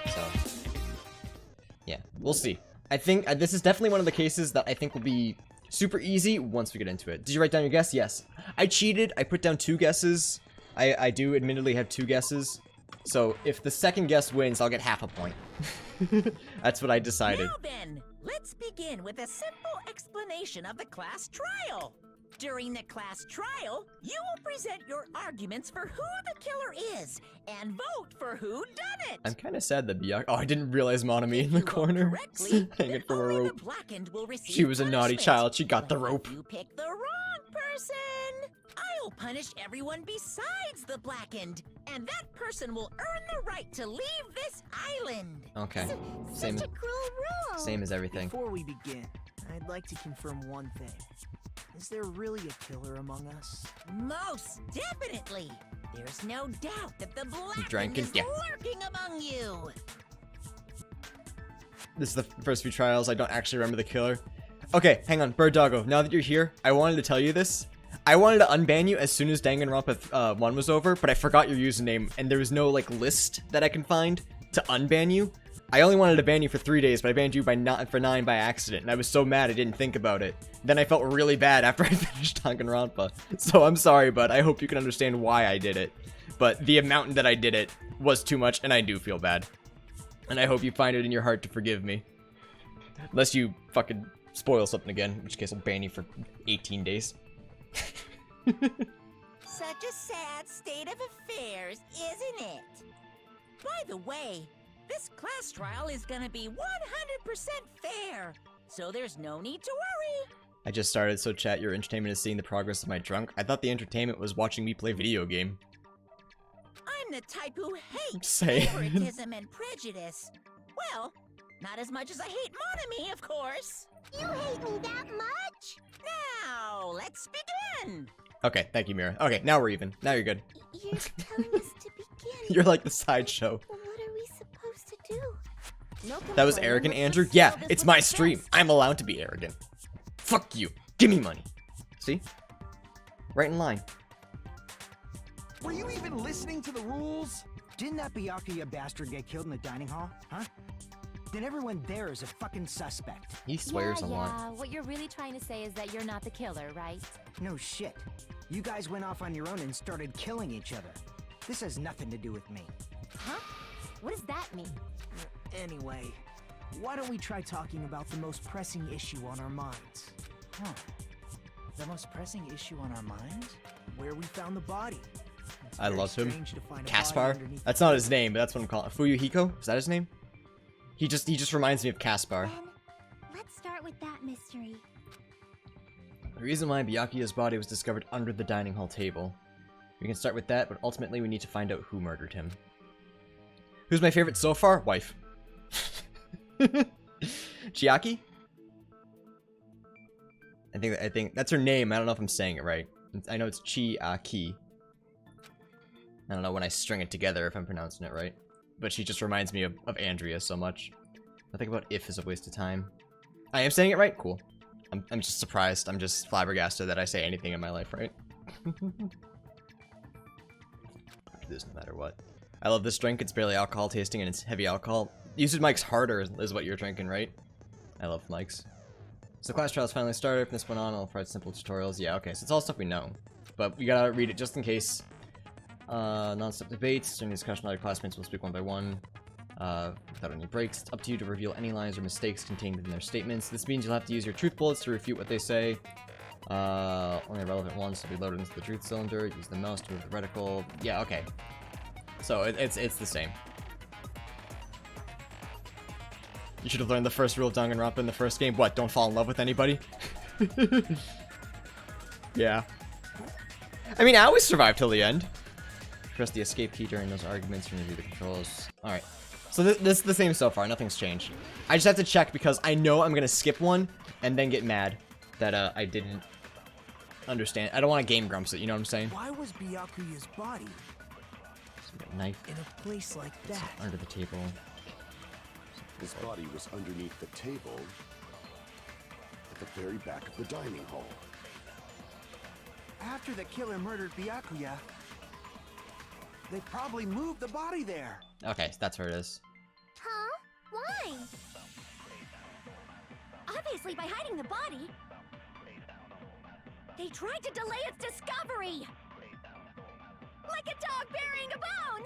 So, yeah, we'll see. I think this is definitely one of the cases that I think will be super easy once we get into it. Did you write down your guess? Yes. I cheated. I put down 2 guesses. I do admittedly have 2 guesses. So if the second guess wins, I'll get half a point. That's what I decided. Now then, let's begin with a simple explanation of the class trial. During the class trial, you will present your arguments for who the killer is and vote for who done it. I'm kind of sad that Byakuya. Oh, I didn't realize Monami in the corner. Hanging from a rope. She was a naughty child. She got the rope. You picked the wrong person. I'll punish everyone besides the blackened, and that person will earn the right to leave this island. Okay. Such a cruel rule. Same as everything. Before we begin, I'd like to confirm one thing. Is there really a killer among us? Most definitely. There's no doubt that the blackened Drank is yeah. lurking among you. This is the first few trials. I don't actually remember the killer. Okay, hang on. Bird Doggo, now that you're here, I wanted to tell you this. I wanted to unban you as soon as Danganronpa 1 was over, but I forgot your username, and there was no, like, list that I can find to unban you. I only wanted to ban you for 3 days, but I banned you for 9 by accident, and I was so mad I didn't think about it. Then I felt really bad after I finished Danganronpa. So I'm sorry, but I hope you can understand why I did it. But the amount that I did it was too much, and I do feel bad. And I hope you find it in your heart to forgive me. Unless you fucking spoil something again, in which case I'll ban you for 18 days. Such a sad state of affairs, isn't it? By the way, this class trial is gonna be 100% fair, so there's no need to worry. I just started, so chat, your entertainment is seeing the progress of my drunk. I thought the entertainment was watching me play video game. I'm the type who hates Say. favoritism and prejudice. Well, not as much as I hate Monami, of course. You hate me that much? Now, let's begin. Okay, thank you, Mira. Okay, now we're even. Now you're good. You're telling us to begin. You're like the sideshow. What are we supposed to do? No That was complaining, arrogant, let's Andrew? just Yeah, settle this it's with my a stream. test. I'm allowed to be arrogant. Fuck you. Give me money. See? Right in line. Were you even listening to the rules? Didn't that Byakuya bastard get killed in the dining hall? Huh? Then everyone there is a fucking suspect. He swears a lot. Yeah, what you're really trying to say is that you're not the killer, right? No shit. You guys went off on your own and started killing each other. This has nothing to do with me. Huh? What does that mean? Anyway, why don't we try talking about the most pressing issue on our minds? Huh. The most pressing issue on our minds? Where we found the body. It's I very love him. strange to find a body Caspar? underneath That's the not his table. name, but that's what I'm calling. Fuyuhiko? Is that his name? He just reminds me of Caspar. Then, let's start with that mystery. The reason why Byakuya's body was discovered under the dining hall table. We can start with that, but ultimately we need to find out who murdered him. Who's my favorite so far? Wife. Chiaki? I think that's her name. I don't know if I'm saying it right. I know it's Chiaki. I don't know when I string it together if I'm pronouncing it right. But she just reminds me of Andrea so much. I think about if is a waste of time. I am saying it right? Cool. I'm just surprised. I'm just flabbergasted that I say anything in my life right. This no matter what. I love this drink. It's barely alcohol tasting and it's heavy alcohol. Usage Mike's harder is what you're drinking, right? I love Mike's. So class trials finally started. From this point on, I'll provide simple tutorials. Yeah, okay. So it's all stuff we know. But we gotta read it just in case. Non-stop debates. During the discussion, all your classmates will speak one by one. Without any breaks. It's up to you to reveal any lies or mistakes contained in their statements. This means you'll have to use your truth bullets to refute what they say. Only relevant ones will be loaded into the truth cylinder. Use the mouse to move the reticle. Yeah, okay. So it's the same. You should have learned the first rule of Danganronpa in the first game. What? Don't fall in love with anybody? Yeah. I mean, I always survived till the end. Press the escape key during those arguments to review the controls. Alright. So this is the same so far. Nothing's changed. I just have to check because I know I'm going to skip one and then get mad that I didn't understand. I don't want to game grumps it, you know what I'm saying? Why was Byakuya's body So we got a knife in a place like that? under the table. His body was underneath the table at the very back of the dining hall. After the killer murdered Byakuya, They probably moved the body there. Okay, that's where it is. Huh? Why? Obviously, by hiding the body, they tried to delay its discovery. Like a dog burying a bone.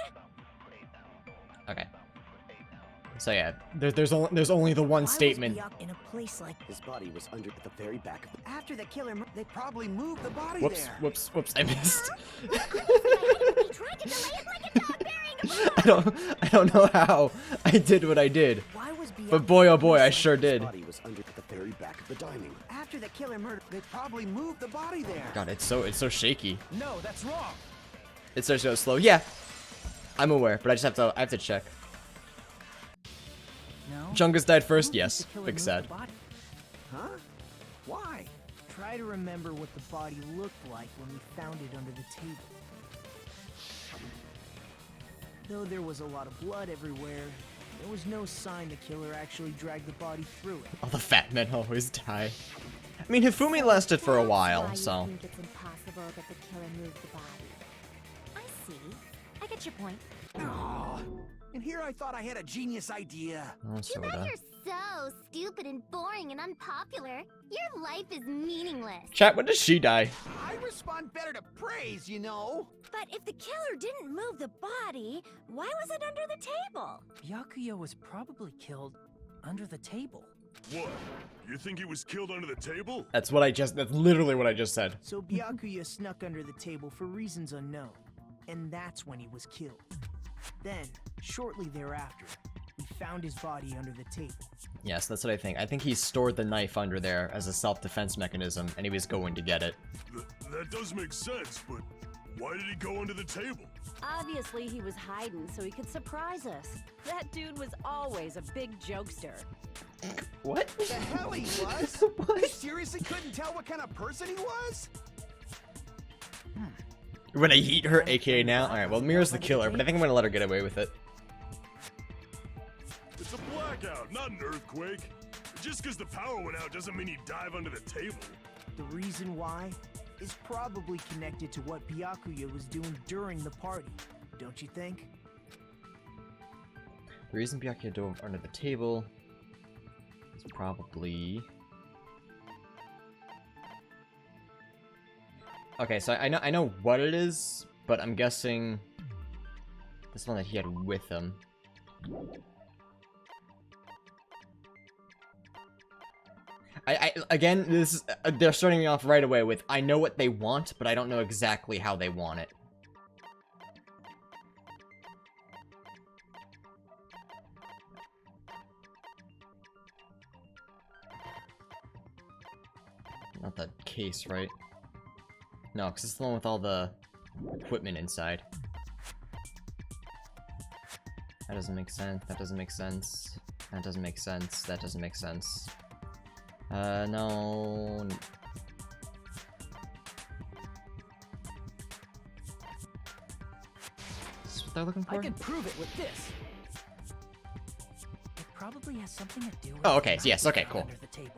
Okay. So yeah, there's only the one statement. Why was Byakuya in a place like His body was under at the very back of the... After the killer, they probably moved the body Whoops, there. whoops, I missed. They tried to delay it like a dog burying a bone. I don't know how I did what I did, Why was Byakuya but boy oh boy, I missing? sure His did. body was under at the very back of the dining. After the killer murder, they probably moved the body there. God, it's so shaky. No, that's wrong. It starts to go slow. Yeah, I'm aware, but I have to check. No? Chungus died first. I don't Yes, think the killer big moved sad. the body. Huh? Why? Try to remember what the body looked like when we found it under the table. Though there was a lot of blood everywhere, there was no sign the killer actually dragged the body through it. All the fat men always die. I mean, Hifumi lasted for a That's while, why so. You think it's impossible that the killer moved the body. I see. I get your point. Oh, and here I thought I had a genius idea. Oh, Too bad soda. you're so stupid and boring and unpopular. Your life is meaningless. Chat, when does she die? I respond better to praise, you know. But if the killer didn't move the body, why was it under the table? Byakuya was probably killed under the table. What? You think he was killed under the table? That's literally what I just said. So Byakuya snuck under the table for reasons unknown, and that's when he was killed. Then, shortly thereafter, we found his body under the table. Yes, that's what I think. I think he stored the knife under there as a self-defense mechanism, and he was going to get it. That does make sense, but why did he go under the table? Obviously, he was hiding so he could surprise us. That dude was always a big jokester. What? The hell he was? What? You seriously couldn't tell what kind of person he was? When I eat her, aka now? Alright, well, Mira's the killer, but I think I'm gonna let her get away with it. It's a blackout, not an earthquake. Just because the power went out doesn't mean he'd dive under the table. The reason why is probably connected to what Byakuya was doing during the party, don't you think? The reason Byakuya dove under the table is probably... Okay, so I know what it is, but I'm guessing this one that he had with him. Again, this is, they're starting me off right away with I know what they want, but I don't know exactly how they want it. Not the case, right? No, because it's the one with all the equipment inside. That doesn't make sense. That doesn't make sense. That doesn't make sense. That doesn't make sense. No. Is this what they're looking for? I can prove it with this. It probably has something to do with Oh, okay. the Yes, knife okay, cool. under the table.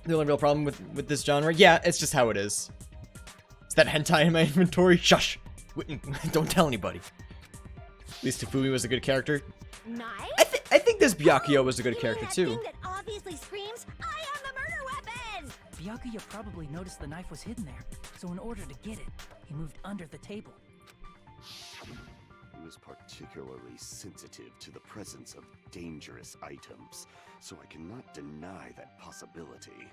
The only real problem with this genre? Yeah, it's just how it is. Is that hentai in my inventory? Shush! Don't tell anybody. At least Hifumi was a good character. Nice. I think this Byakuya was a good You mean character that too. thing that obviously screams, "I am the murder weapon!" Byakuya probably noticed the knife was hidden there, so in order to get it, he moved under the table. He was particularly sensitive to the presence of dangerous items, so I cannot deny that possibility.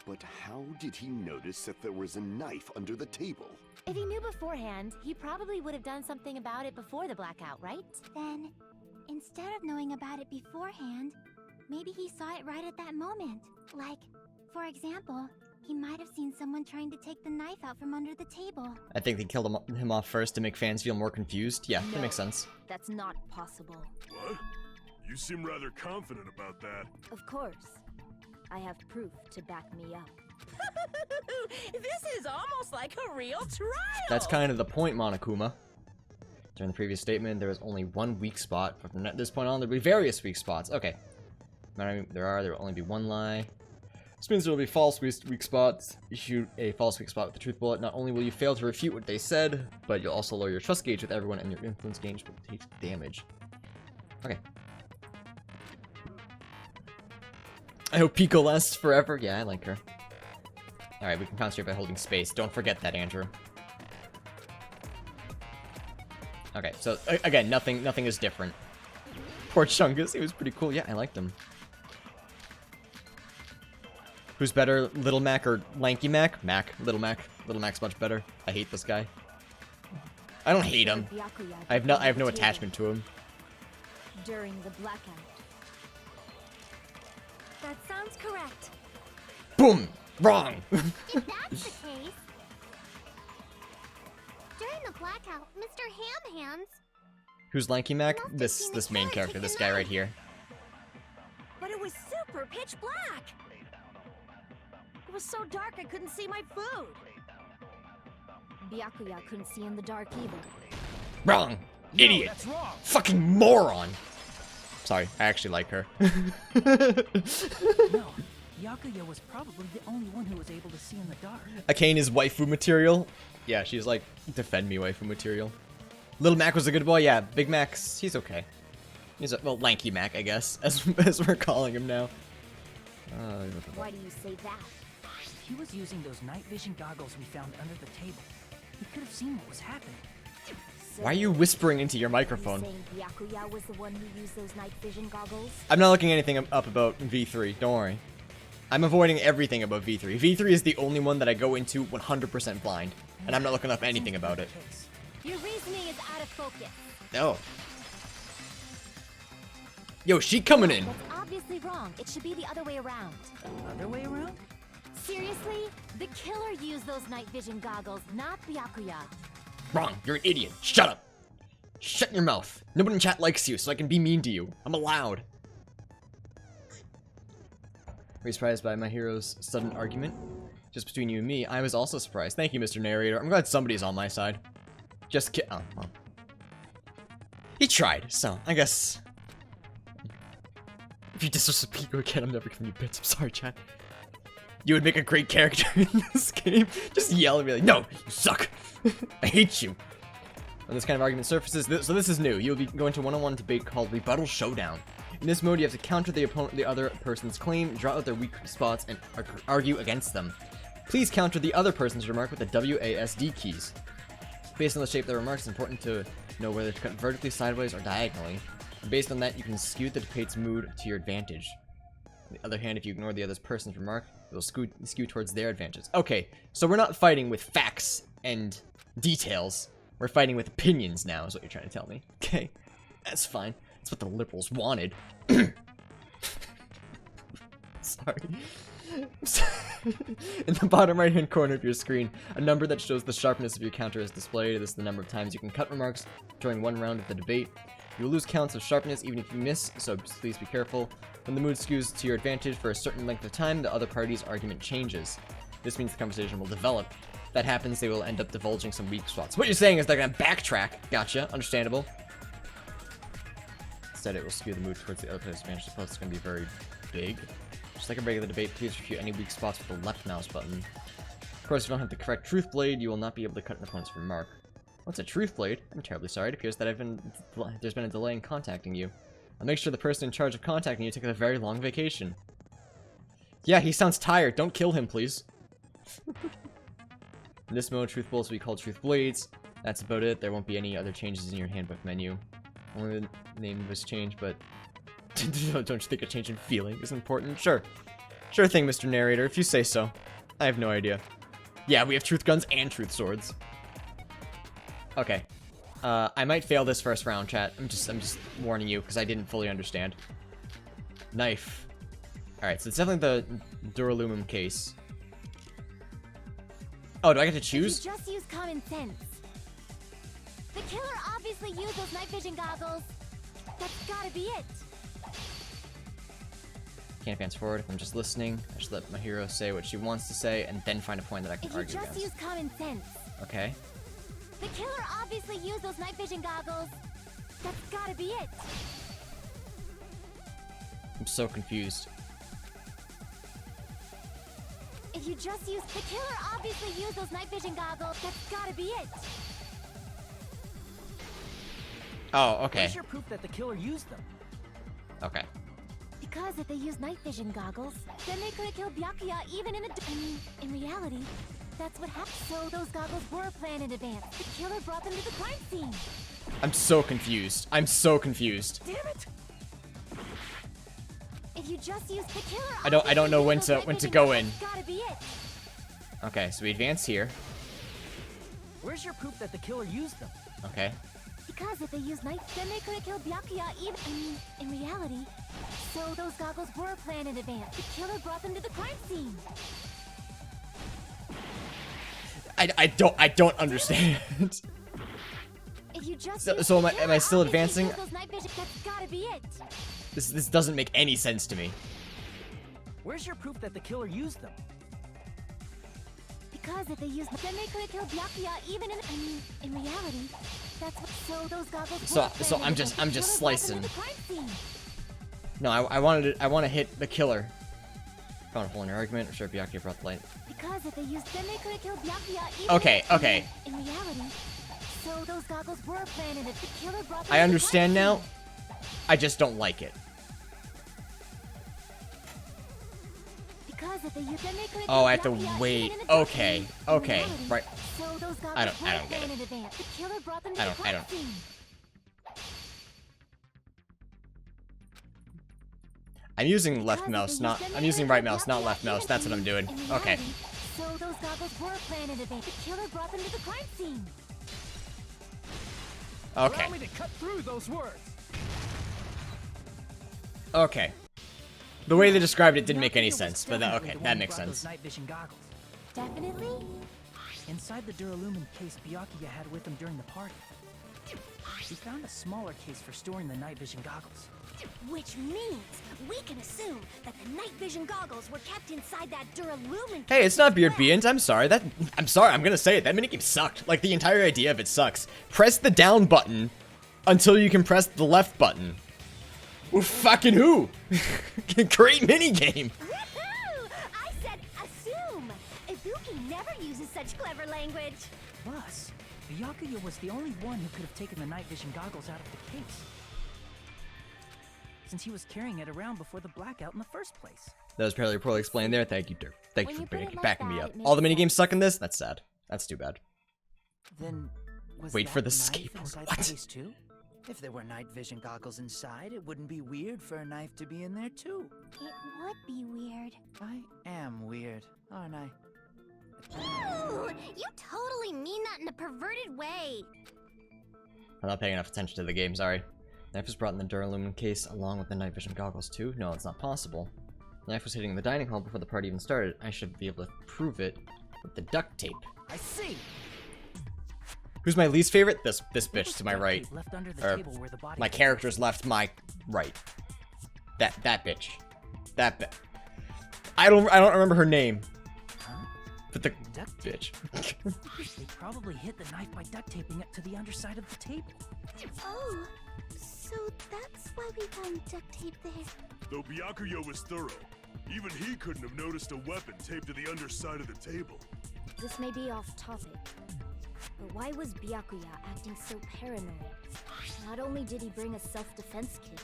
But how did he notice that there was a knife under the table? If he knew beforehand, he probably would have done something about it before the blackout, right? Then, instead of knowing about it beforehand, maybe he saw it right at that moment. Like, for example, he might have seen someone trying to take the knife out from under the table. I think they killed him off first to make fans feel more confused. Yeah, that No. makes sense. That's not possible. What? You seem rather confident about that. Of course. I have proof to back me up. This is almost like a real trial. That's kind of the point, Monokuma. During the previous statement, there was only one weak spot, but from this point on, there'll be various weak spots. Okay. There will only be one lie. This means there will be false weak spots. You shoot a false weak spot with the truth bullet. Not only will you fail to refute what they said, but you'll also lower your trust gauge with everyone, and your influence gauge will take damage. Okay. I hope Pico lasts forever. Yeah, I like her. Alright, we can concentrate by holding space. Don't forget that, Andrew. Okay, so again, nothing is different. Poor Chungus, he was pretty cool. Yeah, I liked him. Who's better, Little Mac or Lanky Mac? Little Mac. Little Mac's much better. I hate this guy. I don't hate him. I have no attachment to him. During the blackout. That sounds correct. Boom! Wrong! If that's the case. During the blackout, Mr. Ham Hands. Who's Lanky Mac? This main character, this guy right here. But it was super pitch black. It was so dark I couldn't see my food. Byakuya couldn't see in the dark either. Wrong! No, Idiot! that's wrong. Fucking moron! Sorry, I actually like her. No, Byakuya was probably the only one who was able to see in the dark. Akane is waifu material. Yeah, she's like, defend me waifu material. Little Mac was a good boy. Yeah, Big Mac's, he's okay. He's a, well, Lanky Mac, I guess, as we're calling him now. Why do you say that? He was using those night vision goggles we found under the table. He could have seen what was happening. Why are you whispering into your microphone? Saying Byakuya was the one who used those night vision goggles? I'm not looking anything up about V3, don't worry. I'm avoiding everything about V3. V3 is the only one that I go into 100% blind, and I'm not looking up anything about it. Your reasoning is out of focus. No. Yo, she coming in. That's obviously wrong. It should be the other way around. The other way around? Seriously? The killer used those night vision goggles, not Byakuya. Wrong, you're an idiot. Shut up. Shut your mouth. Nobody in chat likes you, so I can be mean to you. I'm allowed. Were you surprised by my hero's sudden argument? Just between you and me, I was also surprised. Thank you, Mr. Narrator. I'm glad somebody's on my side. Just oh, well. He tried, so I guess. If you disrespect Pico again, I'm never giving you bits. I'm sorry, chat. You would make a great character in this game. Just yell at me like, no, you suck. I hate you. When this kind of argument surfaces, so this is new. You'll be going to one-on-one debate called Rebuttal Showdown. In this mode, you have to counter the other person's claim, draw out their weak spots, and argue against them. Please counter the other person's remark with the WASD keys. Based on the shape of the remarks, it's important to know whether to cut vertically, sideways, or diagonally. And based on that, you can skew the debate's mood to your advantage. On the other hand, if you ignore the other person's remark, it will skew towards their advantage. Okay, so we're not fighting with facts and details. We're fighting with opinions now, is what you're trying to tell me. Okay, that's fine. That's what the liberals wanted. Sorry. In the bottom right hand corner of your screen, a number that shows the sharpness of your counter is displayed. This is the number of times you can cut remarks during one round of the debate. You will lose counts of sharpness even if you miss, so please be careful. When the mood skews to your advantage for a certain length of time, the other party's argument changes. This means the conversation will develop. If that happens, they will end up divulging some weak spots. What you're saying is they're gonna backtrack. Gotcha, understandable. Instead, it will skew the mood towards the other player's advantage. The post is gonna be very big. Just like a regular debate, please refute any weak spots with the left mouse button. Of course, if you don't have the correct truth blade, you will not be able to cut an opponent's remark. What's a truth blade? I'm terribly sorry. It appears that there's been a delay in contacting you. I'll make sure the person in charge of contacting you took a very long vacation. Yeah, he sounds tired. Don't kill him, please. In this mode, truth bullets will be called truth blades. That's about it. There won't be any other changes in your handbook menu. Only the name was changed, but don't you think a change in feeling is important? Sure. Sure thing, Mr. Narrator, if you say so. I have no idea. Yeah, we have truth guns and truth swords. Okay. I might fail this first round, chat. I'm just warning you, because I didn't fully understand. Knife. Alright, so it's definitely the Duralumum case. Oh, do I get to choose? You just use common sense. The killer obviously used those night vision goggles. That's gotta be it. Can't advance forward if I'm just listening. I should let my hero say what she wants to say, and then find a point that I can argue against. If you just use common sense. Okay. The killer obviously used those night vision goggles. That's gotta be it. I'm so confused. If you just use... The killer obviously used those night vision goggles. That's gotta be it. Oh, okay. Where's your proof that the killer used them? Okay. Because if they used night vision goggles, then they could have killed Byakuya even in the... I mean, in reality, that's what happened. So those goggles were planned in advance. The killer brought them to the crime scene. I'm so confused. I'm so confused. Damn it! If you just use the killer... I don't know when obviously to used go those in. night vision goggles. Gotta be it. Okay, so we advance here. Where's your proof that the killer used them? Okay. Because if they used night, then they could have killed Byakuya even... I mean, in reality, so those goggles were planned in advance. The killer brought them to the crime scene. I don't understand. If you just So am I still advancing? Those night vision, that's gotta be it. This doesn't make any sense to me. Where's your proof that the killer used them? Because if they used, then they could have killed Byakuya even in... I mean, in reality, that's what... So those goggles So were planned I'm in just advance. The killer brought them slicing. to the crime scene. No, I want to hit the killer. Found a hole in your argument. Sure, Byakuya brought the light. Because if they used, then they could have killed Byakuya even Okay, in... okay. In reality, so those goggles were planned in it. The killer brought them I to the understand crime now. scene. I just don't like it. Because if they used, then they could have Oh, I have killed to Byakuya wait. even in the Okay, in okay, reality, right. So those goggles I don't were get planned it. in advance. The killer brought them to I the don't- crime scene. I'm using left mouse, not... I'm using right mouse, not left mouse. That's what I'm doing. Okay. So those goggles were planned in advance. The killer brought them to the crime scene. Okay. Allow me to cut through those words. Okay. The way they described it didn't make any Byakuya was sense, but definitely okay, the one that who makes brought those sense. night vision goggles. Definitely. Inside the Duralumin case Byakuya had with him during the party, we found a smaller case for storing the night vision goggles. Which means we can assume that the night vision goggles were kept inside that Duralumin. Hey, it's not Beard Beans. I'm sorry. I'm sorry. I'm gonna say it. That minigame sucked. Like, the entire idea of it sucks. Press the down button until you can press the left button. Well, fucking who? Great minigame. Woohoo! I said assume. Ibuki never uses such clever language. Plus, Byakuya was the only one who could have taken the night vision goggles out of the case, since he was carrying it around before the blackout in the first place. That was fairly poorly explained there. Thank you, Dirk. Thank you When for you put it like backing me that, up. it All the makes minigames suck in this? That's sad. That's too bad. Then, was Wait for that the knife skateboard. inside What? the case too? If there were night vision goggles inside, it wouldn't be weird for a knife to be in there too. It would be weird. I am weird, aren't I? Ooh, you totally mean that in a perverted way. I'm not paying enough attention to the game, sorry. The knife was brought in the Duralumin case along with the night vision goggles too? No, it's not possible. The knife was hitting the dining hall before the party even started. I should be able to prove it with the duct tape. I see. Who's my least favorite? This There bitch was to my duct right. tape left under the Or table where the body my was. character's left, my right. That bitch. That bitch. I don't remember her name. Huh? But the Duct tape. bitch. They probably hid the knife by duct taping it to the underside of the table. Oh, so that's why we found duct tape there. Though Byakuya was thorough, even he couldn't have noticed a weapon taped to the underside of the table. This may be off topic, but why was Byakuya acting so paranoid? Not only did he bring a self-defense kit,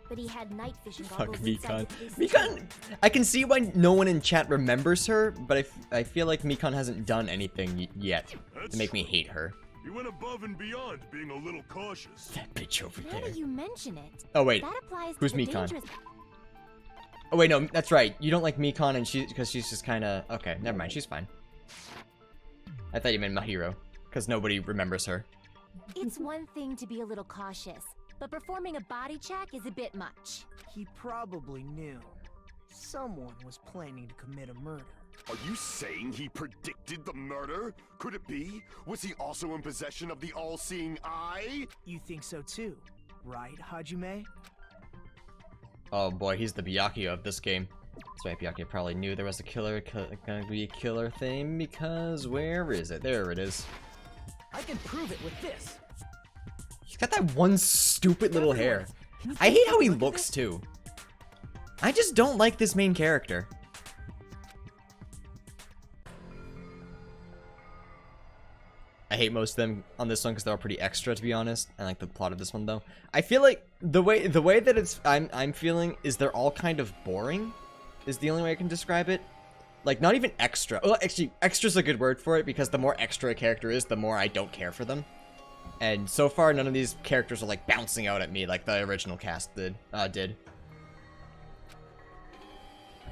but he had night vision Fuck goggles inside Mikan. the case Mikan, I can see why no one in chat remembers her, but I feel like Mikan hasn't done anything yet to make me hate her. He went above and beyond, being a little cautious. That bitch over Now there. that you mention it, Oh wait, that applies who's to the Mikan? dangerous... Oh wait, no, that's right. You don't like Mikan, and because she's just kind of okay. Never mind, she's fine. I thought you meant Mahiro, because nobody remembers her. It's one thing to be a little cautious, but performing a body check is a bit much. He probably knew someone was planning to commit a murder. Are you saying he predicted the murder? Could it be? Was he also in possession of the all-seeing eye? You think so too, right, Hajime? Oh boy, he's the Byakuya of this game. That's right, Byakuya probably knew there was a killer, gonna be a killer thing, because where is it? There it is. I can prove it with this. He's got that one stupid little hair. I hate how he looks too. I just don't like this main character. I hate most of them on this one because they're all pretty extra, to be honest. I like the plot of this one though. I feel like the way that I'm feeling is they're all kind of boring, is the only way I can describe it. Like, not even extra. Well, actually, extra's a good word for it, because the more extra a character is, the more I don't care for them. And so far, none of these characters are, like, bouncing out at me like the original cast did.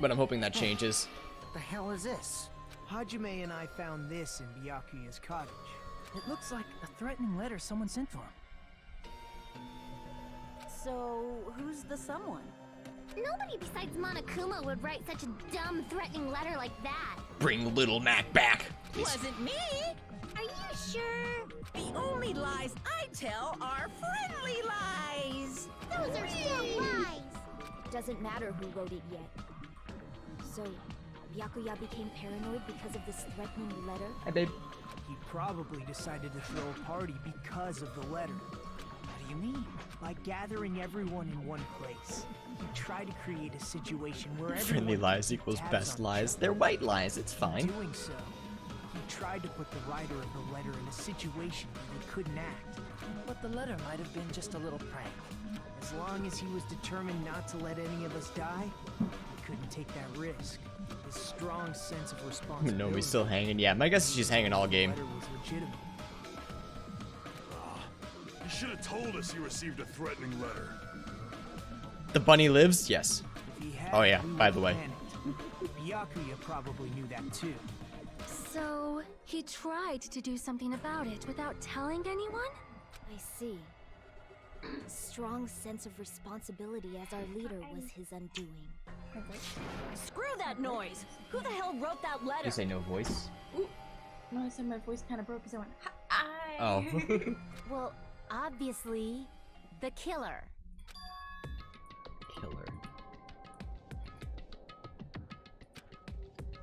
But I'm hoping that changes. What the hell is this? Hajime and I found this in Byakuya's cottage. It looks like a threatening letter someone sent to him. So, who's the someone? Nobody besides Monokuma would write such a dumb, threatening letter like that. Bring Little Mac back. Wasn't me! Are you sure? The only lies I tell are friendly lies! Those are still lies. It doesn't matter who wrote it yet. So, Byakuya became paranoid because of this threatening letter? Hi, babe. He probably decided to throw a party because of the letter. What do you mean? By gathering everyone in one place. He tried to create a situation where Friendly everyone lies equals tabs best on lies. each other. They're white lies. It's In fine. doing so, he tried to put the writer of the letter in a situation where they couldn't act. But the letter might have been just a little prank. As long as he was determined not to let any of us die, he couldn't take that risk. His strong sense of responsibility. Nomi's still hanging. Yeah, my guess is she's hanging all game. The letter was legitimate. You should have told us you received a threatening letter. The bunny lives? Yes. If he had, Oh, yeah, we by the would've way. panicked. Byakuya probably knew that too. So, he tried to do something about it without telling anyone? I see. A strong sense of responsibility as our leader was his undoing. Screw that noise! Who the hell wrote that letter? You say no voice? No, I said my voice kind of broke because I went, hi. Oh. Well, obviously, the killer. Killer.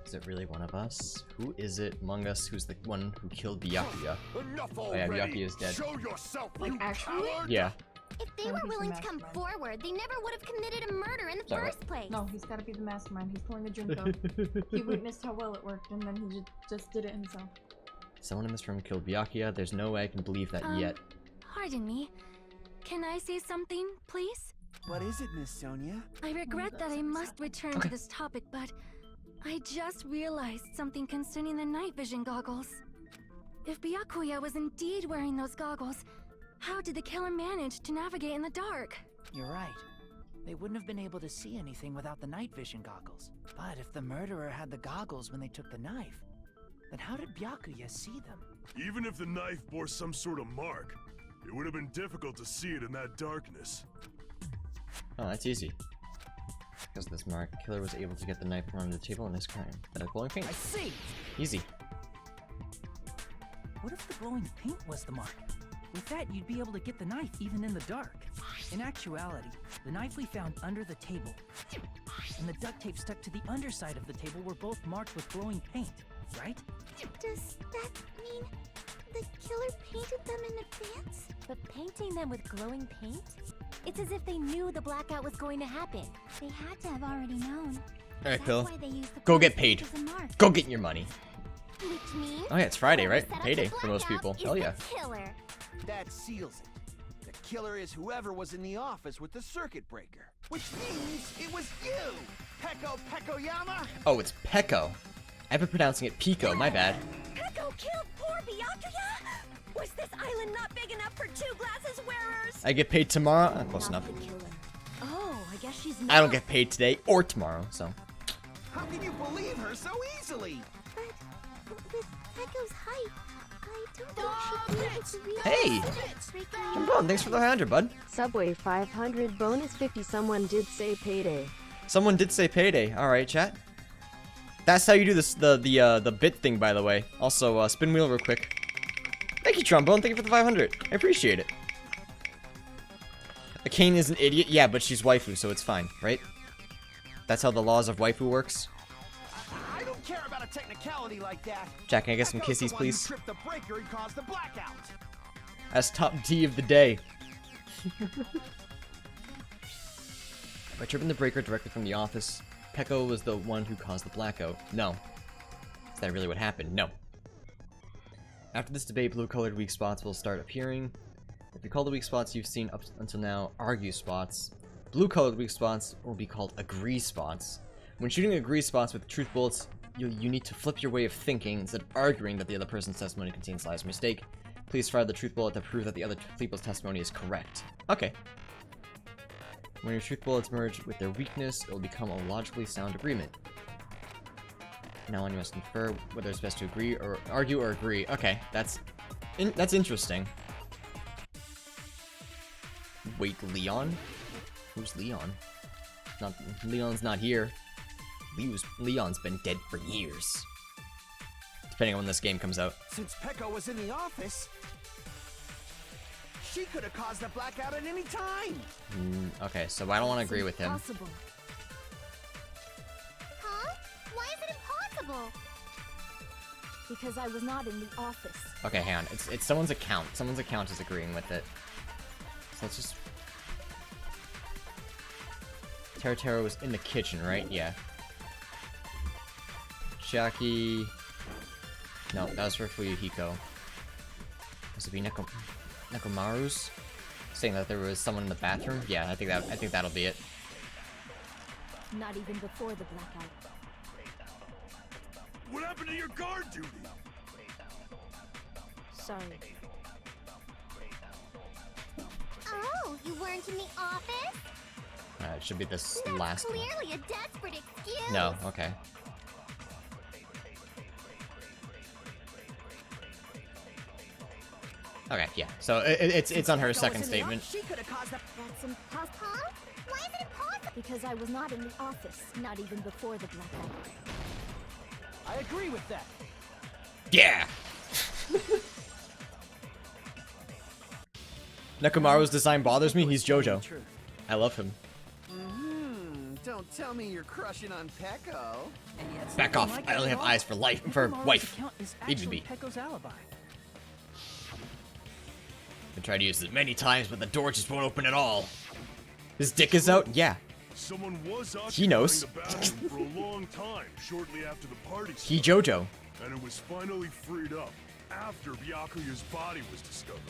Is it really one of us? Who is it among us who's the one who killed Byakuya? Enough Oh yeah, already! Byakuya is dead. Show yourself, Like, you actually? coward! Yeah. If they No, were he's the willing to come mastermind. forward, they never would have committed a murder in the Sorry, first place. No, he's got to be the mastermind. He's pulling the Junko. He witnessed how well it worked, and then he just did it himself. Someone in this room killed Byakuya. There's no way I can believe that yet. Pardon me. Can I say something, please? What is it, Miss Sonia? I regret that I must return to this topic, but I just realized something concerning the night vision goggles. If Byakuya was indeed wearing those goggles, how did the killer manage to navigate in the dark? You're right. They wouldn't have been able to see anything without the night vision goggles. But if the murderer had the goggles when they took the knife, then how did Byakuya see them? Even if the knife bore some sort of mark, it would have been difficult to see it in that darkness. Oh, that's easy. Because of this mark, killer was able to get the knife from under the table in his crime. That a glowing paint. I see! Easy. What if the glowing paint was the mark? With that, you'd be able to get the knife even in the dark. In actuality, the knife we found under the table and the duct tape stuck to the underside of the table were both marked with glowing paint, right? Does that mean the killer painted them in advance? But painting them with glowing paint? It's as if they knew the blackout was going to happen. They had to have already known. Alright, That's Phil. why they used the Go black get paid. paint as a mark. Go get your money. Which means Oh yeah, it's Friday, whoever right? set up Payday the for most blackout people. is Hell the yeah. killer. That seals it. The killer is whoever was in the office with the circuit breaker. Which means it was you! Peko Pekoyama! Oh, it's Peko. I've been pronouncing it Pico, my bad. Echo killed poor Byakuya? Was this island not big enough for 2 glasses wearers? I get paid tomorrow. Close Not enough. the killer. Oh, I guess she's not. I don't get paid today or tomorrow, so. How can you believe her so easily? But with Echo's height, I don't think she'd be able to reach Hey! Jambone, thanks for the 100, bud. Subway 500 bonus 50. Someone did say payday. Someone did say payday. All right, chat. That's how you do this, the bit thing, by the way. Also, spin wheel real quick. Thank you, Trombone. Thank you for the 500. I appreciate it. Kane is an idiot. Yeah, but she's waifu, so it's fine, right? That's how the laws of waifu works. I don't care about a technicality like that. Jack, can I get some Echo's the kissies, one who please? tripped the breaker and caused the blackout. That's top D of the day. By tripping the breaker directly from the office, Peko was the one who caused the blackout. No. Is that really what happened? No. After this debate, blue-colored weak spots will start appearing. If you call the weak spots you've seen up until now argue spots, blue-colored weak spots will be called agree spots. When shooting agree spots with truth bullets, you need to flip your way of thinking instead of arguing that the other person's testimony contains lies or mistake. Please fire the truth bullet to prove that the other people's testimony is correct. Okay. When your truth bullets merge with their weakness, it will become a logically sound agreement. Now on, you must confer whether it's best to agree or argue or agree. Okay, that's interesting. Wait, Leon? Who's Leon? Leon's not here. Leon's been dead for years. Depending on when this game comes out. Since Peko was in the office, she could have caused a blackout at any time. Okay, so I don't want to agree with him. Impossible. Huh? Why is it impossible? Because I was not in the office. Okay, hang on. It's someone's account. Someone's account is agreeing with it. So let's just... Teru was in the kitchen, right? Yeah. Chiaki... No, that was for Fuyuhiko. This would be Nekomaru's? Saying that there was someone in the bathroom? Yeah, I think that'll be it. Not even before the blackout. What happened to your guard duty? Sorry. Oh, you weren't in the office? It should be this That's last one. clearly a desperate excuse. No, okay. Okay, yeah. So it's on her second statement. She could have caused a... That's impossible. Huh? Why is it impossible? Because I was not in the office, not even before the blackout. I agree with that. Yeah! Nekomaru's design bothers me. He's JoJo. I love him. Don't tell me you're crushing on Peko. Back off. I only have eyes for life, for wife. Leave me be. Peko's alibi. I tried to use it many times, but the door just won't open at all. His dick is out? Yeah. Someone was He knows. occupying the bathroom for a long time, shortly after the party started. He JoJo. And it was finally freed up after Byakuya's body was discovered.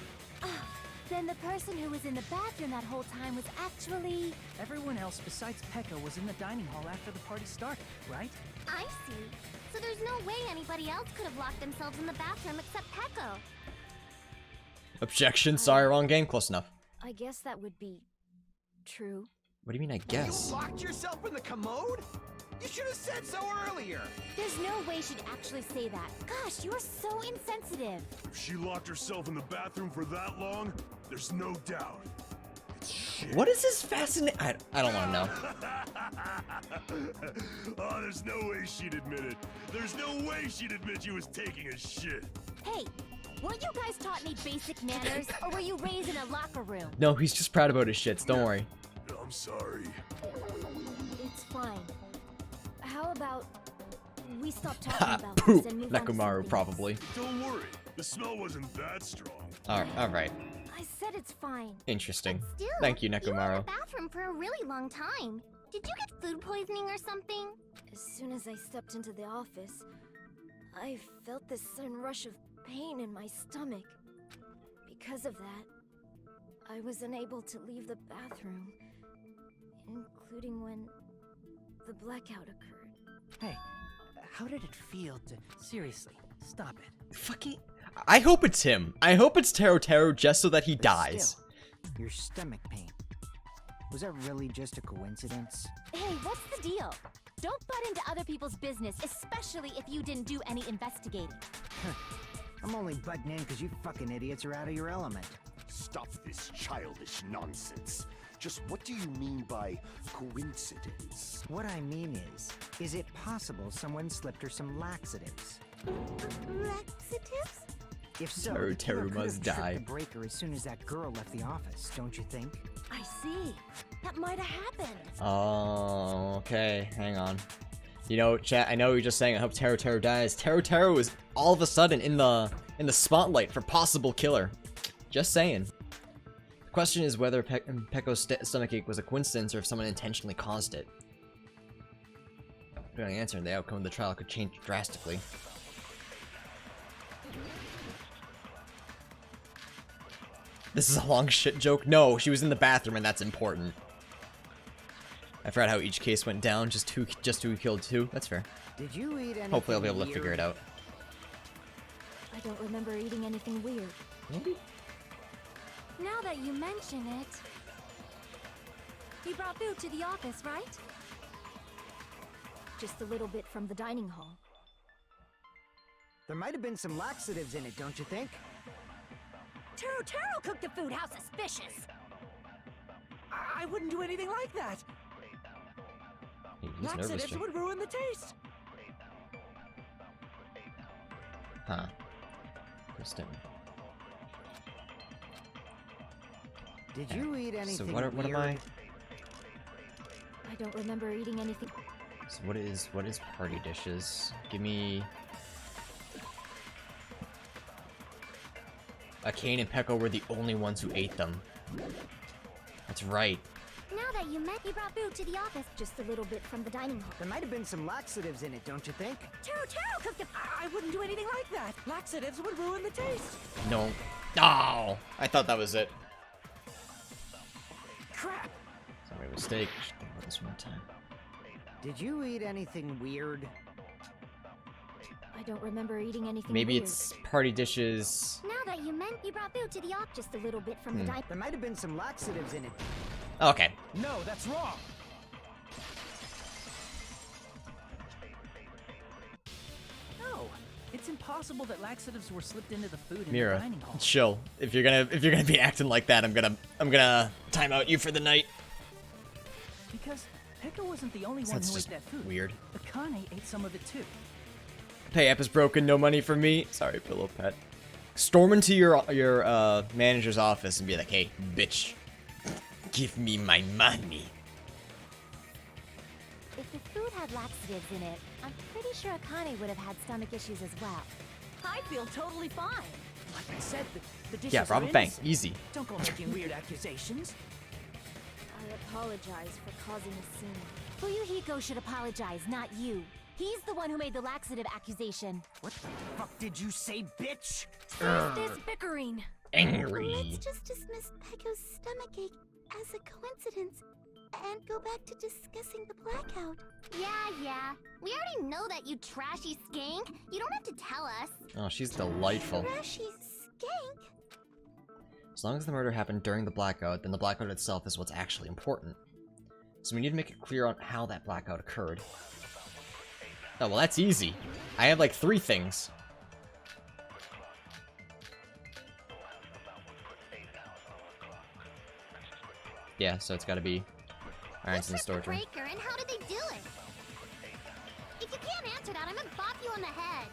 Then the person who was in the bathroom that whole time was actually... Everyone else besides Peko was in the dining hall after the party started, right? I see. So there's no way anybody else could have locked themselves in the bathroom except Peko. Objection. Sorry, wrong game. Close enough. I guess that would be... true. What do you mean, I guess? You locked yourself in the commode? You should have said so earlier. There's no way she'd actually say that. Gosh, you're so insensitive. If she locked herself in the bathroom for that long, there's no doubt. It's shit. What is this fascinating? I don't want to know. Oh, there's no way she'd admit it. There's no way she'd admit she was taking a shit. Hey, weren't you guys taught any basic manners, or were you raised in a locker room? No, he's just proud about his shits. Don't worry. I'm sorry. It's fine. How about we stop talking about Poop. this and move on to Nekomaru, something probably. Don't worry. The smell wasn't that strong. Alright. I said it's fine. Interesting. Still, Thank you, You were in Nekomaru. the bathroom for a really long time. Did you get food poisoning or something? As soon as I stepped into the office, I felt this sudden rush of pain in my stomach. Because of that, I was unable to leave the bathroom, including when the blackout occurred. Hey, how did it feel to... Seriously, stop it. Fucking... I hope it's him. I hope it's Teru just so that he dies. Still, your stomach pain. Was that really just a coincidence? Hey, what's the deal? Don't butt into other people's business, especially if you didn't do any investigating. I'm only butting in because you fucking idiots are out of your element. Stop this childish nonsense. Just what do you mean by coincidence? What I mean is it possible someone slipped her some laxatives? Laxatives? If so, Teru the killer could must have tripped die. the breaker as soon as that girl left the office, don't you think? I see. That might have happened. Oh, okay. Hang on. You know, chat, I know you're just saying I hope Teru dies. Teru is all of a sudden in the spotlight for possible killer. Just saying. The question is whether Peko's stomachache was a coincidence or if someone intentionally caused it. Depending on the answer, the outcome of the trial could change drastically. This is a long shit joke. No, she was in the bathroom, and that's important. I forgot how each case went down. Just who killed two. That's fair. Did you eat anything Hopefully I'll be able to weird? figure it out. I don't remember eating anything weird. Maybe. Now that you mention it, you brought food to the office, right? Just a little bit from the dining hall. There might have been some laxatives in it, don't you think? Taro cooked the food. How suspicious! I wouldn't do anything like that. He's nervous. Laxatives would ruin the taste. Huh. Kristen. Did you eat anything So what am I? I don't remember eating anything. So what is party dishes? Give me. Kane and Pekko were the only ones who ate them. That's right. Now that you met, you brought food to the office. Just a little bit from the dining hall. There might have been some laxatives in it, don't you think? Taro cooked the. I wouldn't do anything like that. Laxatives would ruin the taste. No. Oh, I thought that was it. Crap. Sorry, mistake. I should think about this one more time. Did you eat anything weird? I don't remember eating anything Maybe weird. it's party dishes. Now that you met, you brought food to the office. Just a little bit from the dining. There might have been some laxatives in it. Okay. No, that's wrong. No, it's impossible that laxatives were slipped into the food in the Mira, dining hall. chill. If you're gonna be acting like that, I'm gonna time out you for the night. Because Pekka wasn't the only one That's who ate just that food. weird. Akane ate some of it too. Pay app is broken. No money for me. Sorry, pillow pet. Storm into your manager's office and be like, "Hey, bitch, give me my money." If the food had laxatives in it, I'm pretty sure Akane would have had stomach issues as well. I feel totally fine. Like I said, the dishes Yeah, are rob a bank. innocent. Easy. Don't go making weird accusations. I apologize for causing a scene. Fuyuhiko should apologize, not you. He's the one who made the laxative accusation. What the fuck did you say, bitch? What's this bickering? Angry. Let's just dismiss Pekko's stomachache as a coincidence and go back to discussing the blackout. Yeah. We already know that, you trashy skank. You don't have to tell us. Oh, she's delightful. Trashy skank? As long as the murder happened during the blackout, then the blackout itself is what's actually important. So we need to make it clear on how that blackout occurred. Oh, well, that's easy. I have like 3 things. Yeah, so it's gotta be irons in the storage room. Breaker, and how did they do it? If you can't answer that, I'm gonna bop you on the head.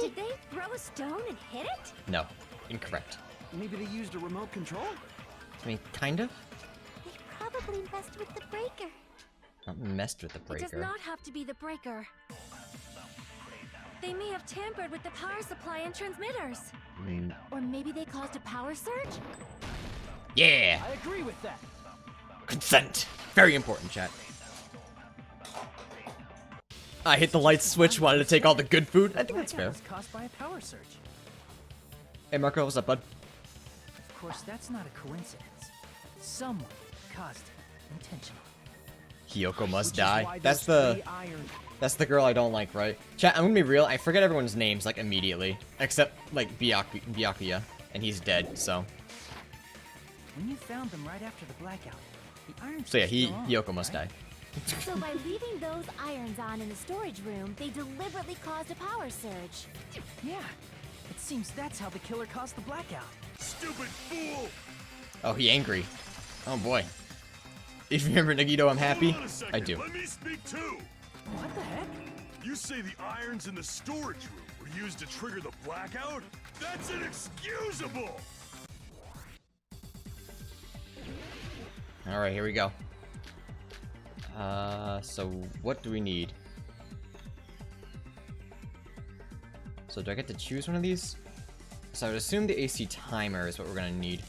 Did they throw a stone and hit it? No, incorrect. Maybe they used a remote control? I mean, kind of. They probably messed with the breaker. Not messed with the It does breaker. not have to be the breaker. They may have tampered with the power supply and transmitters. Mm, Or maybe they caused a power surge? yeah! I agree with that. Consent! Very important, chat. I hit the light switch, wanted to take all the good food. I think that's fair. Was caused by a power surge. Hey, Marco, what's up, bud? Of course, that's not a coincidence. Someone caused it intentionally. Hiyoko must Which is die. why That's those the 3 iron- that's the girl I don't like, right? Chat, I'm gonna be real. I forget everyone's names like immediately, except like Byakuya, and he's dead. So When you found them right after the blackout, the iron. yeah, still on, Hiyoko must right? die. So by leaving those irons on in the storage room, they deliberately caused a power surge. Yeah. It seems that's how the killer caused the blackout. Stupid fool! Oh, he angry. Oh boy. If you remember Nagito, I'm happy. Hold on a second. I do. Let me speak too. What the heck? You say the irons in the storage room were used to trigger the blackout? That's inexcusable! All right, here we go. So what do we need? So do I get to choose one of these? So I would assume the AC timer is what we're gonna need.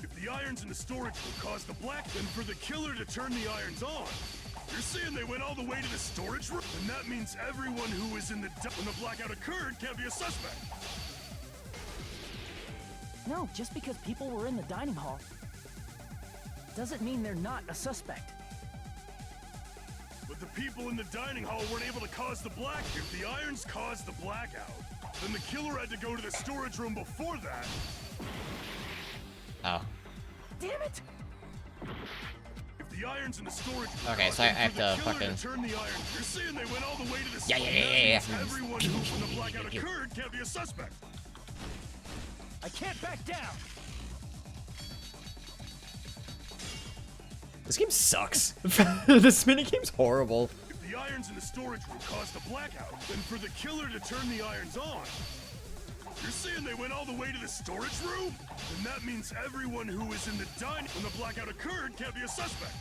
If the irons in the storage room caused the black, then for the killer to turn the irons on. You're saying they went all the way to the storage room? And that means everyone who was in the when the blackout occurred can't be a suspect. No, just because people were in the dining hall doesn't mean they're not a suspect. But the people in the dining hall weren't able to cause the black. If the irons caused the blackout, then the killer had to go to the storage room before that. Oh. Damn it! If the irons in the storage room Okay, so I have to fucking... turn the irons. You're saying they went all the way to the Yeah. Everyone who when the blackout occurred can't be a suspect. I can't back down. This game sucks. This minigame's horrible. If the irons in the storage room caused a blackout, then for the killer to turn the irons on, you're saying they went all the way to the storage room? Then that means everyone who was in the dining when the blackout occurred can't be a suspect.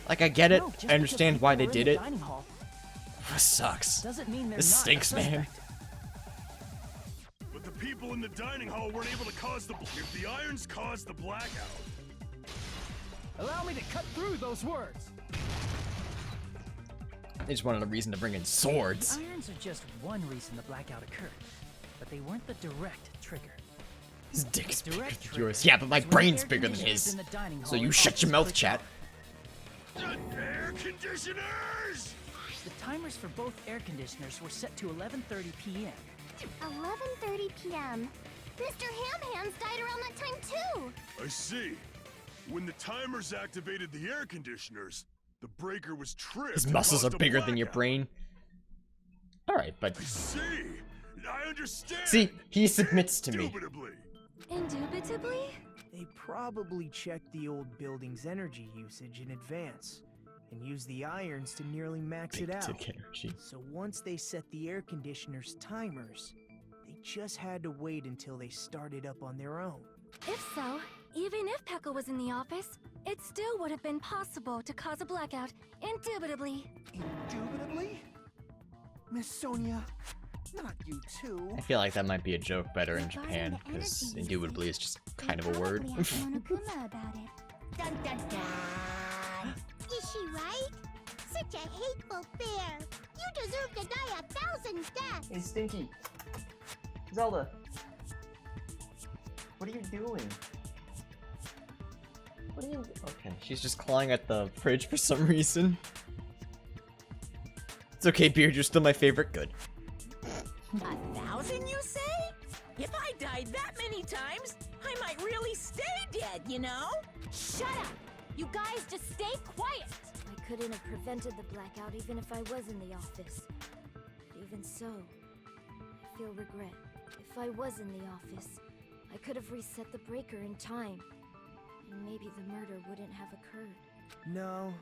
Like, I get it. No, just I understand why they because did people it. were in the dining hall This sucks. doesn't mean they're This not stinks, a man. suspect. But the people in the dining hall weren't able to cause the... If the irons caused the blackout... Allow me to cut through those words. They just wanted a reason to bring in swords. The irons are just one reason the blackout occurred, but they weren't the direct trigger. His dick's bigger Direct than trigger yours. Yeah, but my is when brain's air bigger than conditioners his. in the dining So hall you are shut your all mouth, switched chat. The air conditioners! The timers for both air conditioners were set to 11:30 p.m. 11:30 p.m. Mr. Ham Hands died around that time too. I see. When the timers activated the air conditioners, the breaker was tripped. His and muscles are caused a bigger than your blackout. brain. Alright, but... I see. I understand. See, he submits to me. Indubitably. Indubitably? They probably checked the old building's energy usage in advance and used the irons to nearly max it Big out. dick energy. So once they set the air conditioner's timers, they just had to wait until they started up on their own. If so, even if Pekka was in the office, it still would have been possible to cause a blackout, indubitably. Indubitably? Miss Sonia, not you too. I feel like that might be a joke better in Japan, because indubitably is just kind of a word. Probably asked Monokuma about it. Dun dun dun! Is she right? Such a hateful bear! You deserve to die 1,000 deaths! Hey, Stinky. Zelda. What are you doing? What are you... Okay, she's just clawing at the fridge for some reason. It's okay, Beard, you're still my favorite. Good. 1,000, you say? If I died that many times, I might really stay dead, you know? Shut up! You guys just stay quiet! I couldn't have prevented the blackout even if I was in the office. But even so, I feel regret. If I was in the office, I could have reset the breaker in time, and maybe the murder wouldn't have occurred. No,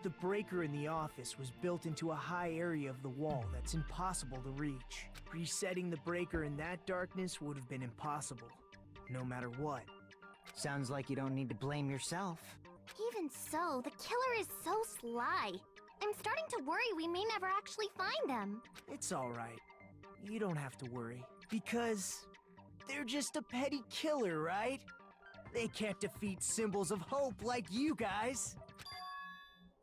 the breaker in the office was built into a high area of the wall that's impossible to reach. Resetting the breaker in that darkness would have been impossible, no matter what. Sounds like you don't need to blame yourself. Even so, the killer is so sly. I'm starting to worry we may never actually find them. It's alright. You don't have to worry, because they're just a petty killer, right? They can't defeat symbols of hope like you guys.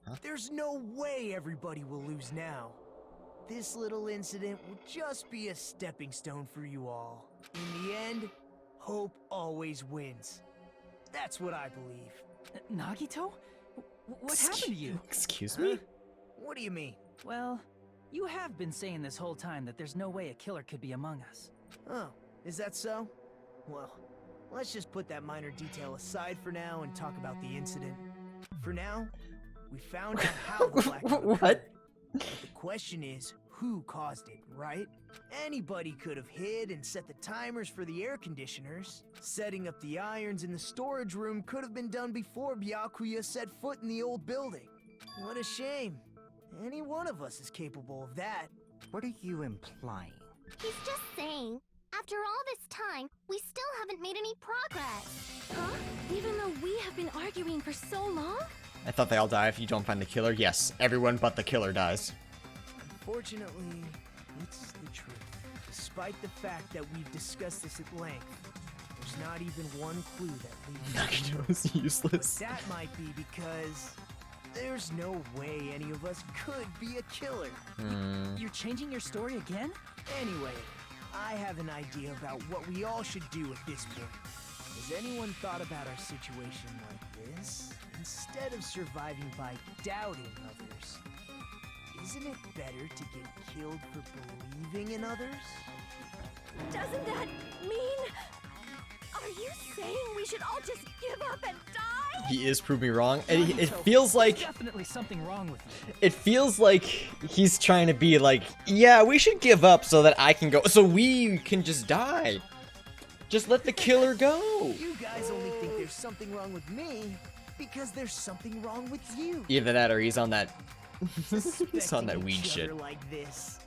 Huh? There's no way everybody will lose now. This little incident will just be a stepping stone for you all. In the end, hope always wins. That's what I believe. Nagito? What happened to you? Excuse me? What do you mean? Well, you have been saying this whole time that there's no way a killer could be among us. Oh, is that so? Well, let's just put that minor detail aside for now and talk about the incident. For now, we found out how the blackout What? occurred. But the question is, who caused it, right? Anybody could have hid and set the timers for the air conditioners. Setting up the irons in the storage room could have been done before Byakuya set foot in the old building. What a shame. Any one of us is capable of that. What are you implying? He's just saying, after all this time, we still haven't made any progress. Huh? Even though we have been arguing for so long? I thought they all die if you don't find the killer. Yes, everyone but the killer dies. Unfortunately, it's the truth. Despite the fact that we've discussed this at length, there's not even one clue that leads Nagito is useless. But that might be because there's no way any of us could be a killer. You're changing your story again? Anyway, I have an idea about what we all should do at this point. Has anyone thought about our situation like this? Instead of surviving by doubting others, isn't it better to get killed for believing in others? Doesn't that mean... Are you saying we should all just give up and die? He is proving me wrong. And it feels like... Definitely something wrong with you. It feels like he's trying to be like, yeah, we should give up so that I can go... So we can just die. Just let the killer go. You guys only think there's something wrong with me because there's something wrong with you. Either that or he's on that... he's on that Suspecting weed each shit. other like this.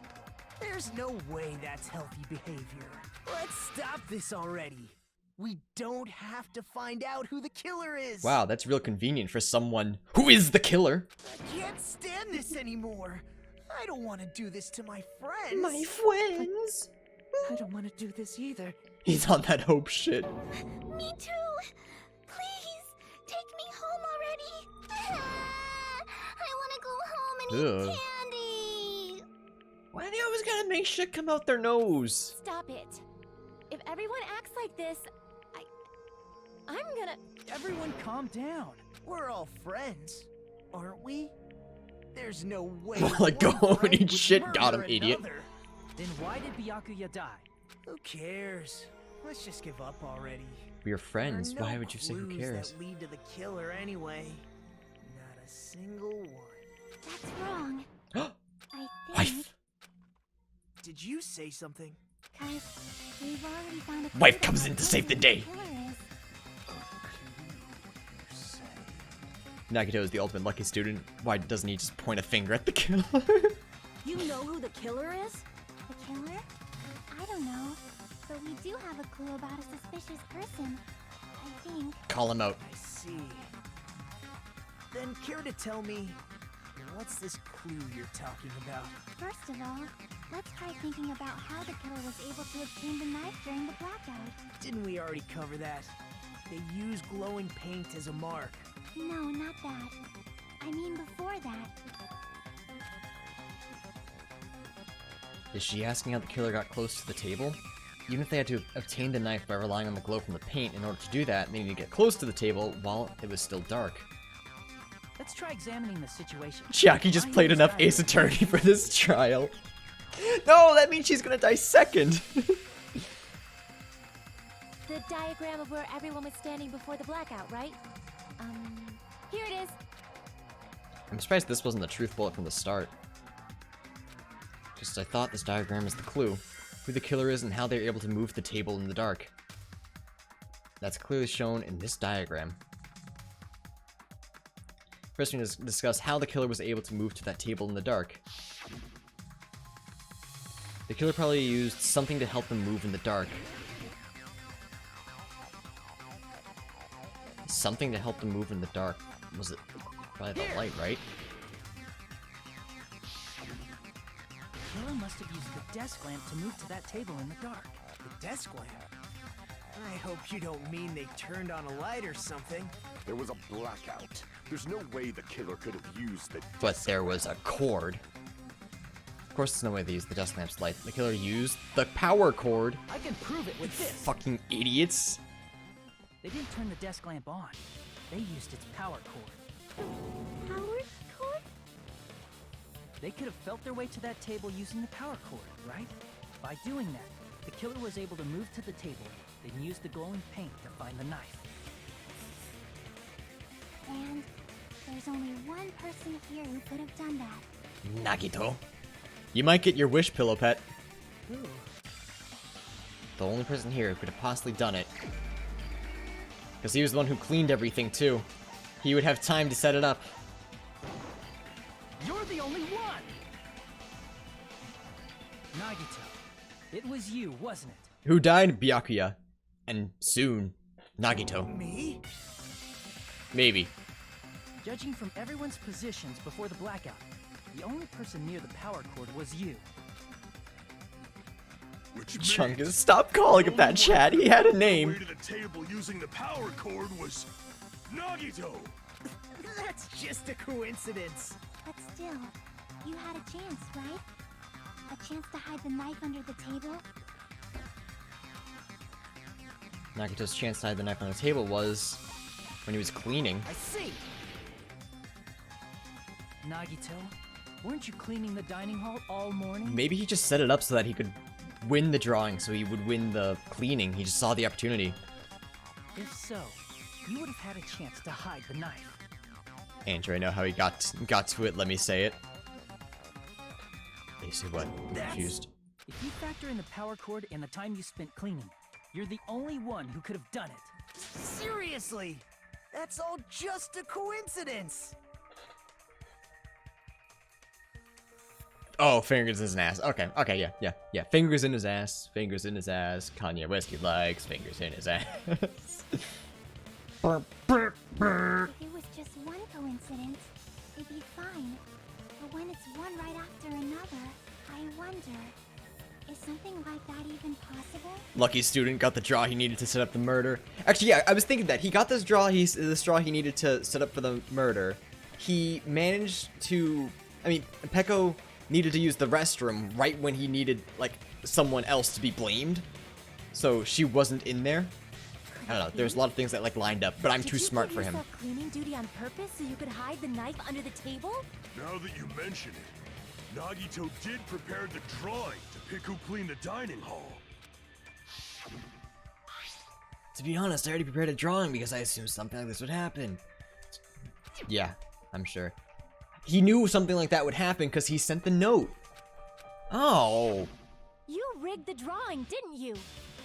There's no way that's healthy behavior. Let's stop this already. We don't have to find out who the killer is. Wow, that's real convenient for someone who is the killer. I can't stand this anymore. I don't want to do this to my friends. My friends. I don't want to do this either. He's on that hope shit. Me too. Please, take me home already. I want to go home and Ugh. eat candy. Why are they always gotta make shit come out their nose? Stop it. If everyone acts like this, I'm gonna... Everyone calm down. We're all friends, aren't we? There's no way. Like, go one home and friend eat would shit, murder got him, idiot. another. Then why did Byakuya die? Who cares? Let's just give up already. We're friends. There are Why no would you say who clues cares? That lead to the killer anyway. Not a single one. That's wrong. I think. Wife. Did you say something? Cause we've already found a Wife comes in to save the day. Nagito is the ultimate lucky student. Why doesn't he just point a finger at the killer? You know who the killer is? The killer? I don't know. But we do have a clue about a suspicious person. I think. Call him out. I see. Then care to tell me, what's this clue you're talking about? First of all, let's try thinking about how the killer was able to obtain the knife during the blackout. Didn't we already cover that? They use glowing paint as a mark. No, not that. I mean before that. Is she asking how the killer got close to the table? Even if they had to obtain the knife by relying on the glow from the paint, in order to do that, they needed to get close to the table while it was still dark. Let's try examining the situation. Jackie just played enough Ace Attorney for this trial. No, that means she's gonna die second. The diagram of where everyone was standing before the blackout, right? Here it is. I'm surprised this wasn't the truth bullet from the start. Just I thought this diagram is the clue. Who the killer is and how they're able to move the table in the dark. That's clearly shown in this diagram. First, we need to discuss how the killer was able to move to that table in the dark. The killer probably used something to help him move in the dark. Something to help him move in the dark. Was it probably the light, right? The killer must have used the desk lamp to move to that table in the dark. The desk lamp? I hope you don't mean they turned on a light or something. There was a blackout. There's no way the killer could have used the But there was a cord. Of course, there's no way they used the desk lamp's light. The killer used the power cord. I can prove it with this. Fucking idiots. They didn't turn the desk lamp on. They used its power cord. Power cord? They could have felt their way to that table using the power cord, right? By doing that, the killer was able to move to the table, then use the glowing paint to find the knife. And there's only one person here who could have done that. Nagito. You might get your wish, Pillow Pet. Ooh. The only person here who could have possibly done it. Because he was the one who cleaned everything, too. He would have time to set it up. You're the only one! Nagito, it was you, wasn't it? Who died? Byakuya. And soon, Nagito. Me? Maybe. Judging from everyone's positions before the blackout, the only person near the power cord was you. Which Chungus, stop calling him that, Chad. He had a way name. to the table using the power cord was Nagito. That's just a coincidence. But still, you had a chance, right? A chance to hide the knife under the table? Nagito's chance to hide the knife on the table was when he was cleaning. I see! Nagito, weren't you cleaning the dining hall all morning? Maybe he just set it up so that he could win the drawing, so he would win the cleaning. He just saw the opportunity. If so, you would have had a chance to hide the knife. Andrew, I know how he got to it. Let me say it. They say what? I'm confused. If you factor in the power cord and the time you spent cleaning, you're the only one who could have done it. Seriously? That's all just a coincidence. Oh, fingers in his ass. Okay, yeah. Fingers in his ass. Fingers in his ass. Kanye West likes fingers in his ass. If it was just one coincidence, it'd be fine. But when it's one right after another, I wonder, is something like that even possible? Lucky student got the draw he needed to set up the murder. Actually, yeah, I was thinking that he got this draw. The straw he needed to set up for the murder. He managed to. I mean, Peko needed to use the restroom right when he needed like someone else to be blamed, so she wasn't in there. I don't know. There's a lot of things that like lined up, but I'm too smart for him. Did you put yourself cleaning duty on purpose so you could hide the knife under the table? Now that you mention it, Nagito did prepare the drawing to pick who cleaned the dining hall. To be honest, I already prepared a drawing because I assumed something like this would happen. Yeah, I'm sure. He knew something like that would happen because he sent the note. Oh. You rigged the drawing, didn't you?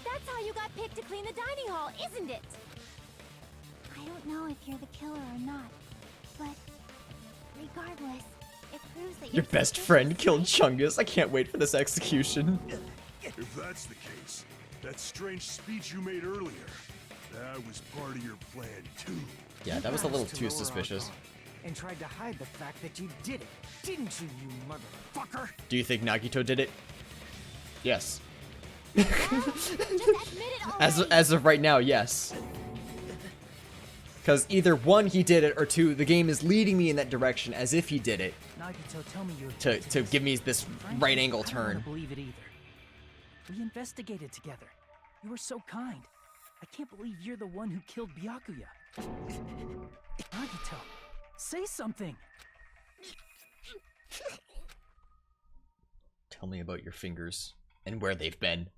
That's how you got picked to clean the dining hall, isn't it? I don't know if you're the killer or not, but regardless, it proves that Your best friend killed Chungus. I can't wait for this execution. If that's the case, that strange speech you made earlier, that was part of your plan too. Yeah, that was a little too suspicious. And tried to hide the fact that you did it, didn't you, you motherfucker? Do you think Nagito did it? Yes. As of right now, yes. Because either one, he did it, or two, the game is leading me in that direction as if he did it. Nagito, tell me you're to give me this right angle turn. I don't believe it either. We investigated together. You were so kind. I can't believe you're the one who killed Byakuya. Nagito, say something. Tell me about your fingers and where they've been.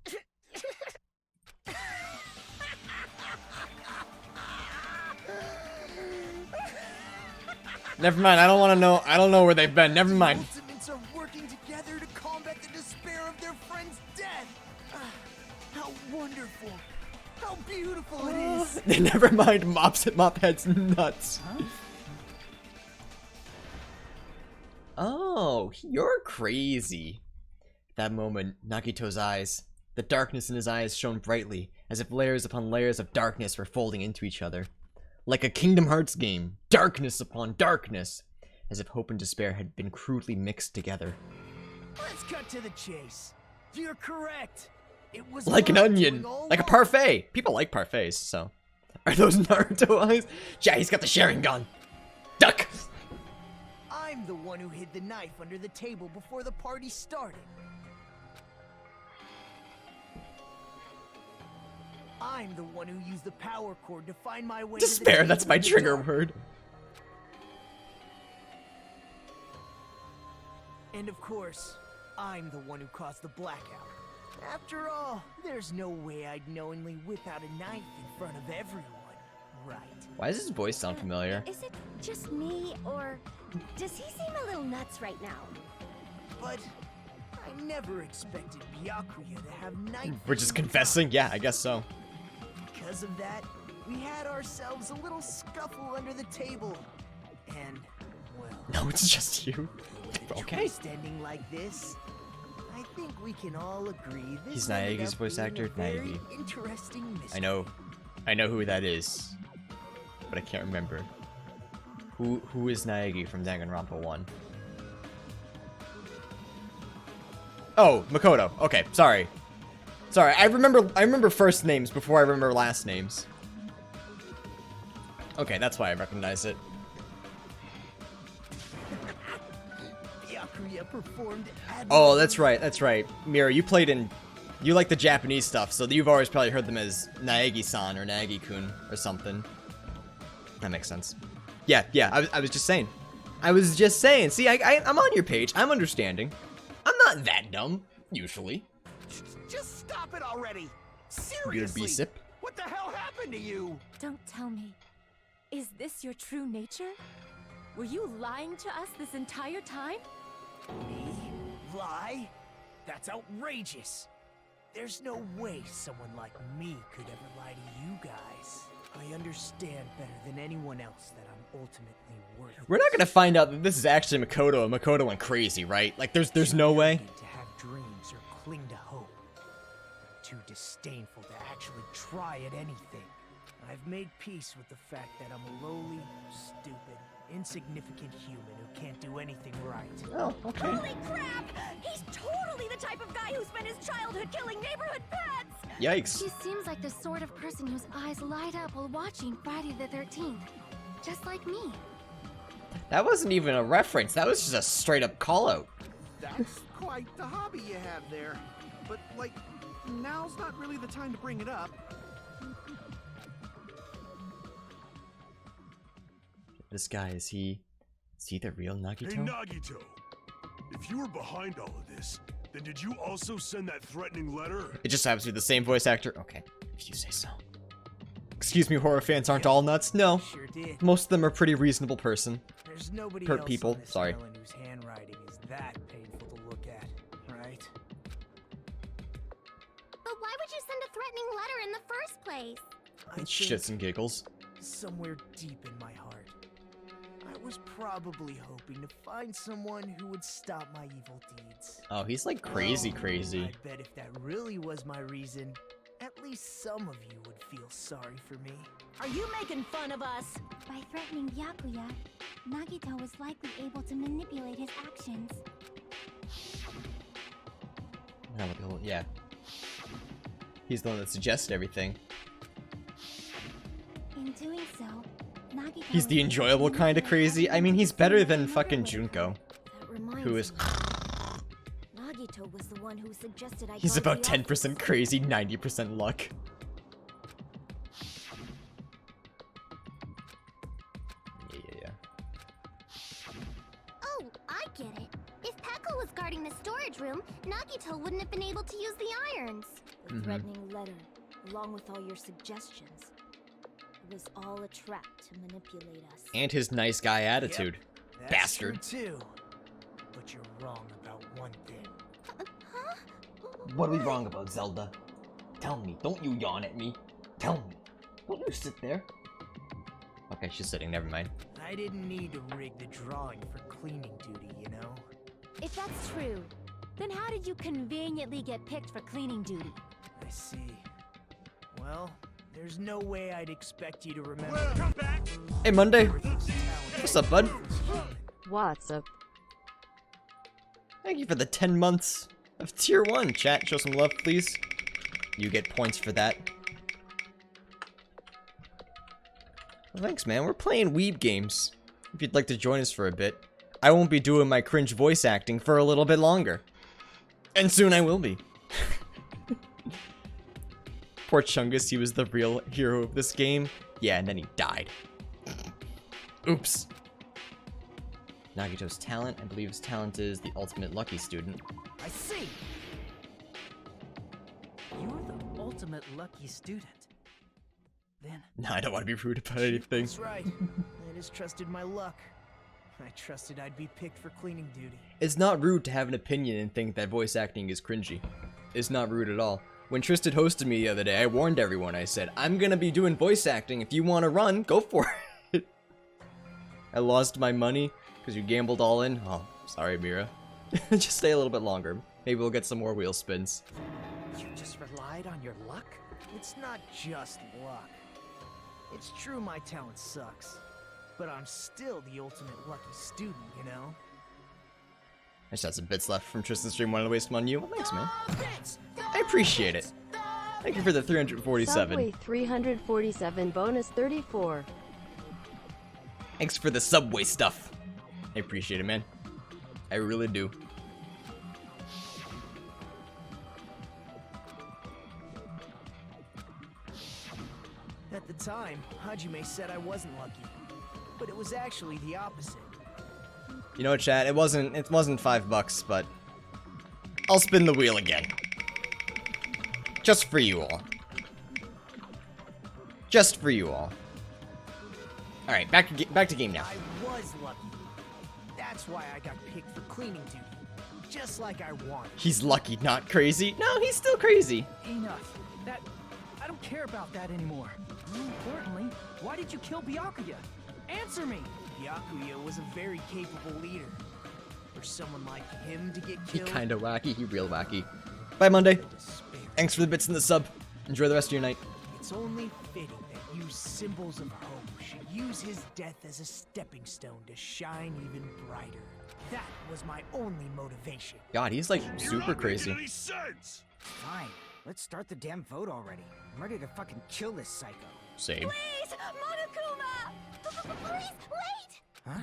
Never mind, I don't want to know. I don't know where they've been. Never mind. The Ultimates are working together to combat the despair of their friend's death. How wonderful. How beautiful it is. Never mind, Mophead's nuts. Huh? Oh, you're crazy. At that moment, Nagito's eyes, the darkness in his eyes shone brightly, as if layers upon layers of darkness were folding into each other. Like a Kingdom Hearts game, darkness upon darkness, as if hope and despair had been crudely mixed together. Let's cut to the chase. You're correct. It was Like an Naruto onion, doing all like a along. parfait. People like parfaits, so. Are those Naruto eyes? Yeah, he's got the sharing gun. Duck! I'm the one who hid the knife under the table before the party started. I'm the one who used the power cord to find my way Despair, to the that's my table in the trigger dark. word. And of course, I'm the one who caused the blackout. After all, there's no way I'd knowingly whip out a knife in front of everyone, right? Why does his voice sound familiar? Is it just me, or does he seem a little nuts right now? But I never expected Byakuya to have knife. We're just confessing? Yeah, I guess so. Because of that, we had ourselves a little scuffle under the table. And, well... No, it's just you. Okay. Twist ending like this, I think we can all agree this He's ended Naegi's up voice being actor, a very Naegi. interesting mystery. I know who that is, but I can't remember. Who is Naegi from Danganronpa 1? Oh, Makoto. Okay, sorry. Sorry, I remember first names before I remember last names. Okay, that's why I recognize it. Byakuya performed Oh, that's right. Mira, you played in You like the Japanese stuff, so you've always probably heard them as Naegi-san or Naegi-kun or something. That makes sense. Yeah, I was just saying. See, I'm on your page. I'm understanding. I'm not that dumb, usually. Just stop it already. Seriously. Sip. What the hell happened to you? Don't tell me. Is this your true nature? Were you lying to us this entire time? Me? Lie? That's outrageous. There's no way someone like me could ever lie to you guys. I understand better than anyone else that I'm ultimately worthless. We're not gonna find out that this is actually Makoto, and Makoto went crazy, right? Like, there's no way. To have dreams or cling to hope. I'm too disdainful to actually try at anything. I've made peace with the fact that I'm a lowly, stupid, insignificant human who can't do anything right. Oh, okay. Holy crap! He's totally the type of guy who spent his childhood killing neighborhood pets! Yikes. She seems like the sort of person whose eyes light up while watching Friday the 13th. Just like me. That wasn't even a reference. That was just a straight up call out. That's quite the hobby you have there. But, like, now's not really the time to bring it up. This guy, is he the real Nagito? Hey, Nagito. If you were behind all of this, then did you also send that threatening letter? It just happens to be the same voice actor. Okay, if you say so. Excuse me, horror fans aren't all nuts. No, Sure did. most of them are pretty reasonable person. There's nobody Per else people, on this sorry. island whose handwriting is that painful to look at, right? But why would you send a threatening letter in the first place? I think Shits and giggles. somewhere deep in my heart, I was probably hoping to find someone who would stop my evil deeds. Oh, he's like crazy. I bet if that really was my reason, at least some of you would feel sorry for me. Are you making fun of us? By threatening Byakuya, Nagito was likely able to manipulate his actions. Yeah. He's the one that suggested everything. In doing so, Nagito He's the enjoyable kind of crazy. I mean, he's better than fucking Junko, That reminds who is. me. Nagito was the one who suggested I He's go to about the 10% crazy, 90% luck. Yeah. Oh, I get it. If Peko was guarding the storage room, Nagito wouldn't have been able to use the irons. The threatening letter, along with all your suggestions. It was all a trap to manipulate us. And his nice guy attitude. That's Bastard. true too. But you're wrong about one thing. What are we wrong about, Zelda? Tell me. Don't you yawn at me. Tell me. Don't you sit there. Okay, she's sitting. Never mind. I didn't need to rig the drawing for cleaning duty, you know? If that's true, then how did you conveniently get picked for cleaning duty? I see. Well, there's no way I'd expect you to remember. Come back! Hey, Monday. What's up, bud? What's up? Thank you for the 10 months of Tier 1. Chat, show some love, please. You get points for that. Well, thanks, man. We're playing weeb games. If you'd like to join us for a bit. I won't be doing my cringe voice acting for a little bit longer. And soon I will be. Poor Chungus, he was the real hero of this game. Yeah, and then he died. Oops. Nagito's talent, I believe his talent is the ultimate lucky student. I see. You're the ultimate lucky student. Then Nah, I don't want to be rude about anything. That's right. I just trusted my luck. I trusted I'd be picked for cleaning duty. It's not rude to have an opinion and think that voice acting is cringy. It's not rude at all. When Tristan hosted me the other day, I warned everyone. I said, I'm gonna be doing voice acting. If you want to run, go for it. I lost my money because you gambled all in. Oh, sorry, Mira. Just stay a little bit longer. Maybe we'll get some more wheel spins. You just relied on your luck? It's not just luck. It's true my talent sucks. But I'm still the ultimate lucky student, you know? I just had some bits left from Tristan's stream. Wanted to waste them on you. Well, thanks, man. I appreciate it. Thank you for the 347. Subway 347 bonus 34. Thanks for the Subway stuff. I appreciate it, man. I really do. At the time, Hajime said I wasn't lucky, but it was actually the opposite. You know what, chat? It wasn't $5, but I'll spin the wheel again. Just for you all. Just for you all. All right, back to game now. I was lucky. That's why I got picked for cleaning duty, just like I wanted. He's lucky, not crazy. No, he's still crazy. Enough. I don't care about that anymore. More importantly, why did you kill Byakuya? Answer me! Byakuya was a very capable leader. For someone like him to get He killed... kinda wacky, he real wacky. Bye, Monday. Thanks for the bits in the sub. Enjoy the rest of your night. It's only fitting that you symbols of hope should use his death as a stepping stone to shine even brighter. That was my only motivation. God, he's like super crazy. Fine, let's start the damn vote already. I'm ready to fucking kill this psycho. Same. Please, Monokuma! Please, wait! Huh?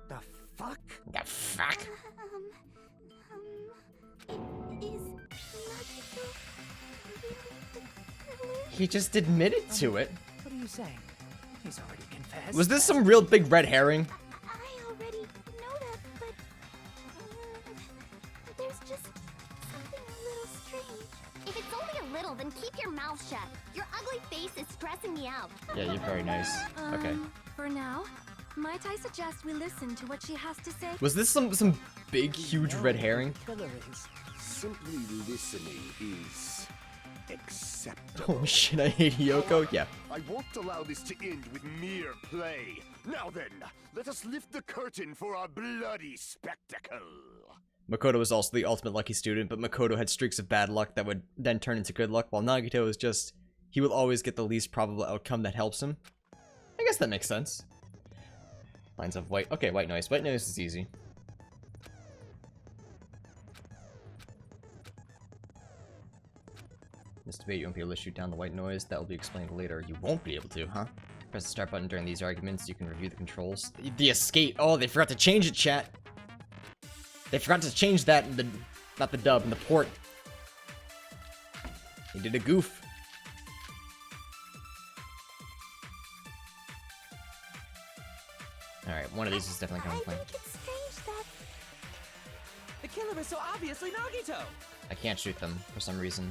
The fuck? The fuck? Is Nagito really the killer? He just admitted to it. What are you saying? He's already confessed. Was this some real big red herring? I already know that, but there's just something a little strange. If it's only a little, then keep your mouth shut. Your ugly face is stressing me out. Yeah, you're very nice. Okay. For now, might I suggest we listen to what she has to say? Was this some big, huge red herring? Simply listening is acceptable. Oh shit, I hate Hiyoko? Yeah. I won't allow this to end with mere play. Now then, let us lift the curtain for our bloody spectacle. Makoto was also the ultimate lucky student, but Makoto had streaks of bad luck that would then turn into good luck, while Nagito is just, he will always get the least probable outcome that helps him. I guess that makes sense. Lines of white. Okay, white noise. White noise is easy. This debate, you won't be able to shoot down the white noise. That will be explained later. You won't be able to, huh? Press the start button during these arguments. You can review the controls. The escape. Oh, they forgot to change it, chat. They forgot to change that in the, not the dub, in the port. They did a goof. Alright, one of these is definitely coming plain. I think it's strange that... The killer is so obviously Nagito! I can't shoot them for some reason.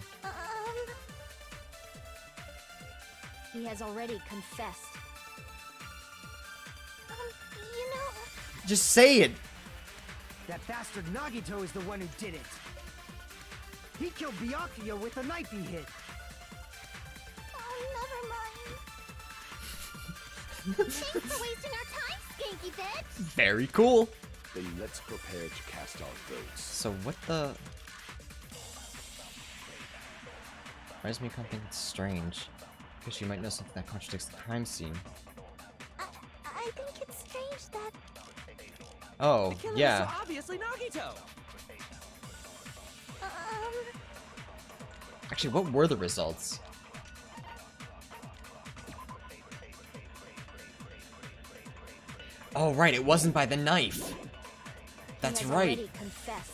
He has already confessed. You know... Just say it! That bastard Nagito is the one who did it. He killed Byakuya with the knife he hid. Oh, never mind. Thanks for wasting our time, skanky bitch! Very cool. Then let's prepare to cast our votes. So what the... Why does Mikon think it's strange? Because she might know something that contradicts the crime scene. I think it's strange that... Oh, The killer yeah. is so obviously Nagito! Actually, what were the results? Oh, right, it wasn't by the knife. That's right. Already confessed.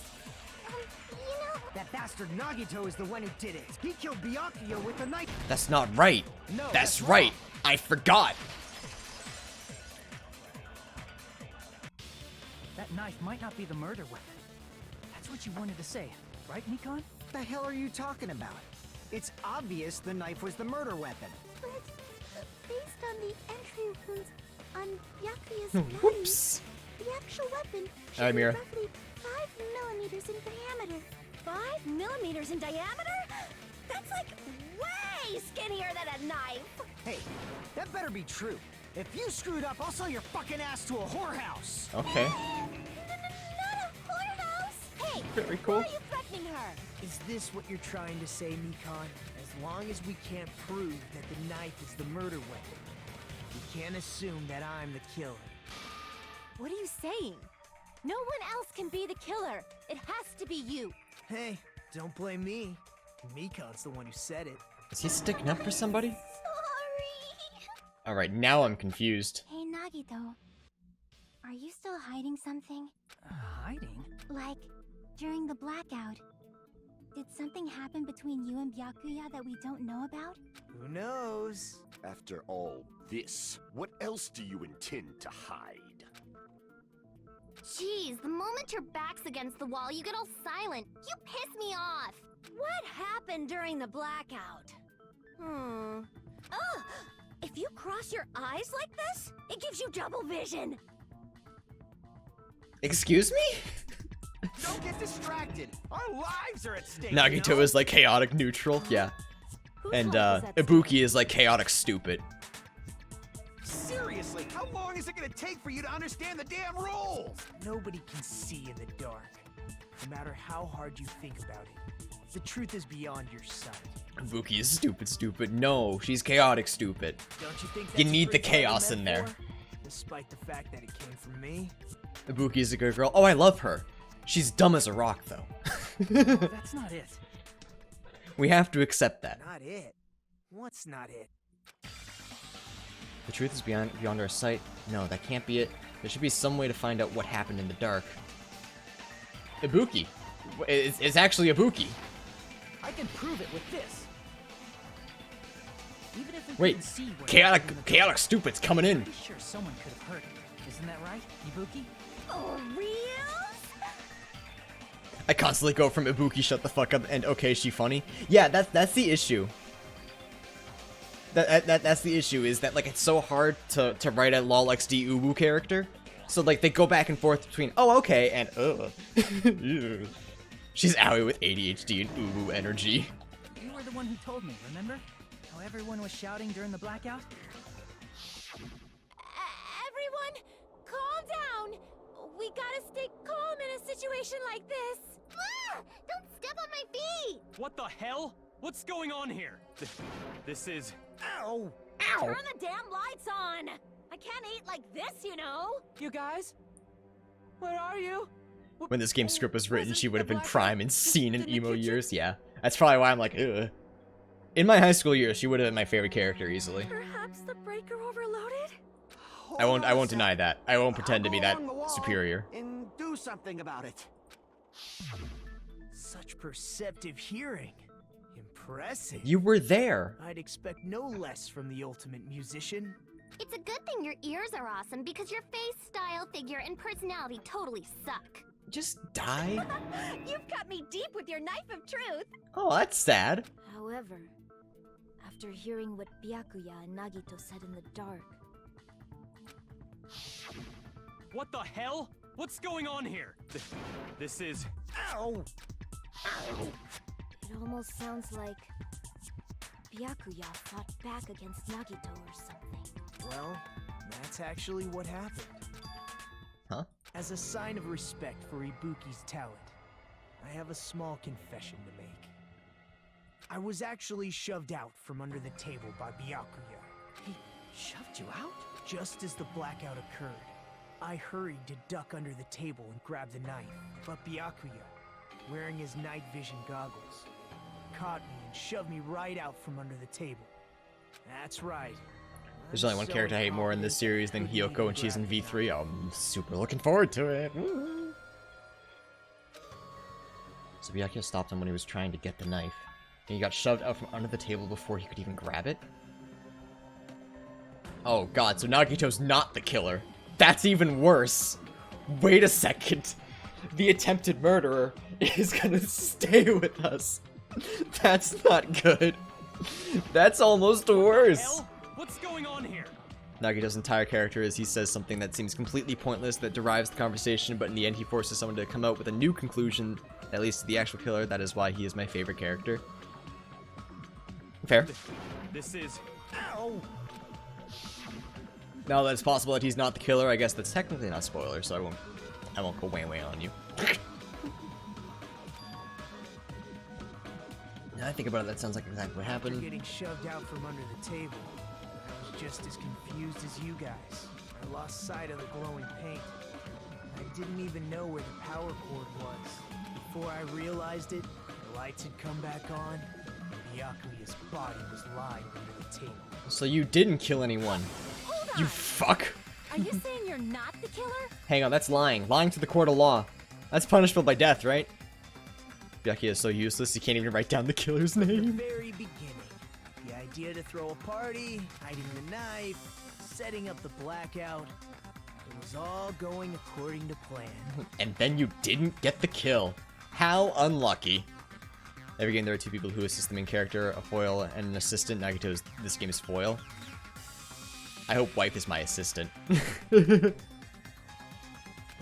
That bastard Nagito is the one who did it. He killed Byakuya with the knife. That's not right. No, That's right. I forgot. That knife might not be the murder weapon. That's what you wanted to say, right, Mikon? What the hell are you talking about? It's obvious the knife was the murder weapon. But based on the entry wounds on Byakuya's body, Whoops. the actual weapon should Alright, be Mira. roughly 5 millimeters in diameter. 5 millimeters in diameter? That's like way skinnier than a knife. Hey, that better be true. If you screwed up, I'll sell your fucking ass to a whorehouse. Okay. Not a whorehouse! Hey, Very cool. why are you threatening her? Is this what you're trying to say, Mikon? As long as we can't prove that the knife is the murder weapon, we can't assume that I'm the killer. What are you saying? No one else can be the killer. It has to be you. Hey, don't blame me. Mikon's the one who said it. Is he sticking up for somebody? Sorry! Alright, now I'm confused. Hey, Nagito. Are you still hiding something? Hiding? Like, during the blackout, Did something happen between you and Byakuya that we don't know about? Who knows? After all this, what else do you intend to hide? Jeez, the moment your back's against the wall, you get all silent. You piss me off. What happened during the blackout? Ugh! If you cross your eyes like this, it gives you double vision. Excuse me? Don't get distracted. Our lives are at stake. Nagito you know? is like chaotic neutral, yeah. And Ibuki is like chaotic stupid. Seriously, how long is it gonna take for you to understand the damn rules? Nobody can see in the dark. No matter how hard you think about it, the truth is beyond your sight. Ibuki is stupid. No, she's chaotic stupid. Don't you think You that's need the pretty chaos in there. metaphor? Despite the fact that it came from me. Ibuki is a good girl. Oh, I love her. She's dumb as a rock, though. That's not it. We have to accept that. Not it. What's not it? The truth is beyond our sight. No, that can't be it. There should be some way to find out what happened in the dark. Ibuki. It's actually Ibuki. I can prove it with this. Even if we Wait, couldn't see what happened in the chaotic dark, stupid's coming in. pretty sure someone could have heard it. Isn't that right, Ibuki? Oh, real? I constantly go from Ibuki shut the fuck up and okay, she funny. Yeah, that's the issue. That's the issue, is that like it's so hard to write a lol XD Ubu character. So like they go back and forth between oh okay and Ew. She's owie with ADHD and Ubu energy. You were the one who told me, remember? How everyone was shouting during the blackout? Everyone, calm down. We gotta stay calm in a situation like this. Ah! Don't step on my feet! What the hell? What's going on here? This is... Ow! Turn the damn lights on! I can't eat like this, you know? You guys? Where are you? When this game's script was written, she would have been prime and seen in emo years. Yeah, that's probably why I'm like, ugh. In my high school years, she would have been my favorite character easily. Perhaps the breaker overloaded? I won't deny that. I won't pretend to be that superior. And do something about it. Such perceptive hearing. Impressive. You were there. I'd expect no less from the ultimate musician. It's a good thing your ears are awesome because your face, style, figure, and personality totally suck. Just die? You've cut me deep with your knife of truth. Oh, that's sad. However, after hearing what Byakuya and Nagito said in the dark, What the hell? What's going on here? This is... Ow! it almost sounds like Byakuya fought back against Nagito or something. Well, that's actually what happened. Huh? As a sign of respect for Ibuki's talent, I have a small confession to make. I was actually shoved out from under the table by Byakuya. He shoved you out? Just as the blackout occurred, I hurried to duck under the table and grab the knife, but Byakuya, wearing his night vision goggles, caught me and shoved me right out from under the table. That's right. There's only one character I hate more in this series than Hiyoko, and she's in V3. I'm super looking forward to it. Woo. So Byakuya stopped him when he was trying to get the knife. And he got shoved out from under the table before he could even grab it? Oh god, so Nagito's not the killer. That's even worse. Wait a second. The attempted murderer is gonna stay with us. That's not good. That's almost worse. What's going on here? Nagito's entire character is he says something that seems completely pointless that derives the conversation, but in the end he forces someone to come out with a new conclusion that leads to the actual killer. That is why he is my favorite character. Fair. This is... Ow! Now that it's possible that he's not the killer, I guess that's technically not a spoiler, so I won't go way on you. Now I think about it, that sounds like exactly what After happened. getting shoved out from under the table, I was just as confused as you guys. I lost sight of the glowing paint. I didn't even know where the power cord was. Before I realized it, the lights had come back on, and Byakuya's body was lying under the table. So you didn't kill anyone. Hold on. You fuck. Are you saying you're not the killer? Hang on, that's lying. Lying to the court of law. That's punishable by death, right? Byakuya is so useless, he can't even write down the killer's The name. very beginning, the idea to throw a party, hiding the knife, setting up the blackout, it was all going according to plan. And then you didn't get the kill. How unlucky. Every game there are two people who assist the main character, a foil and an assistant. Nagito's this game's foil. I hope Wipe is my assistant. But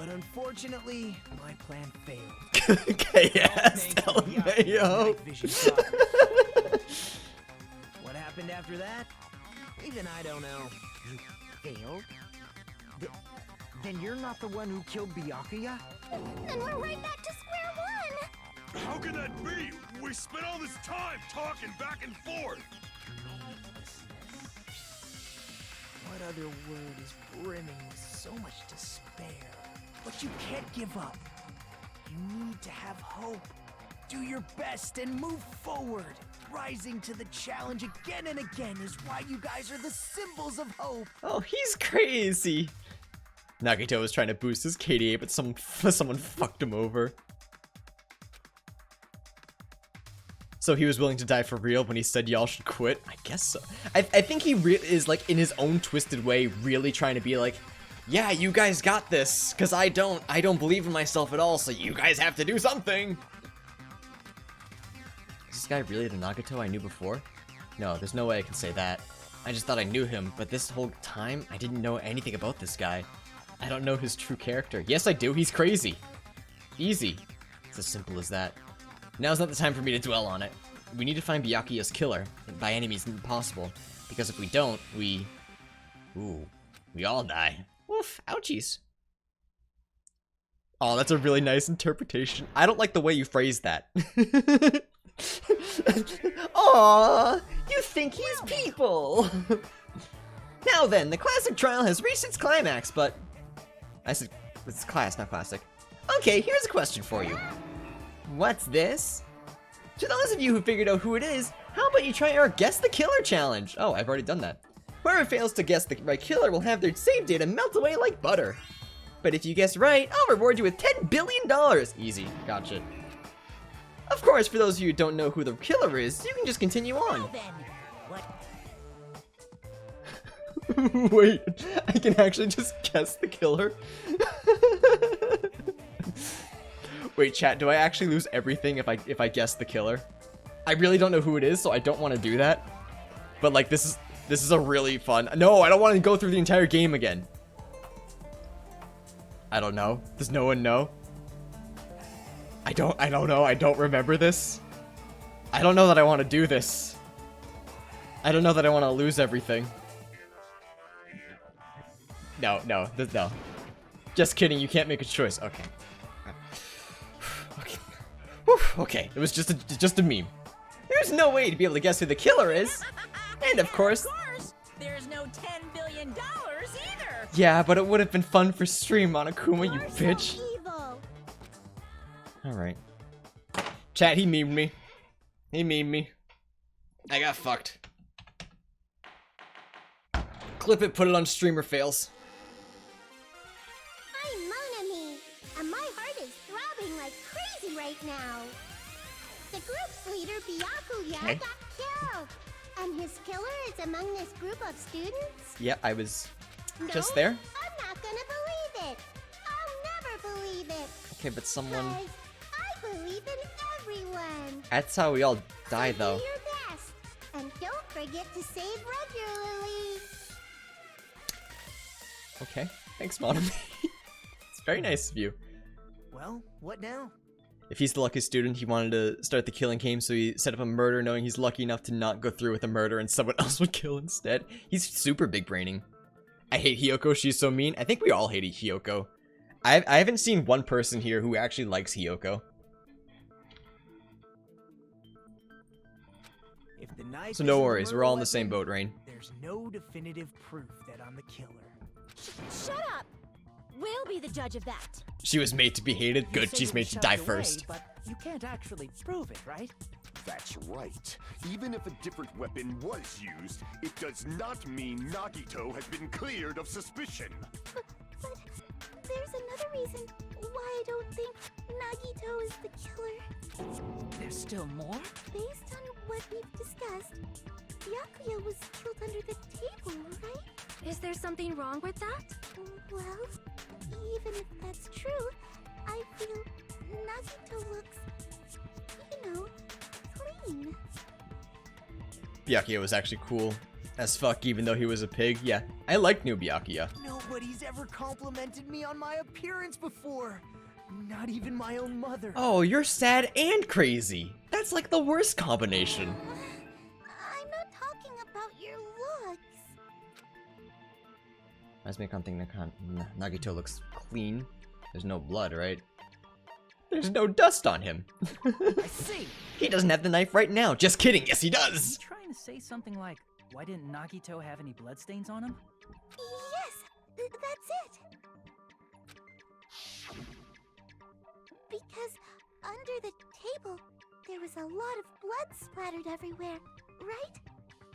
unfortunately, my plan failed. KS, LMAO. What happened after that? Even I don't know. You failed? Then you're not the one who killed Byakuya? Then we're right back to square one! How can that be? We spent all this time talking back and forth. What other word is brimming with so much despair? But you can't give up. You need to have hope. Do your best and move forward. Rising to the challenge again and again is why you guys are the symbols of hope. Oh, he's crazy. Nagito was trying to boost his KDA, but someone fucked him over. So he was willing to die for real when he said y'all should quit? I guess so. I think he is, like, in his own twisted way, really trying to be like, yeah, you guys got this, because I don't believe in myself at all, so you guys have to do something. Is this guy really the Nagito I knew before? No, there's no way I can say that. I just thought I knew him, but this whole time, I didn't know anything about this guy. I don't know his true character. Yes, I do. He's crazy. Easy. It's as simple as that. Now's not the time for me to dwell on it. We need to find Byakuya's killer, by any means possible, because if we don't, we all die. Oof, ouchies. Oh, that's a really nice interpretation. I don't like the way you phrased that. Aww, you think he's people. Now then, the classic trial has reached its climax, but... I said it's class, not classic. Okay, here's a question for you. What's this? To those of you who figured out who it is, how about you try our Guess the Killer challenge? Oh, I've already done that. Whoever fails to guess the right killer will have their save data melt away like butter. But if you guess right, I'll reward you with $10 billion! Easy, gotcha. Of course, for those of you who don't know who the killer is, you can just continue on. Well then, what? Wait, I can actually just guess the killer? Wait, chat, do I actually lose everything if I guess the killer? I really don't know who it is, so I don't want to do that. But like, this is a really fun... No, I don't want to go through the entire game again. I don't know. Does no one know? I don't know. I don't remember this. I don't know that I want to do this. I don't know that I want to lose everything. No. Just kidding, you can't make a choice. Okay. Okay. Whew, okay, it was just a meme. There's no way to be able to guess who the killer is. And of course, there's no $10 billion either. Yeah, but it would have been fun for stream, Monokuma, you bitch. Alright. Chat, he memed me. He memed me. I got fucked. Clip it, put it on streamer fails. I'm Monami, and my heart is throbbing like crazy right now. The group's leader, Byakuya, got killed. And his killer is among this group of students? Yeah, I was just there. I'm not gonna believe it. I'll never believe it. Okay, but someone... I believe in everyone. That's how we all die, though. Do your best. And don't forget to save regularly. Okay, thanks, Monami. It's very nice of you. Well, what now? If he's the lucky student, he wanted to start the killing game, so he set up a murder knowing he's lucky enough to not go through with a murder and someone else would kill instead. He's super big braining. I hate Hiyoko, she's so mean. I think we all hate Hiyoko. I haven't seen one person here who actually likes Hiyoko. If the knife So no isn't a worries, we're all in the murder same weapon, boat, Rain. There's no definitive proof that I'm the killer. Shut up! We'll be the judge of that. She was made to be hated. You Good, say she's you made to shoved die it away, first. But you can't actually prove it, right? That's right. Even if a different weapon was used, it does not mean Nagito has been cleared of suspicion. But there's another reason why I don't think Nagito is the killer. There's still more? Based on what we've discussed, Byakuya was killed under the table, right? Is there something wrong with that? Well, even if that's true, I feel Nagito looks, you know, clean. Byakuya was actually cool as fuck, even though he was a pig. Yeah, I like new Byakuya. Nobody's ever complimented me on my appearance before. Not even my own mother. Oh, you're sad and crazy. That's like the worst combination. I'm not talking about your looks. Let's make something Nagito looks clean. There's no blood, right? There's no dust on him. I see. He doesn't have the knife right now. Just kidding. Yes, he does. Are you trying to say something like, why didn't Nagito have any bloodstains on him? Yes, that's it. Because under the table, there was a lot of blood splattered everywhere, right?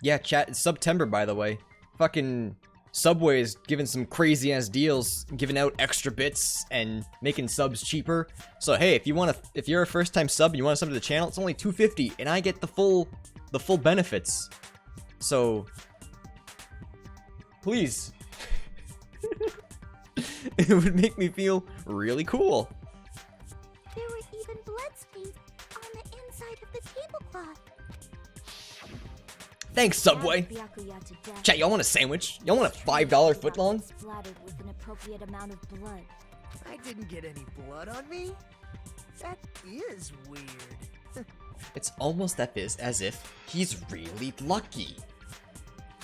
Yeah, chat, it's September, by the way. Fucking Subway is giving some crazy ass deals, giving out extra bits and making subs cheaper. So hey, if you're a first time sub and you want to sub to the channel, it's only $2.50 and I get the full benefits. So please. It would make me feel really cool. There were even bloodstains on the inside of the tablecloth. Thanks, Subway. Chat, y'all want a sandwich? Y'all want a $5 footlong? Splattered with an appropriate amount of blood. I didn't get any blood on me? That is weird. It's almost as if he's really lucky.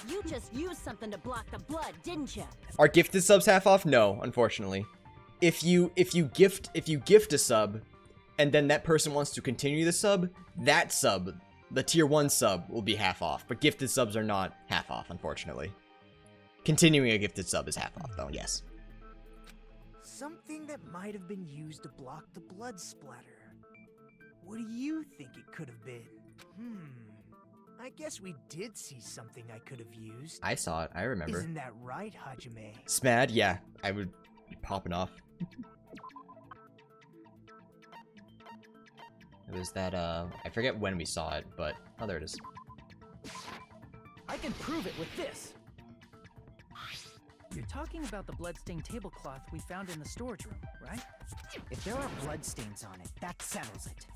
You just used something to block the blood, didn't you? Are gifted subs half off? No, unfortunately. If you gift a sub, and then that person wants to continue the sub, that sub, the tier 1 sub, will be half off. But gifted subs are not half off, unfortunately. Continuing a gifted sub is half off, though. Yes. Something that might have been used to block the blood splatter. What do you think it could have been? I guess we did see something I could have used. I saw it. I remember. Isn't that right, Hajime? Smad? Yeah. I would be popping off. It was that, I forget when we saw it, but... Oh, there it is. I can prove it with this! You're talking about the bloodstained tablecloth we found in the storage room, right? If there are bloodstains on it, that settles it.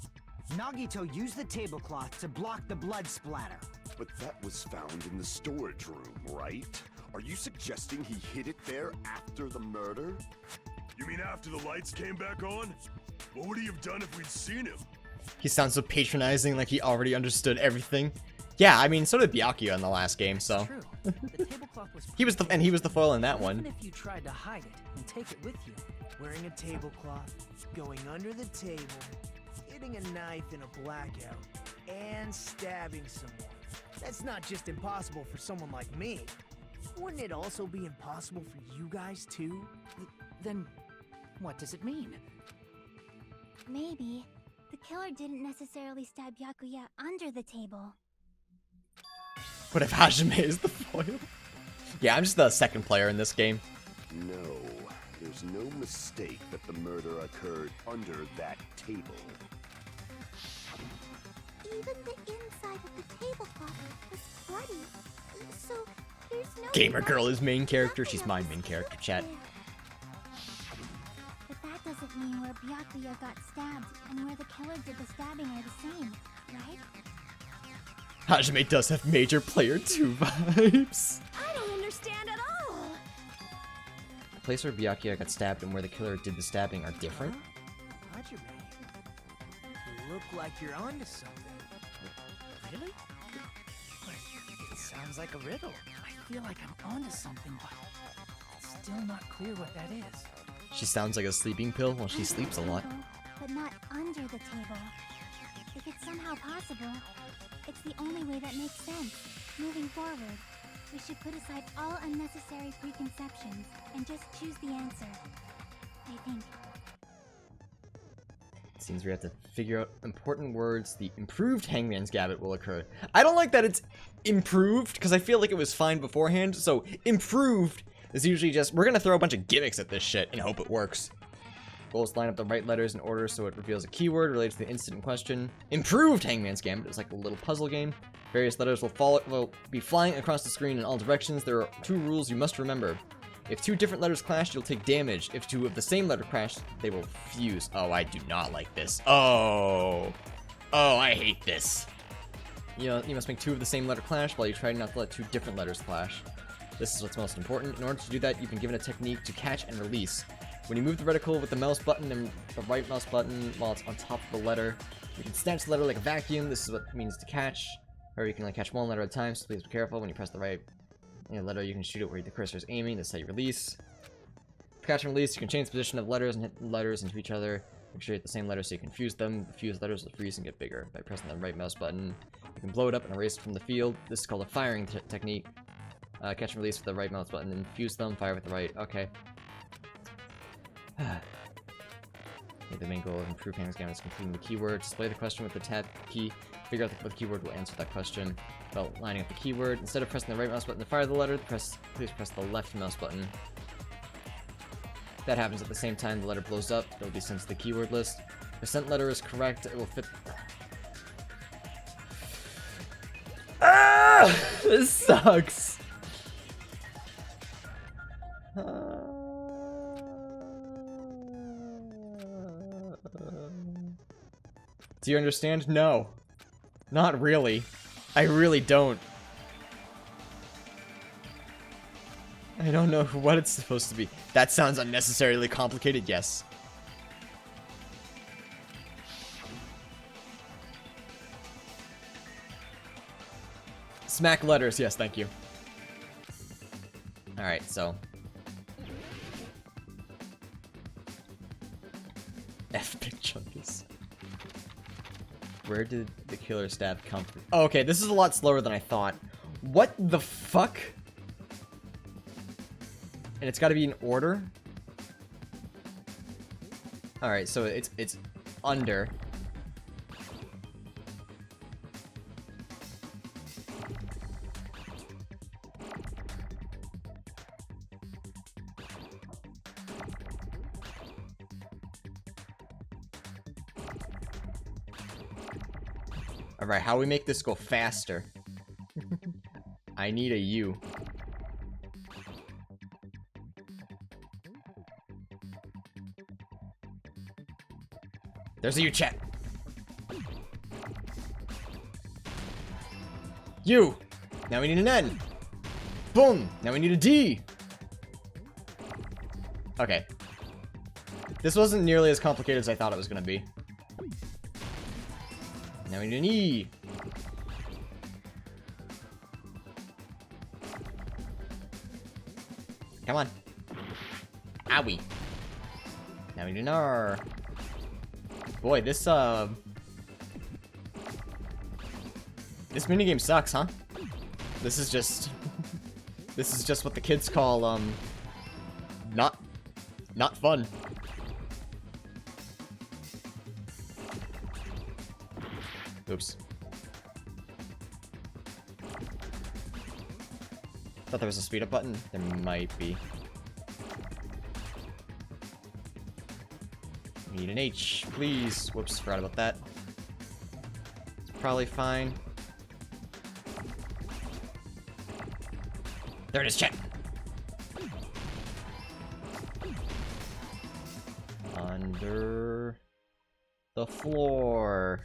Nagito used the tablecloth to block the blood splatter. But that was found in the storage room, right? Are you suggesting he hid it there after the murder? You mean after the lights came back on? What would he have done if we'd seen him? He sounds so patronizing, like he already understood everything. Yeah, I mean, so did Byakuya in the last game, so. True. The tablecloth was he was the foil in that one. Even if you tried to hide it and take it with you. Wearing a tablecloth, going under the table, hitting a knife in a blackout, and stabbing someone. That's not just impossible for someone like me. Wouldn't it also be impossible for you guys too? Then, what does it mean? Maybe the killer didn't necessarily stab Byakuya under the table. What if Hajime is the foil? Yeah, I'm just the second player in this game. No, there's no mistake that the murder occurred under that table. Even the inside of the tablecloth was bloody, so there's no... Gamer Girl is main character, she's my main character, chat. But that doesn't mean where Byakuya got stabbed and where the killer did the stabbing are the same, right? Hajime does have major player 2 vibes. I don't understand at all. The place where Byakuya got stabbed and where the killer did the stabbing are different? Hajime, you look like you're onto something. Really? It sounds like a riddle. I feel like I'm onto something, but it's still not clear what that is. She sounds like a sleeping pill while she sleeps a lot. But not under the table. If it's somehow possible, it's the only way that makes sense. Moving forward, we should put aside all unnecessary preconceptions and just choose the answer. I think. It seems we have to figure out important words. The improved Hangman's Gambit will occur. I don't like that it's improved, because I feel like it was fine beforehand. So, improved It's usually just, we're gonna throw a bunch of gimmicks at this shit and hope it works. Goal is to line up the right letters in order so it reveals a keyword related to the incident in question. Improved Hangman's Gambit is like a little puzzle game. Various letters will be flying across the screen in all directions. There are 2 rules you must remember. If 2 different letters clash, you'll take damage. If 2 of the same letter clash, they will fuse. Oh, I do not like this. Oh, I hate this. You must make 2 of the same letter clash while you try not to let 2 different letters clash. This is what's most important. In order to do that, you've been given a technique to catch and release. When you move the reticle with the mouse button and the right mouse button while it's on top of the letter, you can snatch the letter like a vacuum. This is what it means to catch. Or you can only catch 1 letter at a time, so please be careful. When you press the right letter, you can shoot it where the cursor is aiming. This is how you release. For catch and release, you can change the position of letters and hit letters into each other. Make sure you hit the same letter so you can fuse them. The fused letters will freeze and get bigger. By pressing the right mouse button, you can blow it up and erase it from the field. This is called a firing technique. Catch and release with the right mouse button, and fuse them. Fire with the right. Okay. The main goal of improved Hangman's Gambit is completing the keyword. Display the question with the tab key. Figure out what keyword will answer that question. About lining up the keyword. Instead of pressing the right mouse button to fire the letter, please press the left mouse button. If that happens at the same time the letter blows up, it will be sent to the keyword list. If the sent letter is correct, it will fit. Ah! This sucks. Do you understand? No. Not really. I really don't. I don't know what it's supposed to be. That sounds unnecessarily complicated, yes. Smack letters, yes, thank you. Alright, so. F-Big Chunkus. Where did the killer stab come from? Oh, okay, this is a lot slower than I thought. What the fuck? And it's gotta be in order? Alright, so it's under. Alright, how do we make this go faster? I need a U. There's a U, chat. U. Now we need an N. Boom. Now we need a D. Okay. This wasn't nearly as complicated as I thought it was going to be. Now we need an E. Come on. Owie. Now we need an R. Boy, this minigame sucks, huh? This is just this is just what the kids call not fun. Oops. Thought there was a speed up button. There might be. Need an H, please. Whoops, forgot about that. It's probably fine. There it is, chat. Under the floor.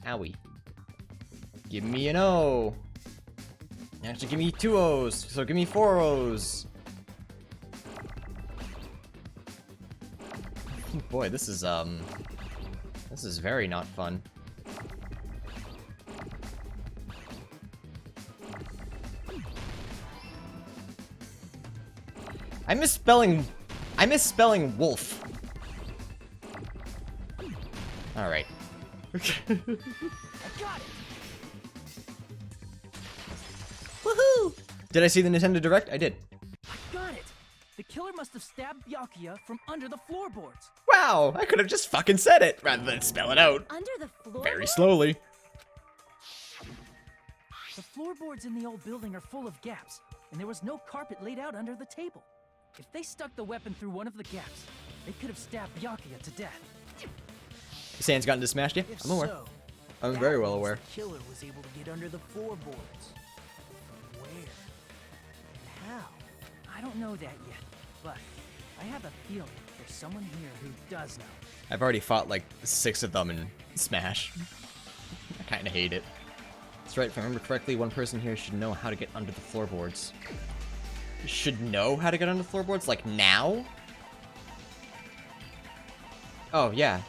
Owie. Give me an O. Actually, give me 2 O's. So give me 4 O's. Boy, this is very not fun. I'm misspelling wolf. All right. I got it. Woohoo! Did I see the Nintendo Direct? I did. Got it. The killer must have stabbed Byakuya from under the floorboards. Wow, I could have just fucking said it rather than spell it out. Under the floor? Very slowly. The floorboards in the old building are full of gaps, and there was no carpet laid out under the table. If they stuck the weapon through one of the gaps, they could have stabbed Byakuya to death. Sans gotten to smashed you? If I'm aware. so, I'm that very well means aware. The killer was able to get under the floorboards. Where? And how? I don't know that yet, but I have a feeling there's someone here who does know. I've already fought like 6 of them in Smash. I kinda hate it. That's right, if I remember correctly, one person here should know how to get under the floorboards. Should know how to get under the floorboards? Like now? Oh, yeah.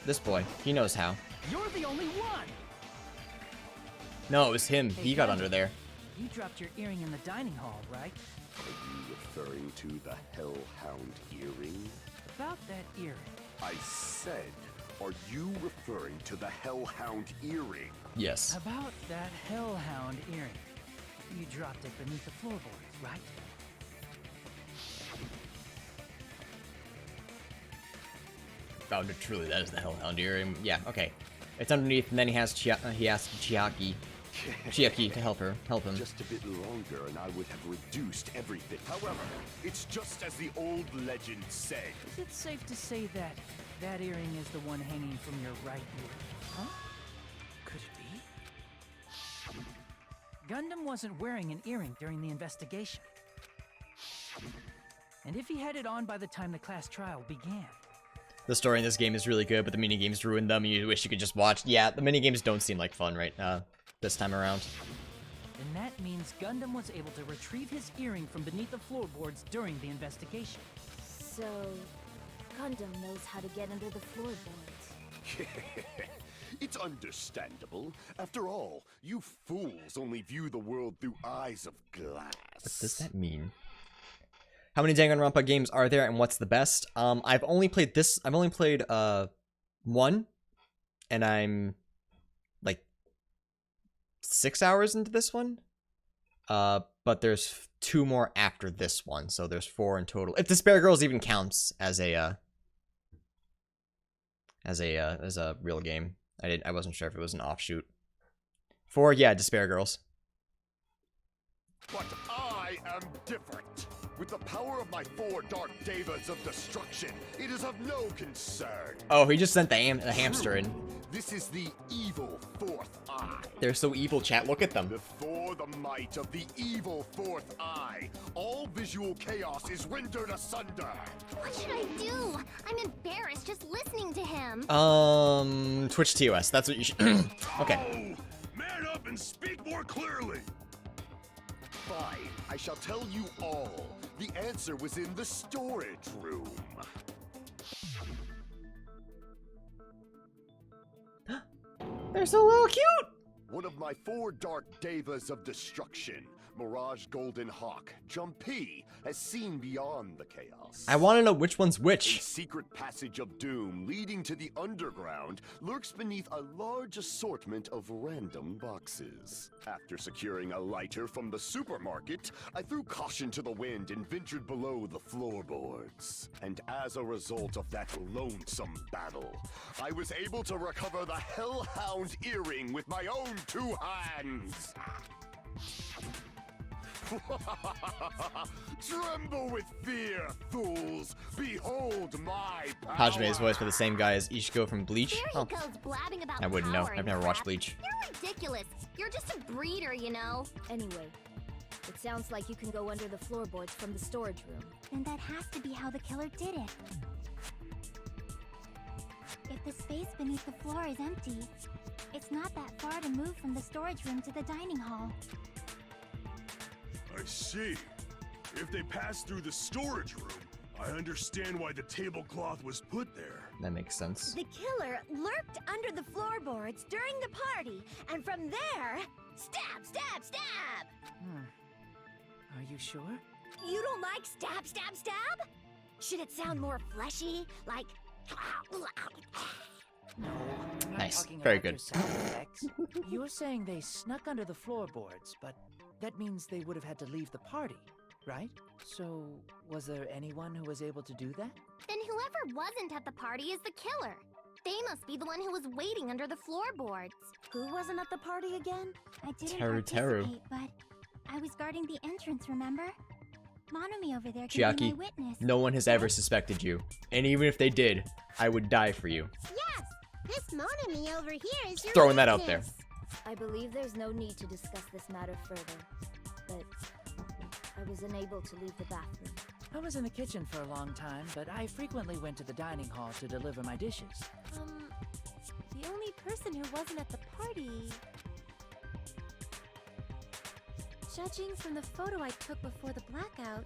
This boy. He knows how. You're the only one! No, it was him. Hey, He got Gadget, under there. You dropped your earring in the dining hall, right? Are you referring to the Hellhound earring? About that earring. I said, are you referring to the Hellhound earring? Yes. About that hellhound earring. You dropped it beneath the floorboards, right? Found it truly, that is the Hellhound earring. Yeah, okay. It's underneath, and then he asked Chiaki to help him. Just a bit longer and I would have reduced everything. However, it's just as the old legend said. Is it safe to say that that earring is the one hanging from your right ear? Huh? Could it be? Gundam wasn't wearing an earring during the investigation. And if he had it on by the time the class trial began. The story in this game is really good, but the minigames ruined them. You wish you could just watch. Yeah, the minigames don't seem like fun right this time around. Then that means Gundam was able to retrieve his earring from beneath the floorboards during the investigation. So, Gundam knows how to get under the floorboards. It's understandable. After all, you fools only view the world through eyes of glass. What does that mean? How many Danganronpa games are there, and what's the best? I've only played this. I've only played one, and I'm like 6 hours into this one. But there's 2 more after this one, so there's 4 in total. If Despair Girls even counts as a real game, I wasn't sure if it was an offshoot. 4, yeah, Despair Girls. But I am different. With the power of my 4 dark devas of destruction, it is of no concern. Oh, he just sent the hamster in. This is the evil 4th eye. They're so evil, chat. Look at them. Before the might of the evil 4th eye, all visual chaos is rendered asunder. What should I do? I'm embarrassed just listening to him. Twitch TOS. That's what you should. Okay. Oh, man up and speak more clearly. Fine, I shall tell you all. The answer was in the storage room. They're so little cute! One of my 4 dark devas of destruction, Mirage Golden Hawk, Jumpy, has seen beyond the chaos. I want to know which one's A which. secret passage of doom leading to the underground lurks beneath a large assortment of random boxes. After securing a lighter from the supermarket, I threw caution to the wind and ventured below the floorboards. And as a result of that lonesome battle, I was able to recover the Hellhound earring with my own 2 hands. Tremble with fear, fools! Behold my power! Hajime is voiced by the same guy as Ichigo from Bleach. There Oh, he goes blabbing about I wouldn't know. power I've and never watched crap. Bleach. You're ridiculous. You're just a breeder, you know. Anyway, it sounds like you can go under the floorboards from the storage room. Then that has to be how the killer did it. If the space beneath the floor is empty, it's not that far to move from the storage room to the dining hall. I see. If they passed through the storage room, I understand why the tablecloth was put there. That makes sense. The killer lurked under the floorboards during the party, and from there, stab, stab, stab! Are you sure? You don't like stab, stab, stab? Should it sound more fleshy? Like... No, I'm not Nice. talking Very about good. your sound effects. You're saying they snuck under the floorboards, but that means they would have had to leave the party. right? So, was there anyone who was able to do that? Then whoever wasn't at the party is the killer. They must be the one who was waiting under the floorboards. Who wasn't at the party again? I didn't Teru. participate, but I was guarding the entrance, remember? Monomi over there can be Chiaki, my witness. no one has ever suspected you. And even if they did, I would die for you. Yes! This Monomi over here is your Throwing that out there. witness. I believe there's no need to discuss this matter further, but I was unable to leave the bathroom. I was in the kitchen for a long time, but I frequently went to the dining hall to deliver my dishes. The only person who wasn't at the party... Judging from the photo I took before the blackout...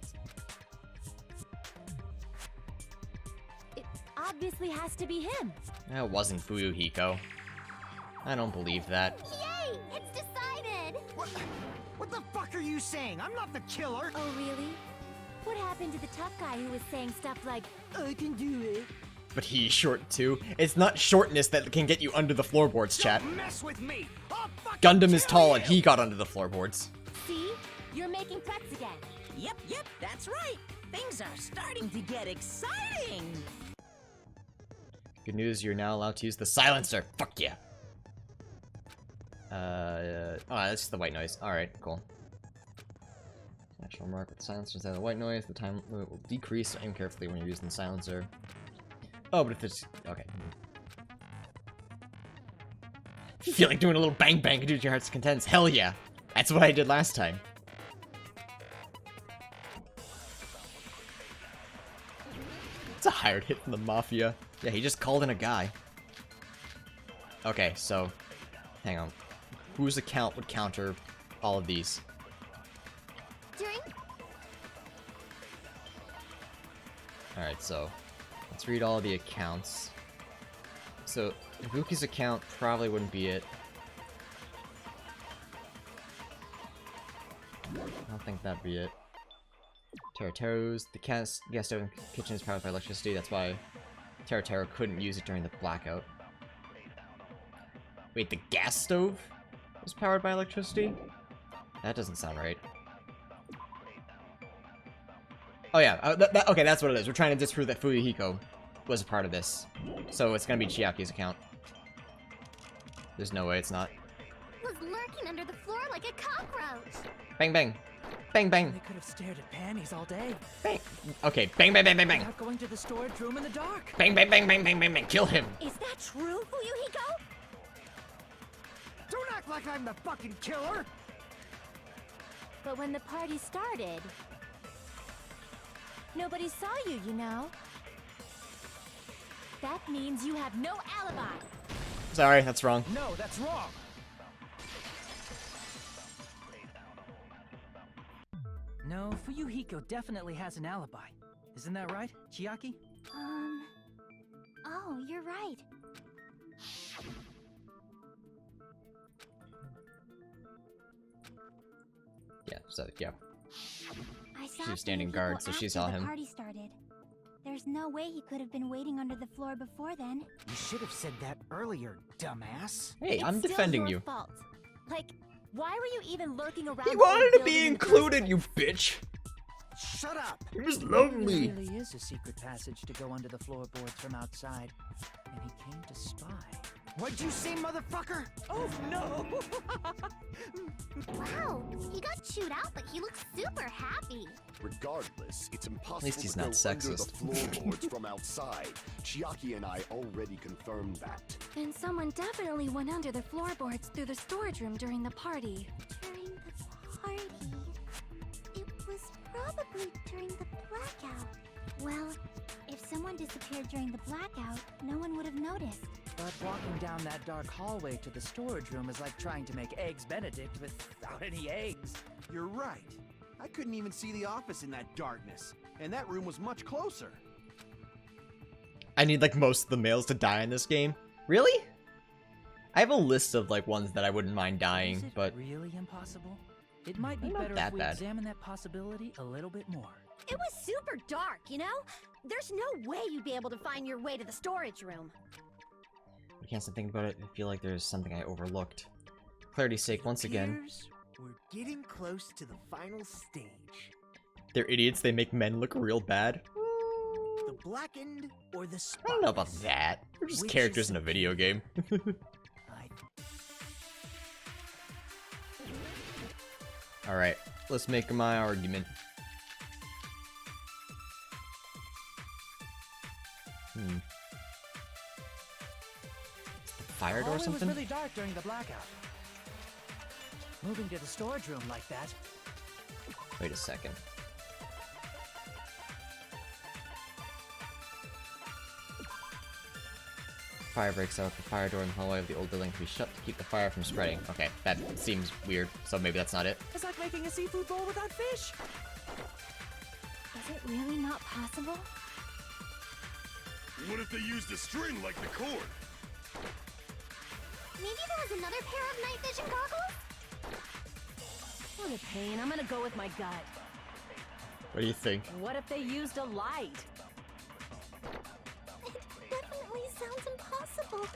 It obviously has to be him. That wasn't Fuyuhiko. I don't believe that. Yay! It's decided! What the fuck are you saying? I'm not the killer! Oh, really? What happened to the tough guy who was saying stuff like, I can do it. But he's short too. It's not shortness that can get you under the floorboards, chat. Don't mess with me! I'll fucking Gundam is kill tall you! and he got under the floorboards. see? You're making threats again. Yep, that's right. Things are starting to get exciting. Good news, you're now allowed to use the silencer. Fuck yeah. Oh, that's just the white noise. Alright, cool. Actual mark with the silencer instead of the white noise. The time limit will decrease, so aim carefully when you're using the silencer. Oh, but if it's... okay. If you feel like doing a little bang bang to do your heart's contents, hell yeah! That's what I did last time. It's a hired hit from the Mafia. Yeah, he just called in a guy. Okay, so... hang on. Whose account would counter all of these? Drink? Alright, so... let's read all the accounts. So, Ibuki's account probably wouldn't be it. I don't think that'd be it. Teruteru's, the gas stove in the kitchen is powered by electricity, that's why Teruteru couldn't use it during the blackout. Wait, the gas stove was powered by electricity? That doesn't sound right. Oh yeah, okay, that's what it is. We're trying to disprove that Fuyuhiko was a part of this. So it's gonna be Chiaki's account. There's no way it's not. Was lurking under the floor like a cockroach. Bang bang. Bang bang. They could have stared at panties all day. Bang. Okay, bang bang bang bang bang. Without going to the storage room in the dark. Bang bang bang bang bang bang bang. Kill him. Is that true, Fuyuhiko? Don't act like I'm the fucking killer! But when the party started, nobody saw you, you know? That means you have no alibi. Sorry, that's wrong. No, that's wrong. No, Fuyuhiko definitely has an alibi. Isn't that right, Chiaki? Oh, you're right. Yeah, so yeah. I saw She was standing Fuyuhiko guard, so she after saw the him. party started. There's no way he could have been waiting under the floor before then. You should have said that earlier, dumbass. Hey, I'm It's defending still your you. fault. Like, why were you even lurking around? He the wanted to building be in the first included, you place? bitch. Shut up! He was There lonely. really is a secret passage to go under the floorboards from outside, and he came to spy. What'd you say, motherfucker? Oh no! Wow, he got chewed out, but he looks super happy. Regardless, it's impossible least he's to not go under the sexist. floorboards from outside. Chiaki and I already confirmed that. Then someone definitely went under the floorboards through the storage room during the party. During the party. It was probably during the blackout. Well, if someone disappeared during the blackout, no one would have noticed. But walking down that dark hallway to the storage room is like trying to make eggs Benedict without any eggs. You're right. I couldn't even see the office in that darkness, and that room was much closer. I need like most of the males to die in this game. Really? I have a list of like ones that I wouldn't mind Is dying, it but really impossible? It might be Not better that if we bad. examine that possibility a little bit more. It was super dark, you know? There's no way you'd be able to find your way to the storage room. I can't stop thinking about it. I feel like there's something I overlooked. Clarity's sake, once again. Appears we're getting close to the final stage. They're idiots. They make men look real bad. The blackened or the I spotless? don't know about that. They're just Which characters is in a video game. Alright, let's make my argument. Fire door or something? It was really dark during the blackout. Moving to the storage room like that. Wait a second. Fire breaks out. The fire door in the hallway of the old building can be shut to keep the fire from spreading. Okay, that seems weird, so maybe that's not it. It's like making a seafood bowl without fish. Is it really not possible? What if they used a string like the cord? Maybe there was another pair of night vision goggles? What a pain. I'm gonna go with my gut. What do you think? What if they used a light? It definitely sounds impossible.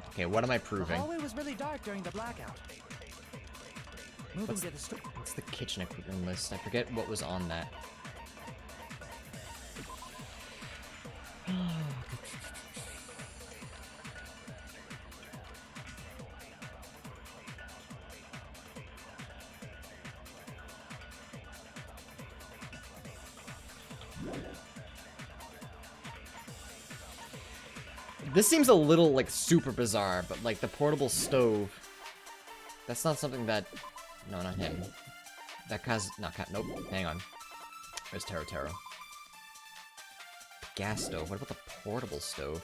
Okay, what am I proving? The hallway was really dark during the blackout. Moving to the store. What's the kitchen equipment list? I forget what was on that. This seems a little, like, super bizarre, but, like, the portable stove... That's not something that... No, not him. That nope, hang on. There's Taro. Gas stove, what about the portable stove?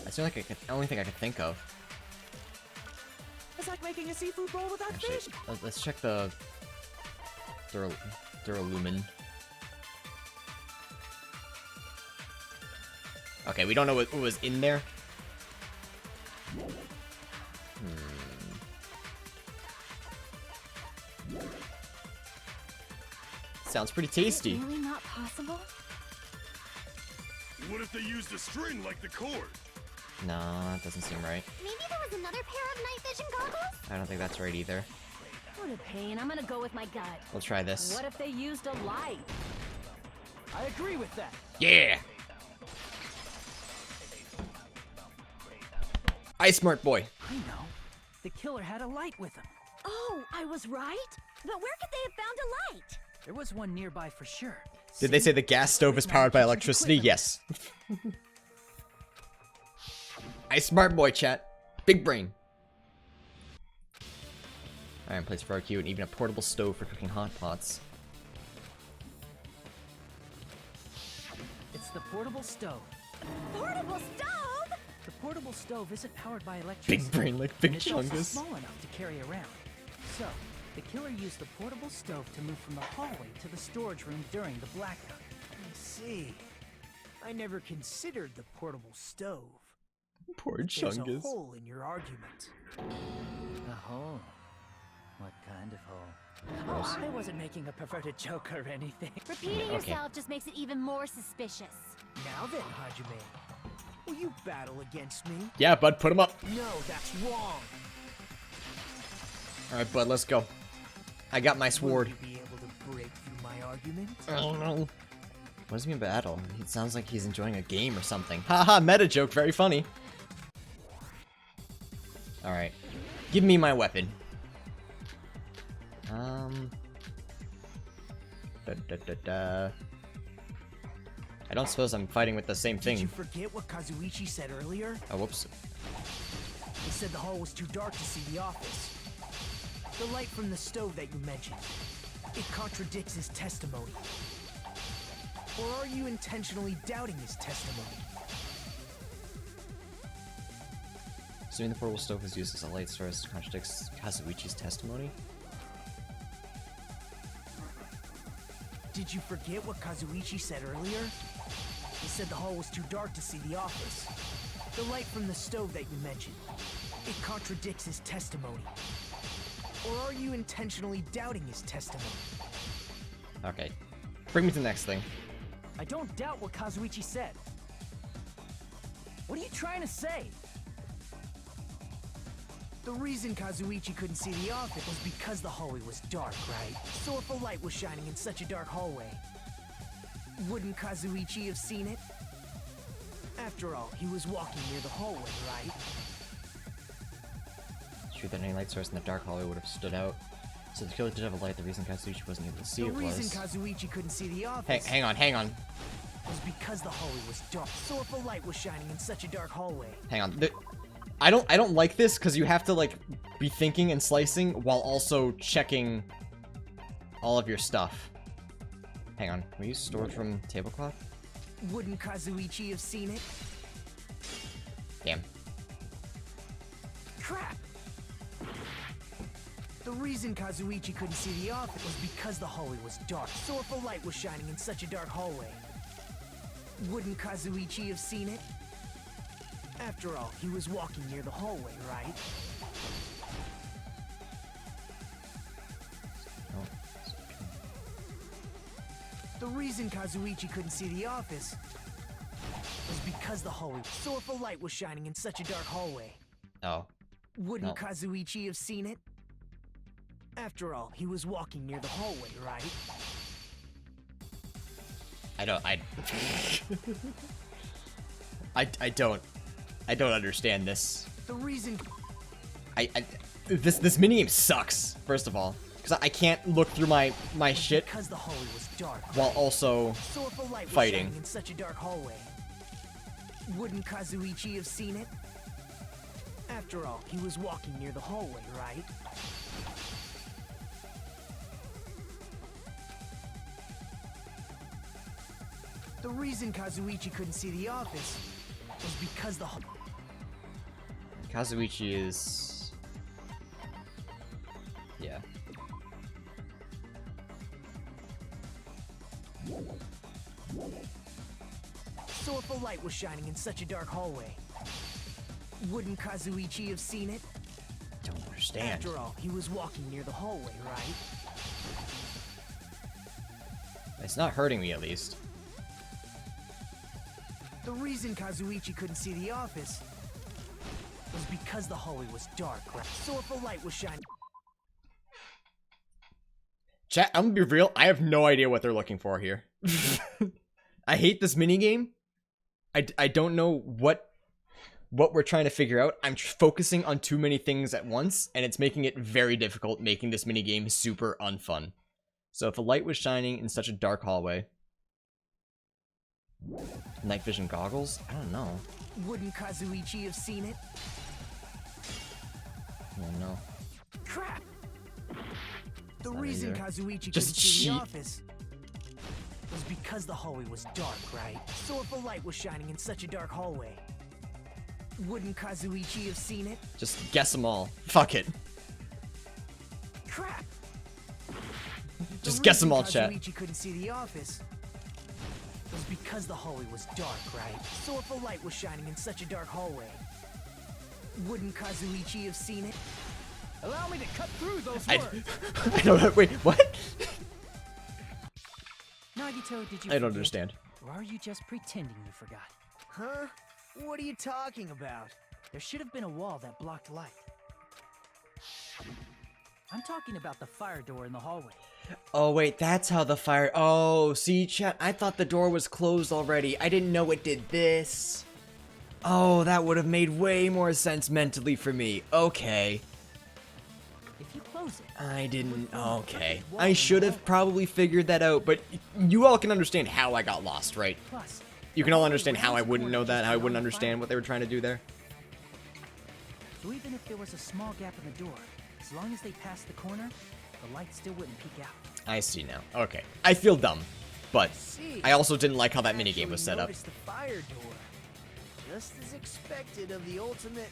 That's the only thing I can think of. It's like making a seafood bowl without Actually, fish. let's check the... Duralumin. Okay, we don't know what was in there. Sounds pretty tasty. Is it really not possible? What if they used a string like the cord? Nah, it doesn't seem right. Maybe there was another pair of night vision goggles? I don't think that's right either. What a pain. I'm gonna go with my gut. We'll try this. What if they used a light? I agree with that. Yeah! Ice smart boy. I know. The killer had a light with him. Oh, I was right? But where could they have found a light? There was one nearby for sure. Did they say the gas stove is powered by electricity? Yes. Ice smart boy, chat. Big brain. Iron plates for barbecue and even a portable stove for cooking hot pots. It's the portable stove. Portable stove? The portable stove isn't powered by electricity. Big brain like Big and it's also Chungus. small enough to carry around. So, the killer used the portable stove to move from the hallway to the storage room during the blackout. I see. I never considered the portable stove. Poor There's a Chungus. hole in your argument. A hole? What kind of hole? Oh, I wasn't making a perverted joke or anything. Repeating Okay. yourself just makes it even more suspicious. Now then, Hajime, will you battle against me? Yeah, bud, put him up. No, that's wrong. Alright, bud, let's go. I got my sword. Will you be able to break through my argument? I don't know. What does he mean battle? It sounds like he's enjoying a game or something. Haha, meta joke, very funny. Alright. Give me my weapon. I don't suppose I'm fighting with the same Did you thing. forget what Kazuichi said earlier? Oh, whoops. He said the hall was too dark to see the office. The light from the stove that you mentioned. It contradicts his testimony. Or are you intentionally doubting his testimony? Assuming the portable stove is used as a light source contradicts Kazuichi's testimony? Did you forget what Kazuichi said earlier? He said the hall was too dark to see the office. The light from the stove that you mentioned. It contradicts his testimony. Or are you intentionally doubting his testimony? Okay. Bring me to the next thing. I don't doubt what Kazuichi said. What are you trying to say? The reason Kazuichi couldn't see the office was because the hallway was dark, right? So if a light was shining in such a dark hallway, wouldn't Kazuichi have seen it? After all, he was walking near the hallway, right? It's true that any light source in the dark hallway would have stood out. So the killer did have a light. The reason Kazuichi wasn't able to see it was... The reason Kazuichi couldn't see the office... Hang on. ...was because the hallway was dark. So if a light was shining in such a dark hallway... Hang on. I don't like this because you have to like be thinking and slicing while also checking all of your stuff. Hang on. Can we use storage from tablecloth? Wouldn't Kazuichi have seen it? Damn. Crap! The reason Kazuichi couldn't see the office was because the hallway was dark. So if a light was shining in such a dark hallway, wouldn't Kazuichi have seen it? After all, he was walking near the hallway, right? The reason Kazuichi couldn't see the office was because the hallway... So if a light was shining in such a dark hallway... Oh. Wouldn't Kazuichi have seen it? After all, he was walking near the hallway, right? I don't understand this. The reason... This minigame sucks, first of all. Because I can't look through my shit because the hallway was dark, while also so if a light was fighting. shining in such a dark hallway, wouldn't Kazuichi have seen it? After all, he was walking near the hallway, right? The reason Kazuichi couldn't see the office was because the... Kazuichi is... Yeah. So if a light was shining in such a dark hallway, wouldn't Kazuichi have seen it? Don't understand. After all, he was walking near the hallway, right? It's not hurting me, at least. The reason Kazuichi couldn't see the office was because the hallway was dark, right? So if a light was shining... Chat, I'm gonna be real, I have no idea what they're looking for here. I hate this minigame. I don't know what we're trying to figure out. I'm focusing on too many things at once, and it's making it very difficult, making this minigame super unfun. So if a light was shining in such a dark hallway... Night vision goggles? I don't know. Wouldn't Kazuichi have seen it? Oh no. Crap! The reason either. Kazuichi Just couldn't see cheat. the office was because the hallway was dark, right? So if a light was shining in such a dark hallway, wouldn't Kazuichi have seen it? Just guess them all. Fuck it. Crap! Just guess them all, chat. Kazuichi couldn't see the office was because the hallway was dark, right? So if a light was shining in such a dark hallway, wouldn't Kazuichi have seen it? Allow me to cut through those I words. don't know. Wait, what? Nagito, did you I don't forget? understand. Or are you just pretending you forgot? Huh? What are you talking about? There should have been a wall that blocked light. I'm talking about the fire door in the hallway. Oh wait, that's how the fire... Oh, see, chat, I thought the door was closed already. I didn't know it did this. Oh, that would have made way more sense mentally for me. Okay. If you close it... I didn't... Okay. I should have probably figured that out, but you all can understand how I got lost, right? Plus, You can all understand how I wouldn't know that, how I wouldn't understand what they were trying to do there. so even if there was a small gap in the door, as long as they passed the corner, the light still wouldn't peek out. I see now. Okay. I feel dumb, but See, I also didn't like how that minigame was set up. noticed the fire door. Just as expected of the ultimate...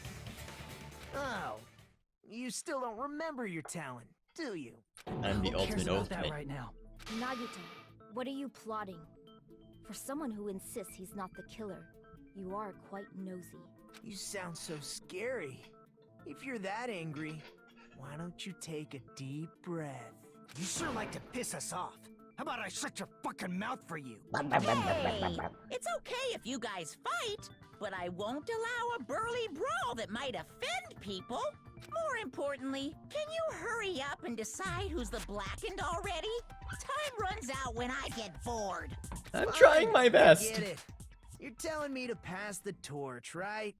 Oh, you still don't remember your talent, do you? I'm the Who cares ultimate about that ultimate. right now? Nagito, what are you plotting? For someone who insists he's not the killer, you are quite nosy. You sound so scary. If you're that angry, why don't you take a deep breath? You sure like to piss us off. How about I shut your fucking mouth for you? Hey, it's okay if you guys fight, but I won't allow a burly brawl that might offend people. More importantly, can you hurry up and decide who's the blackened already? Time runs out when I get bored. I'm trying my best. Get it. You're telling me to pass the torch, right?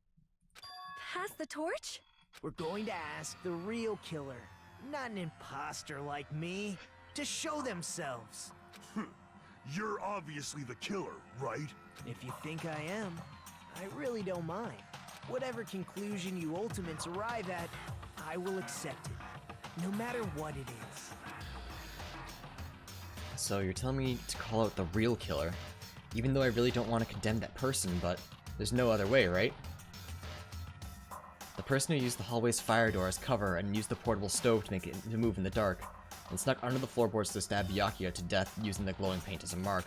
Pass the torch? We're going to ask the real killer, not an imposter like me, to show themselves. You're obviously the killer, right? If you think I am, I really don't mind. Whatever conclusion you ultimates arrive at, I will accept it, no matter what it is. So you're telling me to call out the real killer, even though I really don't want to condemn that person, but there's no other way, right? The person who used the hallway's fire door as cover and used the portable stove to make it to move in the dark, and snuck under the floorboards to stab Byakuya to death using the glowing paint as a mark.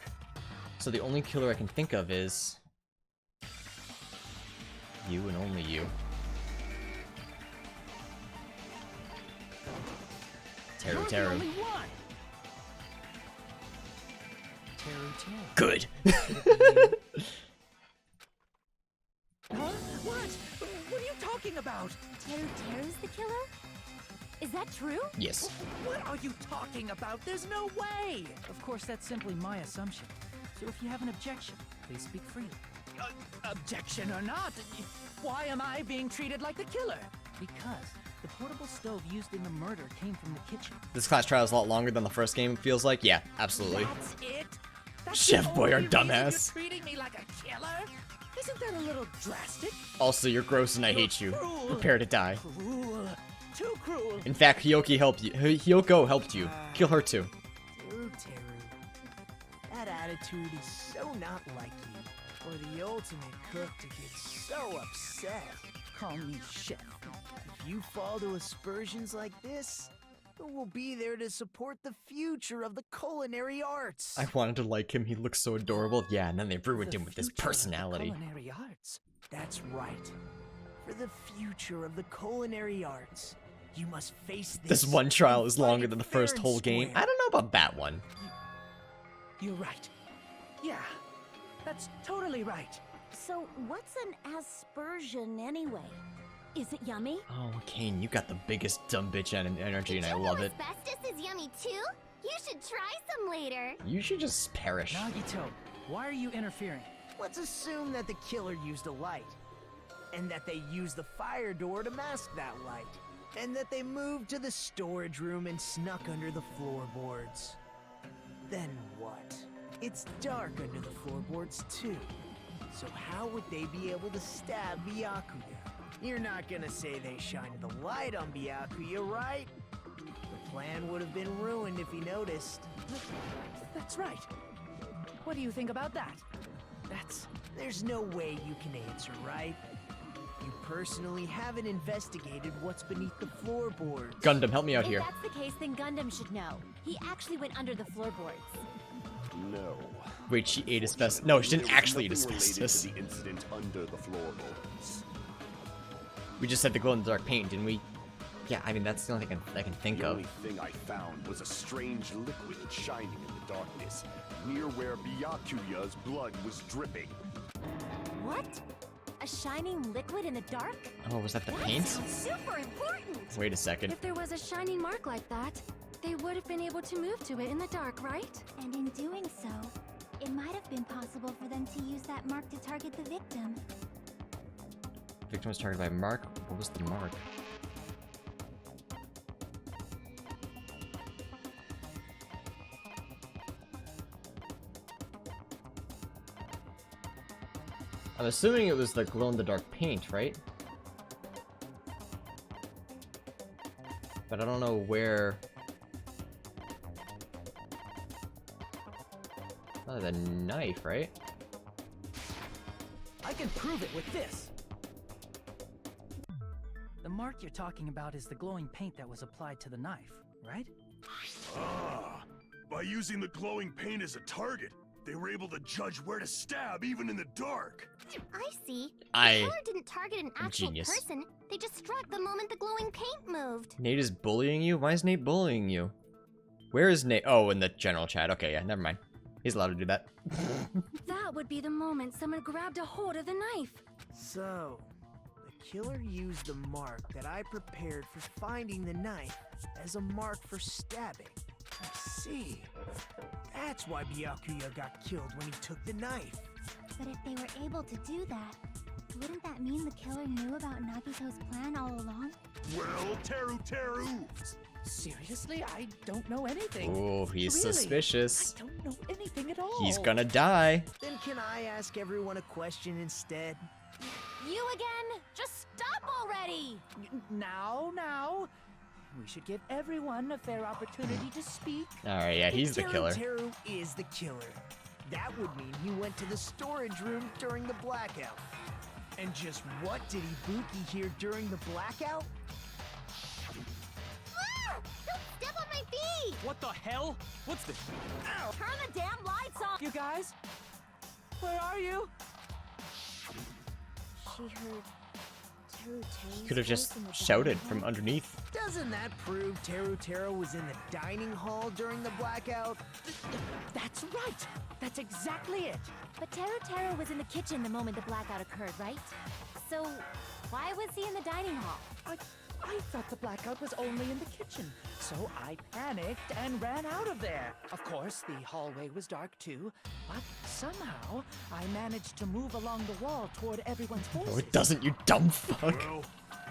So the only killer I can think of is... you and only you. Teru Teru. Good. Huh? What? What are you talking about? Teru's the killer? Is that true? Yes. What are you talking about? There's no way! Of course, that's simply my assumption. So if you have an objection, please speak freely. Objection or not, why am I being treated like the killer? Because the portable stove used in the murder came from the kitchen. This class trial is a lot longer than the first game, it feels like. Yeah, absolutely. That's it? That's Chef Boy, our the only reason dumbass. You're treating me like a killer? Isn't that a little drastic? Also, you're gross and I hate you. Prepare to die. Cruel. Too cruel. In fact, Hyoki helped you. Hyoko helped you. Kill her too. Teru, that attitude is so not like you. For the ultimate cook to get so upset. Call me chef. If you fall to aspersions like this, who will be there to support the future of the culinary arts? I wanted to like him, he looks so adorable. Yeah, and then they ruined him with his personality. Culinary arts. That's right. For the future of the culinary arts, you must face This one trial is longer than the first whole game. I don't know about that one. You're right. Yeah, that's totally right. So, what's an aspersion anyway? Is it yummy? Oh, Kane, you got the biggest dumb bitch energy and I love it. Asbestos is yummy too? You should try some later. You should just perish. Nagito, why are you interfering? Let's assume that the killer used a light, and that they used the fire door to mask that light, and that they moved to the storage room and snuck under the floorboards. Then what? It's dark under the floorboards too. So how would they be able to stab Byakuya? You're not gonna say they shined the light on Byakuya, right? The plan would have been ruined if he noticed. That's right. What do you think about that? There's no way you can answer, right? You personally haven't investigated what's beneath the floorboards. Gundam, help me out If here. that's the case, then Gundam should know. He actually went under the floorboards. No. Wait, she ate asbestos. No, she didn't There was actually eat nothing related asbestos. to the incident under the floorboards. We just said the glow-in-the-dark paint, didn't we? Yeah, I mean, that's the only thing I can think The of. only thing I found was a strange liquid shining in the darkness, near where Byakuya's blood was dripping. What? A shining liquid in the dark? Oh, was that the paint? Super important! Wait a second. If there was a shining mark like that, they would have been able to move to it in the dark, right? And in doing so, it might have been possible for them to use that mark to target the victim. Victim was targeted by Mark. What was the mark? I'm assuming it was the glow-in-the-dark paint, right? But I don't know where... Oh, the knife, right? I can prove it with this. The mark you're talking about is the glowing paint that was applied to the knife, right? Ah, by using the glowing paint as a target, they were able to judge where to stab even in the dark. I see. I The killer didn't target an actual genius. person. They just struck the moment the glowing paint moved. Nate is bullying you? Why is Nate bullying you? Where is Nate? Oh, in the general chat. Okay, yeah, never mind. He's allowed to do that. That would be the moment someone grabbed a hold of the knife. So, the killer used the mark that I prepared for finding the knife as a mark for stabbing. I see. That's why Byakuya got killed when he took the knife. But if they were able to do that, wouldn't that mean the killer knew about Nagito's plan all along? Well, Teru! Seriously? I don't know anything. Oh, he's Really? suspicious. I don't know anything at all. He's gonna die. Then can I ask everyone a question instead? You again? Just stop already! Now. We should give everyone a fair opportunity to speak. Alright, yeah, he's the killer. Teru is the killer. That would mean he went to the storage room during the blackout. And just what did Ibuki hear during the blackout? Ah! Don't step on my feet! What the hell? What's this? Ow. Turn the damn lights off! You guys? Where are you? She heard He could have just shouted from underneath. Doesn't that prove Teru was in the dining hall during the blackout? That's right! That's exactly it! But Teru was in the kitchen the moment the blackout occurred, right? So, why was he in the dining hall? I thought the blackout was only in the kitchen, so I panicked and ran out of there. Of course, the hallway was dark too, but somehow I managed to move along the wall toward everyone's voices. No, it doesn't, you dumb fuck. Well,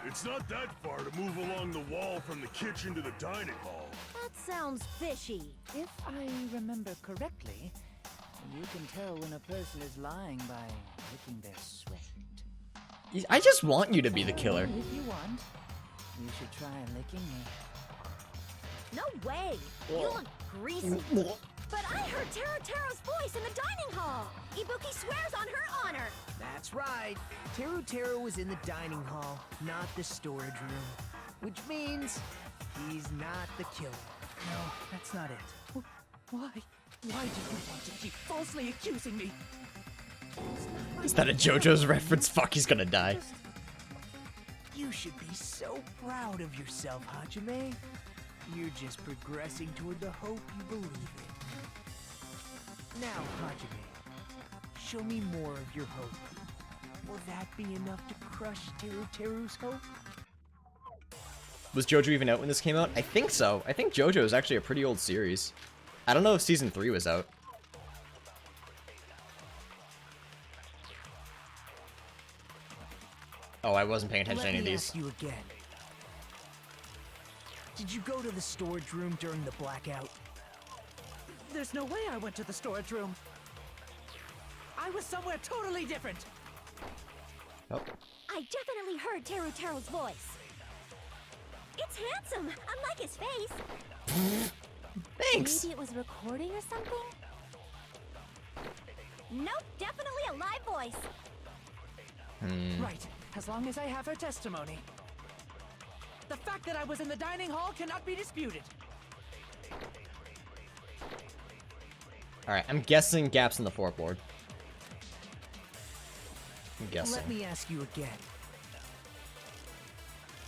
it's not that far to move along the wall from the kitchen to the dining hall. That sounds fishy. If I remember correctly, you can tell when a person is lying by licking their sweat. I just want you to be the killer. If you want, you should try licking me. No way! You look greasy. But I heard Teru's voice in the dining hall! Ibuki swears on her honor! That's right. Teru was in the dining hall, not the storage room. Which means he's not the killer. No, that's not it. Why? Why do you want to keep falsely accusing me? Is that a JoJo's reference? Fuck, he's gonna die. You should be so proud of yourself, Hajime. You're just progressing toward the hope you believe in. Now, Hajime, show me more of your hope. Will that be enough to crush Teru's hope? Was JoJo even out when this came out? I think so. I think JoJo is actually a pretty old series. I don't know if season 3 was out. Oh, I wasn't paying attention to any of these. Let me ask you again. Did you go to the storage room during the blackout? There's no way I went to the storage room. I was somewhere totally different. Oh. I definitely heard Teru's voice. It's handsome, unlike his face. Thanks. Maybe it was recording or something? Nope, definitely a live voice. Right, as long as I have her testimony. The fact that I was in the dining hall cannot be disputed. Alright, I'm guessing gaps in the floorboard. I'm guessing. Let me ask you again.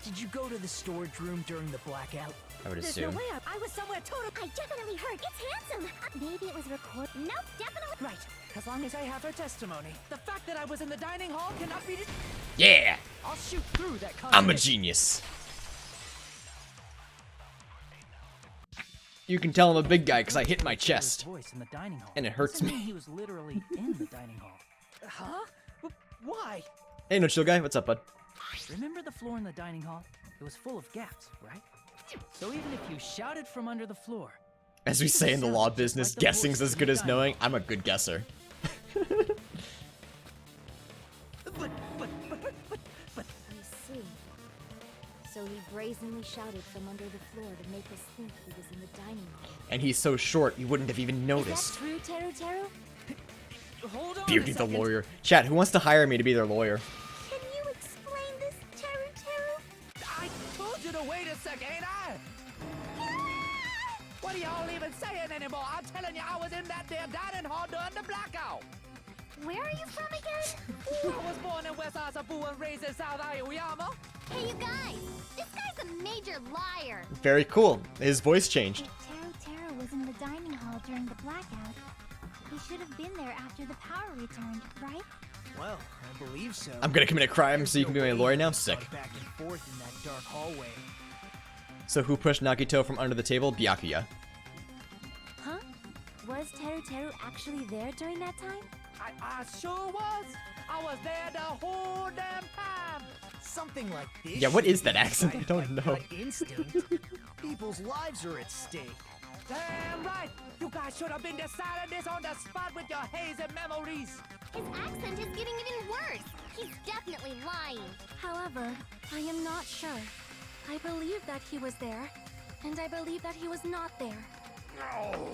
Did you go to the storage room during the blackout? I would There's assume. no way I was somewhere totally. I definitely heard. It's handsome. Maybe it was recorded. Nope, definitely. Right, as long as I have her testimony. The fact that I was in the dining hall cannot be disputed. Yeah! I'll shoot through that I'm a genius. You can tell I'm a big guy because I hit my chest. Voice in the dining hall. And it hurts Doesn't mean me. He was literally in the dining hall. Huh? Why? Hey, no chill guy, what's up, bud? Remember the floor in the dining hall? It was full of gaps, right? So even if you shouted from under the floor... As we say in the law business, guessing's as good as knowing. I'm a good guesser. I see. So he brazenly shouted from under the floor to make us think he was in the dining hall. And he's so short, you wouldn't have even noticed. Is that true, Teru? Hold on Beauty the lawyer. Chat, who wants to hire me to be their lawyer? Can you explain this, Teru? I told you to wait a second, ain't I? What are y'all even saying anymore? I'm telling you, I was in that there dining hall during the blackout. Where are you from again? I was born in West Asabu and raised in South Aoyama. Hey, you guys! This guy's a major liar! Very cool. His voice changed. If Teru was in the dining hall during the blackout, he should have been there after the power returned, right? Well, I believe so. I'm gonna commit a crime so you can be my lawyer now? Sick. Back and forth in that dark hallway. So who pushed Nagito from under the table? Byakuya. Huh? Was Teru actually there during that time? I sure was. I was there the whole damn time. Something like this. Yeah, what is that accent? I don't know. Gut instinct. People's lives are at stake. Damn right. You guys should have been deciding this on the spot with your hazy memories. His accent is getting even worse. He's definitely lying. However, I am not sure. I believe that he was there, and I believe that he was not there. Oh,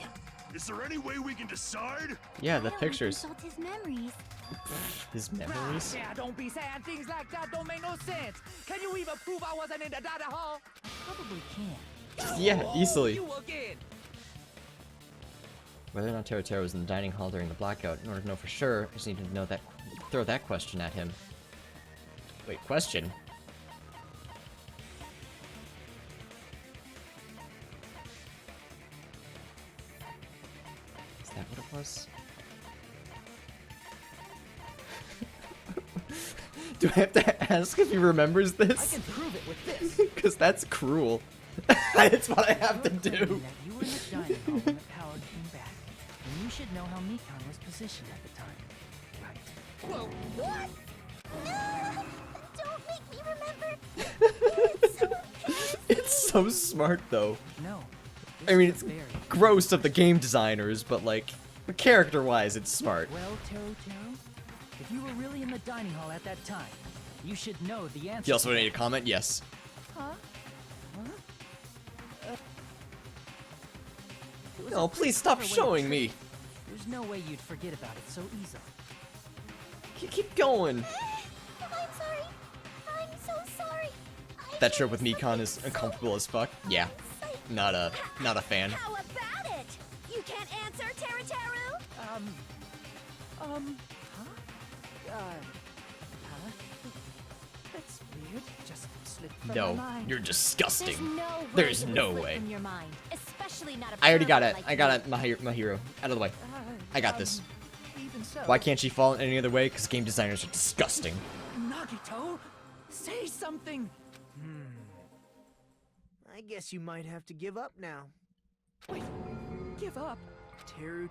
is there any way we can decide? Yeah, the pictures. Consult his memories. His memories? Yeah, don't be saying things like that. Don't make no sense. Can you even prove I wasn't in the dining hall? Probably can. Yeah, easily. You again. Whether or not Teru was in the dining hall during the blackout, in order to know for sure, I just need to know that. Throw that question at him. Wait, question? Is that what it was? Do I have to ask if he remembers this? I can prove it with this. Because that's cruel. That's what I have to do. That you were in the dining hall when the power came back, and you should know how Mikan was positioned at the time, right? Whoa, what? No! Don't make me remember. It's so embarrassing. It's so smart, though. No. I mean, it's gross of the game designers, but like, character-wise, it's smart. Well, Teru, if you were really in the dining hall at that time, you should know the answer. You also need a comment? Yes. Huh? No, please stop showing me. There's no way you'd forget about it so easily. Keep going. I'm sorry. I'm so sorry. That trip with Mikan is uncomfortable as fuck. Yeah. Not a fan. How about it? You can't answer, Teru? That's weird. Just slipped from my No, mind. you're disgusting. There's There's no no way. way. From your mind, especially not a I already got pervert it. like I got you. it, my hero. Out of the way. I got this. Even so. Why can't she fall in any other way? Because game designers are disgusting. Nagito, say something. I guess you might have to give up now. Wait, give up? Teru.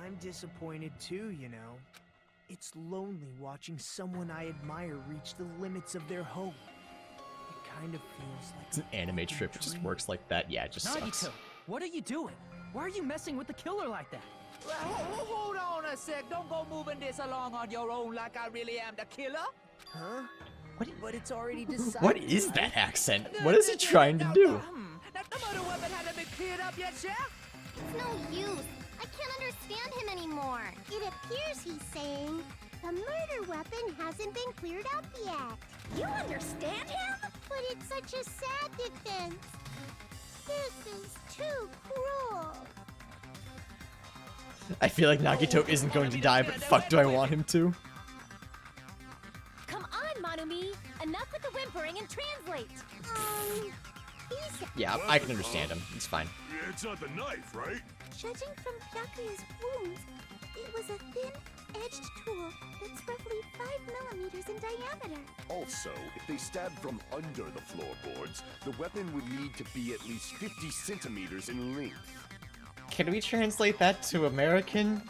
I'm disappointed too, you know. It's lonely watching someone I admire reach the limits of their hope. It kind of feels like It's an anime trip. It just works like that. Yeah, it just Nagito, sucks. what are you doing? Why are you messing with the killer like that? Hold on a sec. Don't go moving this along on your own like I really am the killer. Huh? What? But it's already decided. What is that accent? What is he trying to do? That the murder weapon hasn't been cleared up yet, Chef? It's no use. I can't understand him anymore. It appears he's saying the murder weapon hasn't been cleared up yet. You understand him? But it's such a sad defense. This is too cruel. I feel like Nagito isn't going to die, but fuck do I want him to? Come on, Manumi. Enough with the whimpering and translate. Yeah, I can understand him. It's fine. Yeah, it's not the knife, right? Judging from Byakuya's wounds, it was a thin-edged tool that's roughly 5 millimeters in diameter. Also, if they stabbed from under the floorboards, the weapon would need to be at least 50 centimeters in length. Can we translate that to American?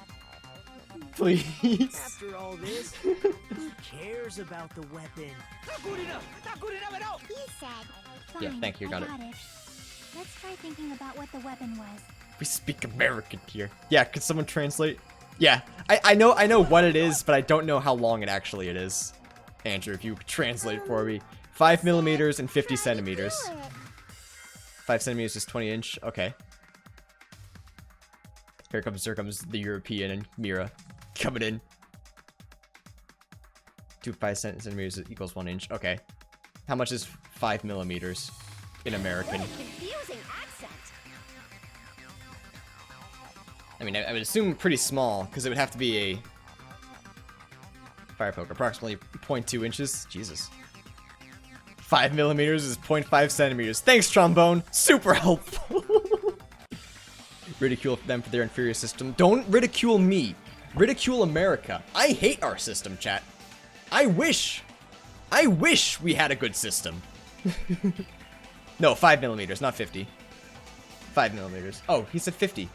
Please. After all this, who cares about the weapon? Not good enough. Not good enough at all. He said, Yeah, "Fine, thank you, I got it. Let's try thinking about what the weapon was. We speak American here. Yeah, could someone translate? Yeah, I know what it is, but I don't know how long it actually is. Andrew, if you could translate for me. 5 millimeters and 50 centimeters. 5 centimeters is 20 inch. Okay. Here comes the European and Mira coming in. 5 centimeters equals 1 inch. Okay. How much is 5 millimeters in American? What a confusing accent. I mean, I would assume pretty small, because it would have to be a fire poke. Approximately 0.2 inches. Jesus. 5 millimeters is 0.5 centimeters. Thanks, trombone. Super helpful. Ridicule them for their inferior system. Don't ridicule me. Ridicule America. I hate our system, chat. I wish we had a good system. No, 5mm, not 50. 5mm. Oh, he said 50.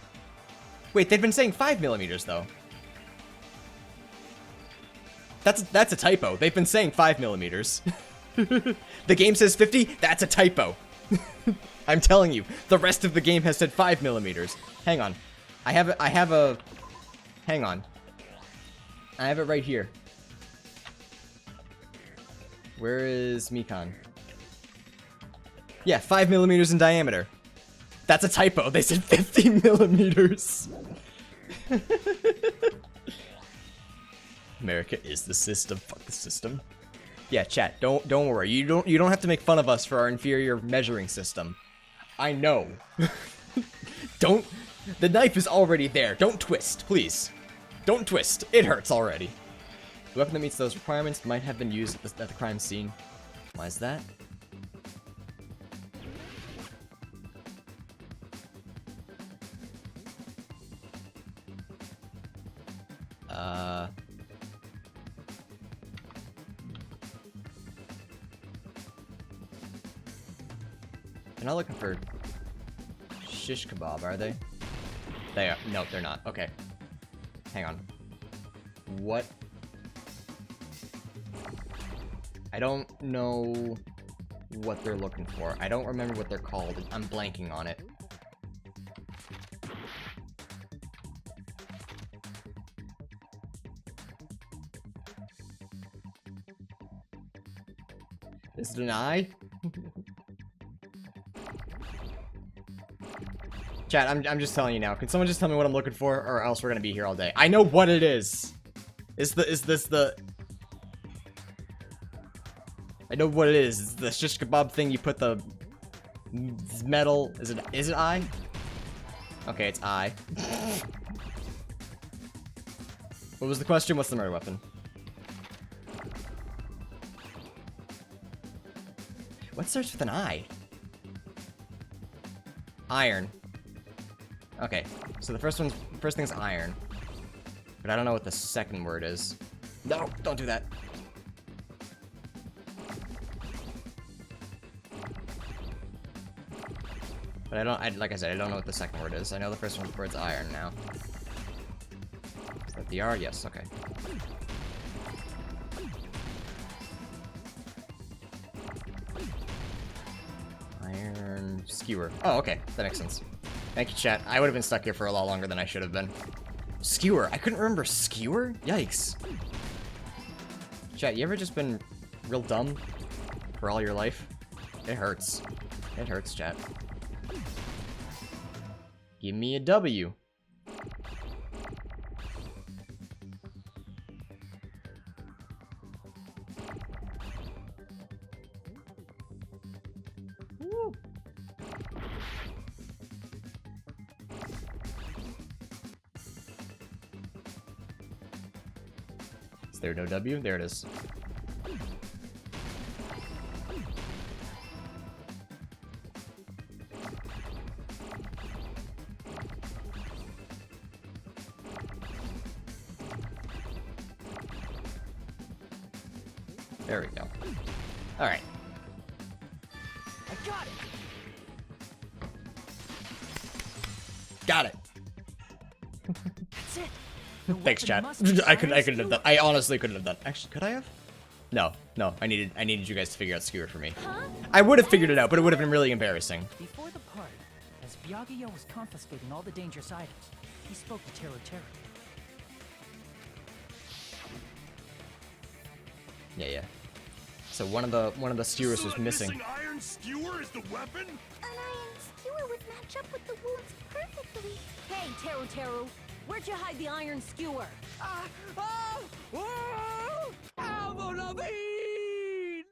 Wait, they've been saying 5mm though. That's a typo. They've been saying 5mm. The game says 50. That's a typo. I'm telling you, the rest of the game has said 5mm. Hang on, hang on. I have it right here. Where is Mikan? Yeah, 5mm in diameter. That's a typo. They said 50mm. America is the system. Fuck the system. Yeah, chat. Don't worry. You don't have to make fun of us for our inferior measuring system. I know. Don't. The knife is already there. Don't twist, please. Don't twist. It hurts already. The weapon that meets those requirements might have been used at the crime scene. Why is that? They're not looking for shish kebab, are they? They are. No, they're not. Okay. Hang on. What? I don't know what they're looking for. I don't remember what they're called. I'm blanking on it. Is it an eye? Chat, I'm just telling you now. Can someone just tell me what I'm looking for, or else we're gonna be here all day? I know what it is. Is this the? I know what it is. It's the shish kebab thing. You put the metal. Is it eye? Okay, it's eye. What was the question? What's the murder weapon? What starts with an eye? Iron. Okay, so the first thing's iron. But I don't know what the second word is. No, don't do that. But like I said, I don't know what the second word is. I know the first word's iron now. Is that the R? Yes, okay. Iron skewer. Oh, okay, that makes sense. Thank you, chat. I would have been stuck here for a lot longer than I should have been. Skewer. I couldn't remember skewer? Yikes. Chat, you ever just been real dumb for all your life? It hurts. It hurts, chat. Give me a W. Woo. Is there no W? There it is. There we go. Alright. I got it! Got it! That's it! Thanks, chat. I couldn't have done. I honestly couldn't have done. Actually, could I have? No. I needed you guys to figure out skewer for me. Huh? I would have figured it out, but it would have been really embarrassing. Before the party, as Byakuya was confiscating all the dangerous items, he spoke to Tero. Yeah. So one of the skewers was missing. Iron skewer is the weapon? An iron skewer would match up with the wounds perfectly. Hey, Teru, where'd you hide the iron skewer? Avril Lavigne?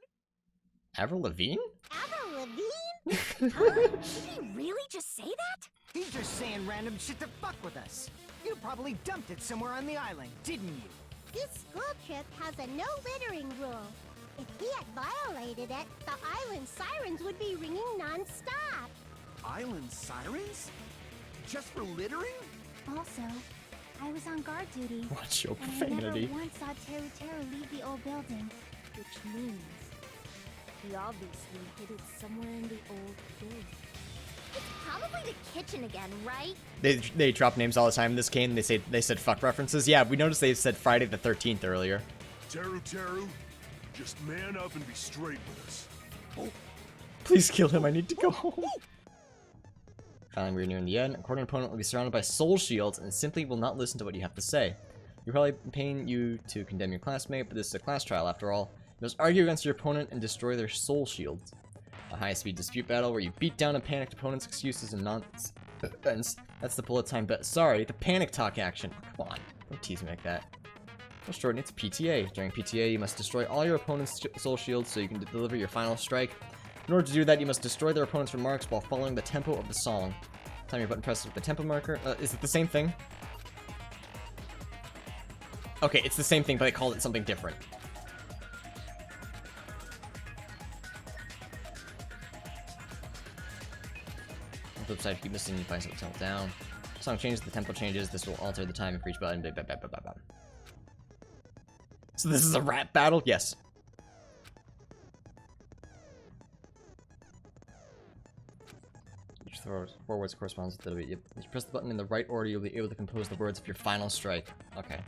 Avril Lavigne? Did he really just say that? He's just saying random shit to fuck with us. You probably dumped it somewhere on the island, didn't you? This school trip has a no littering rule. If he had violated it, the island sirens would be ringing non-stop. Island sirens? Just for littering? Also, I was on guard duty. Watch your and profanity. I never once saw Teru Teru leave the old building. Which means he obviously hid it somewhere in the old building. It's probably the kitchen again, right? They drop names all the time in this game. They said fuck references. Yeah, we noticed they said Friday the 13th earlier. Teru Teru, just man up and be straight with us. Oh. Please kill him. I need to go home. Finally, we're nearing the end. A corner opponent will be surrounded by soul shields and simply will not listen to what you have to say. You're probably paying you to condemn your classmate, but this is a class trial after all. You must argue against your opponent and destroy their soul shields. A high-speed dispute battle where you beat down a panicked opponent's excuses and nonsense. That's the bullet time bet. Sorry, the panic talk action. Oh, come on, don't tease me like that. Most Jordan, it's PTA. During PTA, you must destroy all your opponent's soul shields so you can deliver your final strike. In order to do that, you must destroy their opponent's remarks while following the tempo of the song. Time your button presses with the tempo marker. Is it the same thing? Okay, it's the same thing, but I called it something different. On the flip side, if you keep missing, you find something down. Song changes, the tempo changes. This will alter the time for each button. Blah, blah, blah, blah, blah. So this is a rap battle? Yes. Each four words corresponds with the beat. Yep. If you press the button in the right order, you'll be able to compose the words of your final strike. Okay.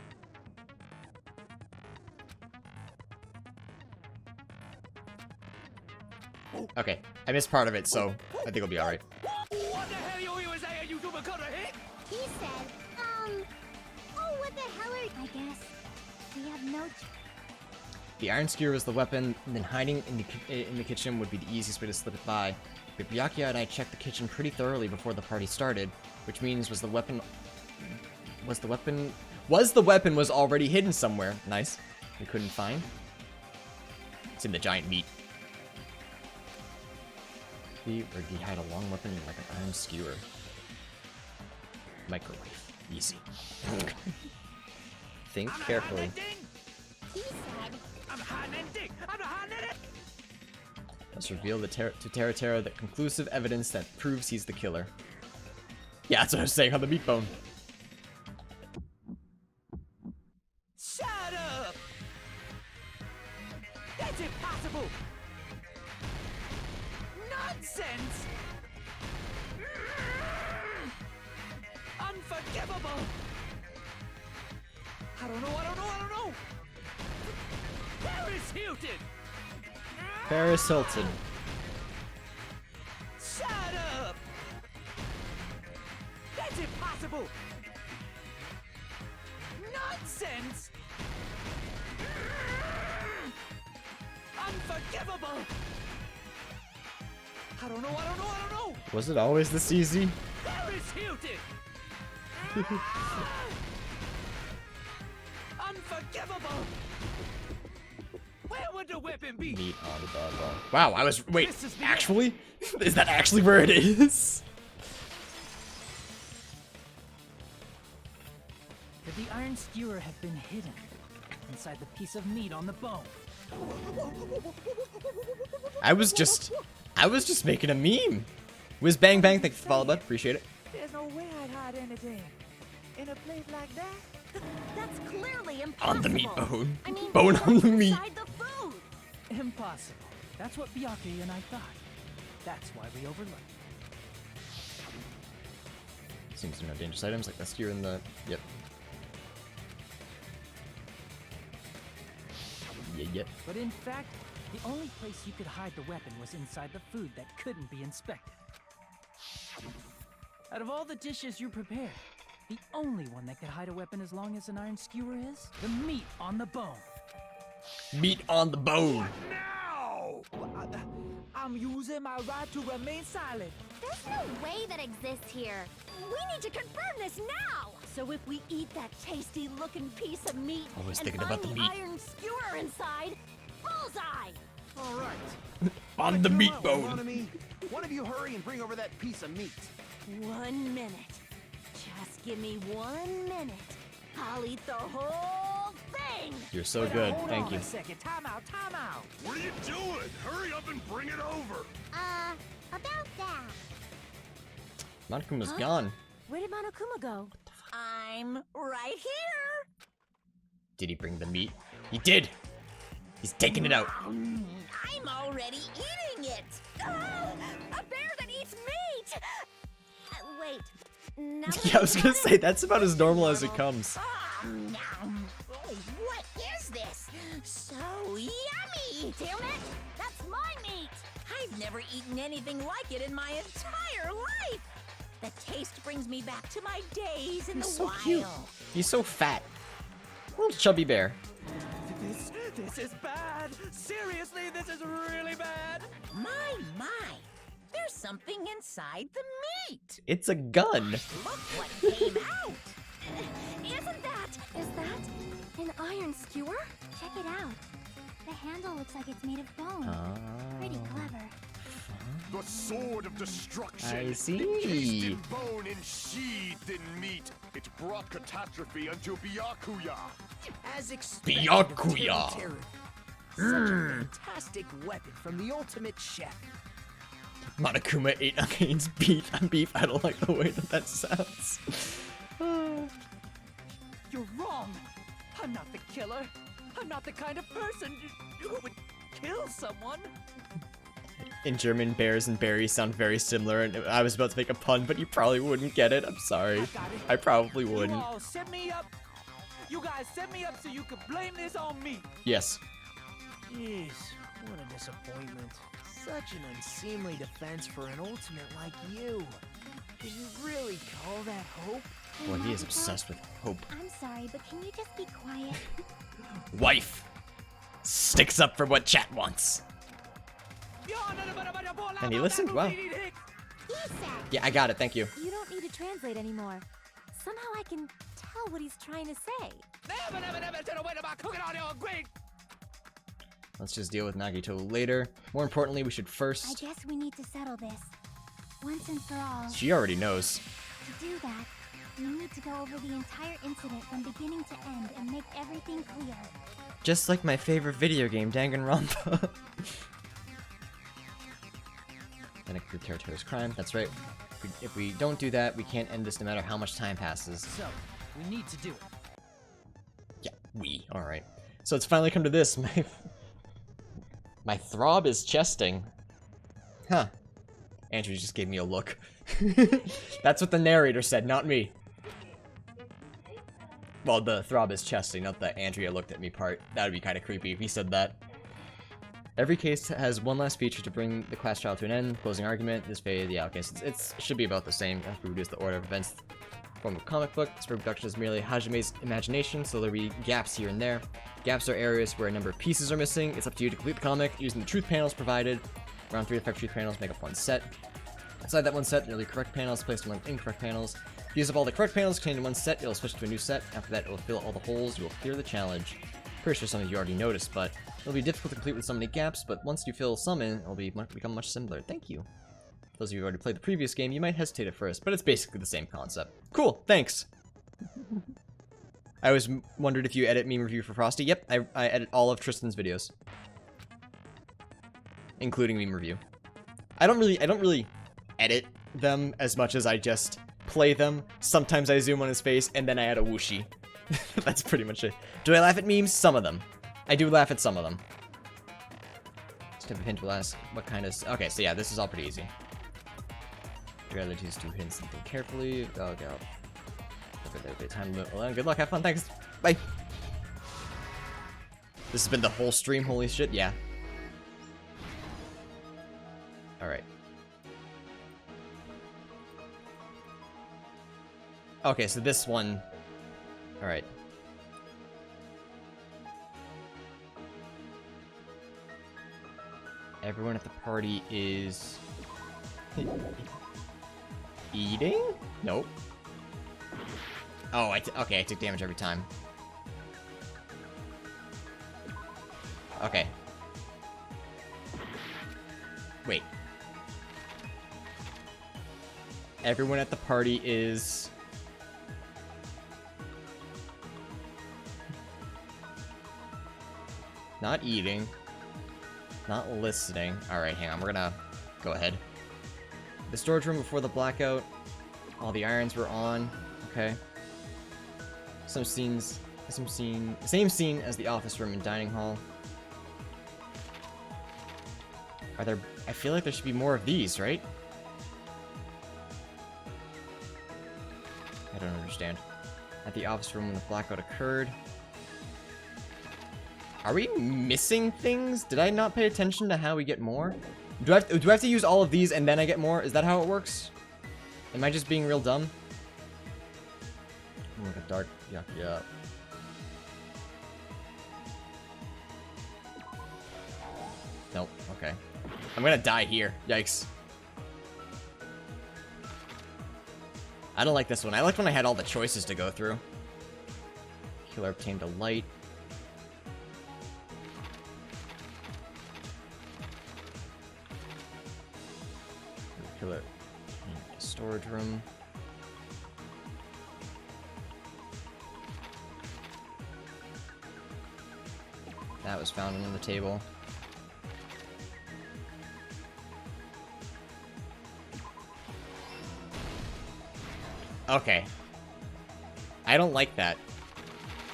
Okay, I missed part of it, so I think it'll be alright. What the hell you was saying, you super cut a hit? He said, oh, what the hell are... I guess we have no... The iron skewer was the weapon, and then hiding in the kitchen would be the easiest way to slip it by. But Byakuya and I checked the kitchen pretty thoroughly before the party started, which means was the weapon was already hidden somewhere. Nice. We couldn't find. It's in the giant meat. Or he had a long weapon like an iron skewer. Microwave. Easy. Think carefully. He said... Let's reveal to Teru Teru the conclusive evidence that proves he's the killer. Yeah, that's what I was saying on the meat bone. Shut up! That's impossible! Nonsense! Unforgivable! I don't know! Paris Hilton! Paris Hilton. Shut up! That's impossible! Nonsense! Unforgivable! I don't know! Was it always this easy? Paris Hilton! Unforgivable! Where would the weapon be? Meat on the bone. Wow, I was... Wait, actually? Is that actually where it is? Could the iron skewer have been hidden inside the piece of meat on the bone? I was just making a meme. Whiz bang bang, thank you for the follow, bud. Appreciate it. There's no way I'd hide anything in a place like that. That's clearly impossible. On the meat bone. I mean, Bone on the meat. inside the food. Impossible. That's what Byakuya and I thought. That's why we overlooked. Seems to be no dangerous items like that skewer in the... Yep. Yeah. But in fact, the only place you could hide the weapon was inside the food that couldn't be inspected. Out of all the dishes you prepared, the only one that could hide a weapon as long as an iron skewer is the meat on the bone. Meat on the bone. Now! I'm using my right to remain silent. There's no way that exists here. We need to confirm this now. So if we eat that tasty-looking piece of meat Always and thinking find about the the meat. iron skewer inside, bullseye. All right. On the meat bone. One of you hurry and bring over that piece of meat. 1 minute. Just give me 1 minute. I'll eat the whole thing. You're so good. Thank you. Hold on a second. Time out. What are you doing? Hurry up and bring it over. About that. Monokuma's gone. Where did Monokuma go? I'm right here. Did he bring the meat? He did! He's taking it out. I'm already eating it. A bear that eats meat. Wait. Now Yeah, I was gonna say, that's about as normal as it comes. What is this? So yummy! Damn it! That's my meat! I've never eaten anything like it in my entire life. The taste brings me back to my days in the He's so wild. cute. He's so fat. Little chubby bear. This is bad. Seriously, this is really bad. My. There's something inside the meat. It's a gun. Look what came out. Is that an iron skewer? Check it out. The handle looks like it's made of bone. Pretty clever. The sword of destruction. I see. Encased in bone and sheathed in meat. It brought catastrophe unto Byakuya. As expected, Byakuya. Terror. Such a fantastic weapon from the ultimate chef. Monokuma ate against beef. I don't like the way that sounds. You're wrong. I'm not the killer. I'm not the kind of person who would kill someone. In German, bears and berries sound very similar, and I was about to make a pun, but you probably wouldn't get it. I'm sorry. I probably wouldn't. You all set me up. You guys set me up so you could blame this on me. Yes. Jeez, what a disappointment. Such an unseemly defense for an ultimate like you. Can you really call that hope? Boy, he is obsessed with hope. I'm sorry, but can you just be quiet? Wife sticks up for what chat wants. And he listened well. He said, Yeah, I got it. Thank you. You don't need to translate anymore. Somehow I can tell what he's trying to say. Let's just deal with Nagito later. More importantly, we should I first... guess we need to settle this. Once and for all. She already knows. To do that, we need to go over the entire incident from beginning to end and make everything clear. Just like my favorite video game, Danganronpa. Then it could Teruto's crime. That's right. If we don't do that, we can't end this no matter how much time passes. So, we need to do it. Yeah, alright. So it's finally come to this. My throb is chesting. Huh. Andrew just gave me a look. That's what the narrator said, not me. Well, the throb is chesting, not the Andrea looked at me part. That would be kind of creepy if he said that. Every case has one last feature to bring the class trial to an end. Closing argument. This phase, yeah, okay, so it should be about the same. After we reduce the order of events form of comic book. This reproduction is merely Hajime's imagination, so there'll be gaps here and there. Gaps are areas where a number of pieces are missing. It's up to you to complete the comic using the truth panels provided. Around 3 to 5 truth panels make up one set. Inside that one set, there'll be correct panels placed among incorrect panels. If you use up all the correct panels contained in one set, it'll switch to a new set. After that, it will fill all the holes. You will clear the challenge. Pretty sure some of you already noticed, but it'll be difficult to complete with so many gaps, but once you fill some in, it'll become much simpler. Thank you. Those of you who already played the previous game, you might hesitate at first, but it's basically the same concept. Cool, thanks! I always wondered if you edit meme review for Frosty. Yep, I edit all of Tristan's videos. Including meme review. I don't really edit them as much as I just play them. Sometimes I zoom on his face, and then I add a whooshy. That's pretty much it. Do I laugh at memes? Some of them. I do laugh at some of them. Step of hint will ask what kind of... Okay, so yeah, this is all pretty easy. Your other choose to hint something carefully. Oh, go. Okay, time limit. Well, good luck, have fun, thanks. Bye. This has been the whole stream, holy shit, yeah. Alright. Okay, so this one... Alright. Everyone at the party is... eating? Nope. Oh, okay, I took damage every time. Okay. Wait. Everyone at the party is... not eating. Not listening. Alright, hang on, we're gonna go ahead. The storage room before the blackout. All the irons were on. Okay. Same scene as the office room and dining hall. Are there? I feel like there should be more of these, right? I don't understand. At the office room when the blackout occurred. Are we missing things? Did I not pay attention to how we get more? Do I have to use all of these and then I get more? Is that how it works? Am I just being real dumb? Look at dark. Yeah. Nope. Okay. I'm gonna die here. Yikes. I don't like this one. I liked when I had all the choices to go through. Killer obtained a light. Killer. Storage room. That was found under the table. Okay. I don't like that.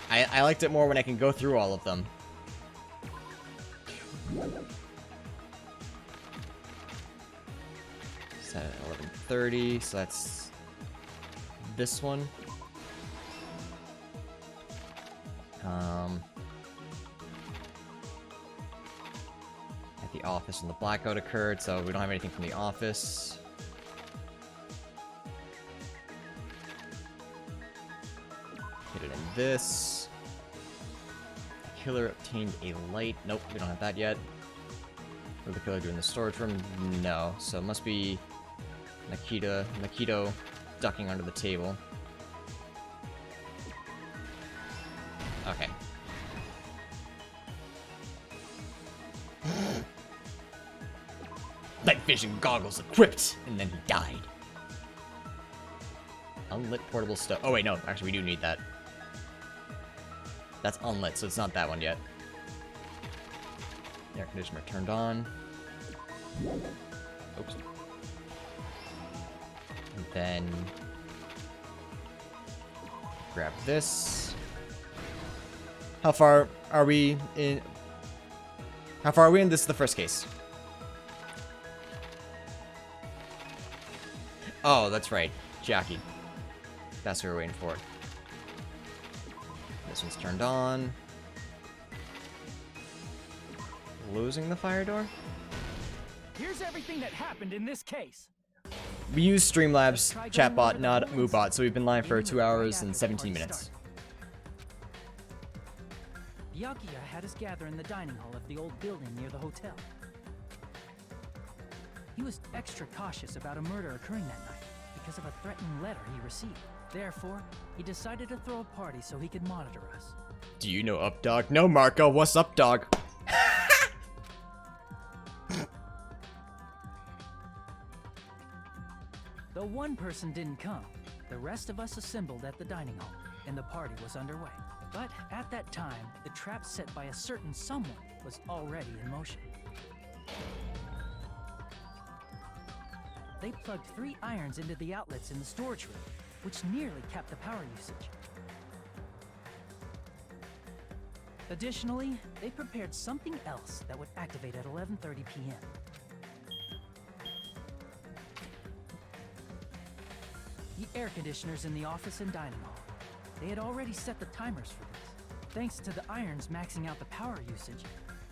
I liked it more when I can go through all of them. Set at 11:30, so that's this one. At the office when the blackout occurred, so we don't have anything from the office. Hit it in this. The killer obtained a light. Nope, we don't have that yet. What did the killer do in the storage room? No, so it must be Nikito ducking under the table. Okay. Night vision goggles equipped, and then he died. Unlit portable stove. Oh wait, no, actually we do need that. That's unlit, so it's not that one yet. Air conditioner turned on. Oops. And then grab this. How far are we in? How far are we in? This is the first case. Oh, that's right. Jackie. That's what we're waiting for. This one's turned on. Losing the fire door? Here's everything that happened in this case. We use Streamlabs chatbot, not MooBot, so we've been live for 2 hours and 17 minutes. Byakuya had us gather in the dining hall of the old building near the hotel. He was extra cautious about a murder occurring that night because of a threatening letter he received. Therefore, he decided to throw a party so he could monitor us. Do you know Up Dog? No, Marco. What's up, dog? Though one person didn't come, the rest of us assembled at the dining hall, and the party was underway. But at that time, the trap set by a certain someone was already in motion. They plugged 3 irons into the outlets in the storage room, which nearly capped the power usage. Additionally, they prepared something else that would activate at 11:30 p.m. The air conditioners in the office and dining hall. They had already set the timers for this. Thanks to the irons maxing out the power usage,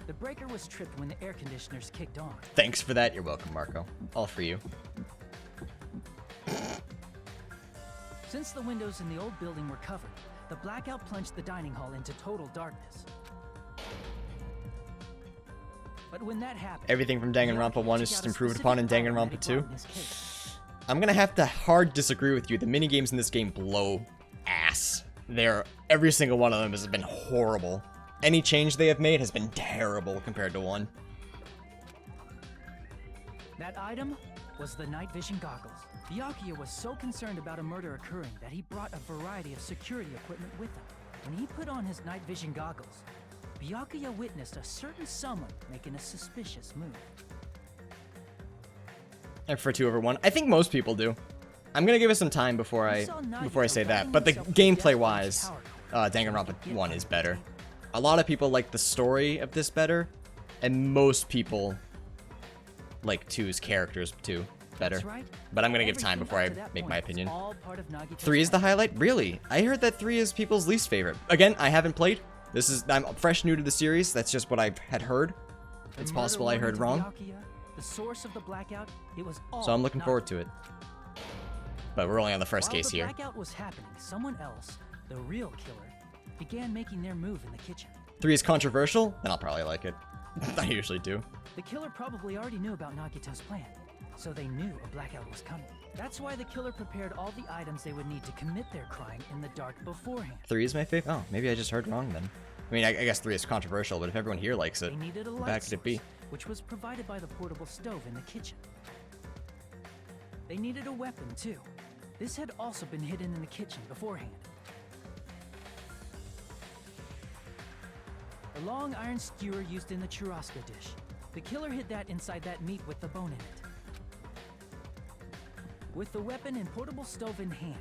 the breaker was tripped when the air conditioners kicked on. Thanks for that. You're welcome, Marco. All for you. Since the windows in the old building were covered, the blackout plunged the dining hall into total darkness. But when that happened, everything from Danganronpa 1 is just improved upon in Danganronpa 2. I'm gonna have to hard disagree with you. The minigames in this game blow ass. Every single one of them has been horrible. Any change they have made has been terrible compared to 1. That item was the night vision goggles. Byakuya was so concerned about a murder occurring that he brought a variety of security equipment with him. When he put on his night vision goggles, Byakuya witnessed a certain someone making a suspicious move. And for 2/1, I think most people do. I'm gonna give it some time before I say that, but the gameplay wise, Danganronpa 1 is better. A lot of people like the story of this better, and most people like 2's characters too better. But I'm gonna give time before I make my opinion. 3 is the highlight? Really? I heard that 3 is people's least favorite. Again, I haven't played. I'm fresh new to the series. That's just what I had heard. It's possible I heard wrong. The source of the blackout, it was So I'm looking forward to it. But we're only on the first While case the here. blackout was happening, someone else, the real killer, began making their move in the kitchen. 3 is controversial? Then I'll probably like it. I usually do. The killer probably already knew about Nagito's plan, so they knew a blackout was coming. That's why the killer prepared all the items they would need to commit their crime in the dark beforehand. 3 is my favorite? Oh, maybe I just heard wrong then. I mean, I guess 3 is controversial, but if everyone here likes it, They needed a how light bad could it be? source, which was provided by the portable stove in the kitchen. They needed a weapon, too. This had also been hidden in the kitchen beforehand. A long iron skewer used in the churrasco dish. The killer hid that inside that meat with the bone in it. With the weapon and portable stove in hand,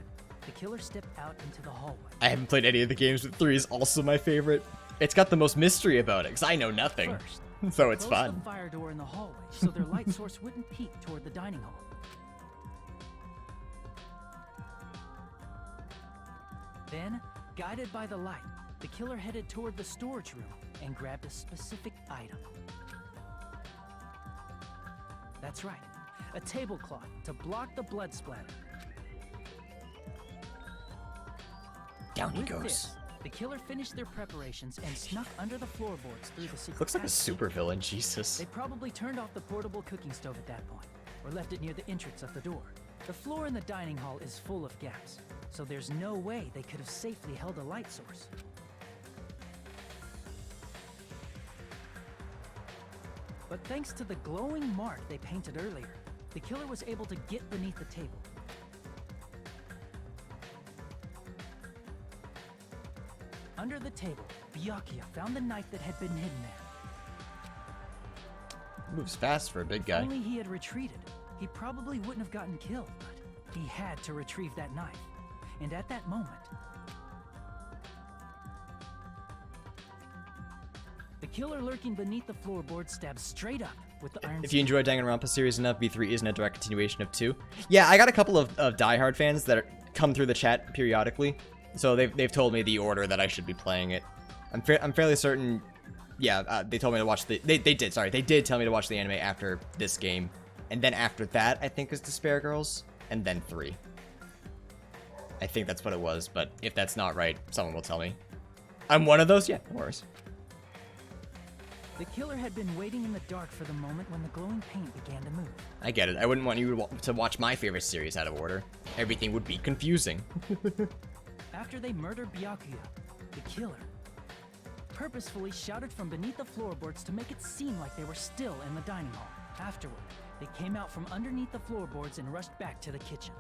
the killer stepped out into the hallway. I haven't played any of the games, but 3 is also my favorite. It's got the most mystery about it, because I know nothing. First, So it's close fun. the fire door in the hallway so their light source wouldn't peek toward the dining hall. Then, guided by the light, the killer headed toward the storage room and grabbed a specific item. That's right, a tablecloth to block the blood splatter. Down he With goes. this, the killer finished their preparations and snuck under the floorboards through the secret Looks like a passage. supervillain, Jesus. They probably turned off the portable cooking stove at that point, or left it near the entrance of the door. The floor in the dining hall is full of gaps, so there's no way they could have safely held a light source. But thanks to the glowing mark they painted earlier, the killer was able to get beneath the table. Under the table, Byakuya found the knife that had been hidden there. Moves fast for a big If guy. only he had retreated, he probably wouldn't have gotten killed, but he had to retrieve that knife. And at that moment, the killer lurking beneath the floorboard stabbed straight up with the iron. If you enjoy Danganronpa series enough, V3 isn't a direct continuation of 2. Yeah, I got a couple of diehard fans that come through the chat periodically, so they've told me the order that I should be playing it. I'm fairly certain. Yeah, they told me to watch the. They did tell me to watch the anime after this game, and then after that I think is Despair Girls, and then 3. I think that's what it was, but if that's not right, someone will tell me. I'm one of those. Yeah, no worries. The killer had been waiting in the dark for the moment when the glowing paint began to move. I get it. I wouldn't want you to watch my favorite series out of order. Everything would be confusing. After they murdered Byakuya, the killer purposefully shouted from beneath the floorboards to make it seem like they were still in the dining hall. Afterward, they came out from underneath the floorboards and rushed back to the kitchen.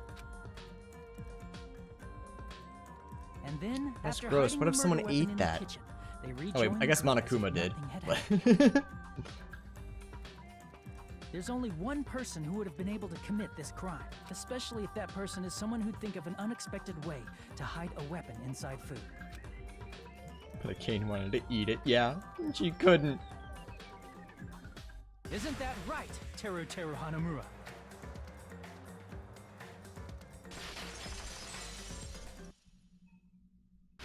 And then, That's after gross. hiding What the if someone murder weapon ate in that? the kitchen, they Oh wait, rejoined I guess the group as if Monokuma did. nothing had But happened. There's only one person who would have been able to commit this crime, especially if that person is someone who'd think of an unexpected way to hide a weapon inside food. But Kane wanted to eat it. Yeah, she couldn't. Isn't that right, Teru Hanamura?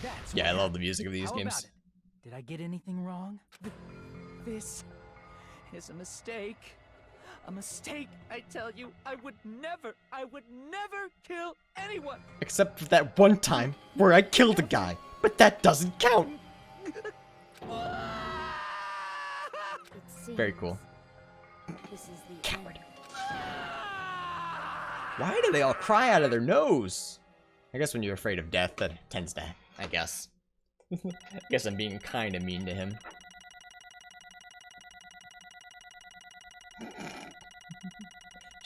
That's Yeah, what I love happened. the music of these How games. about it? Did I get anything wrong? This is a mistake. A mistake, I tell you. I would never kill anyone. Except for that one time where I killed a guy. But that doesn't count. Very cool. This is the Coward. Why do they all cry out of their nose? I guess when you're afraid of death, that tends to, I guess. I guess I'm being kind of mean to him.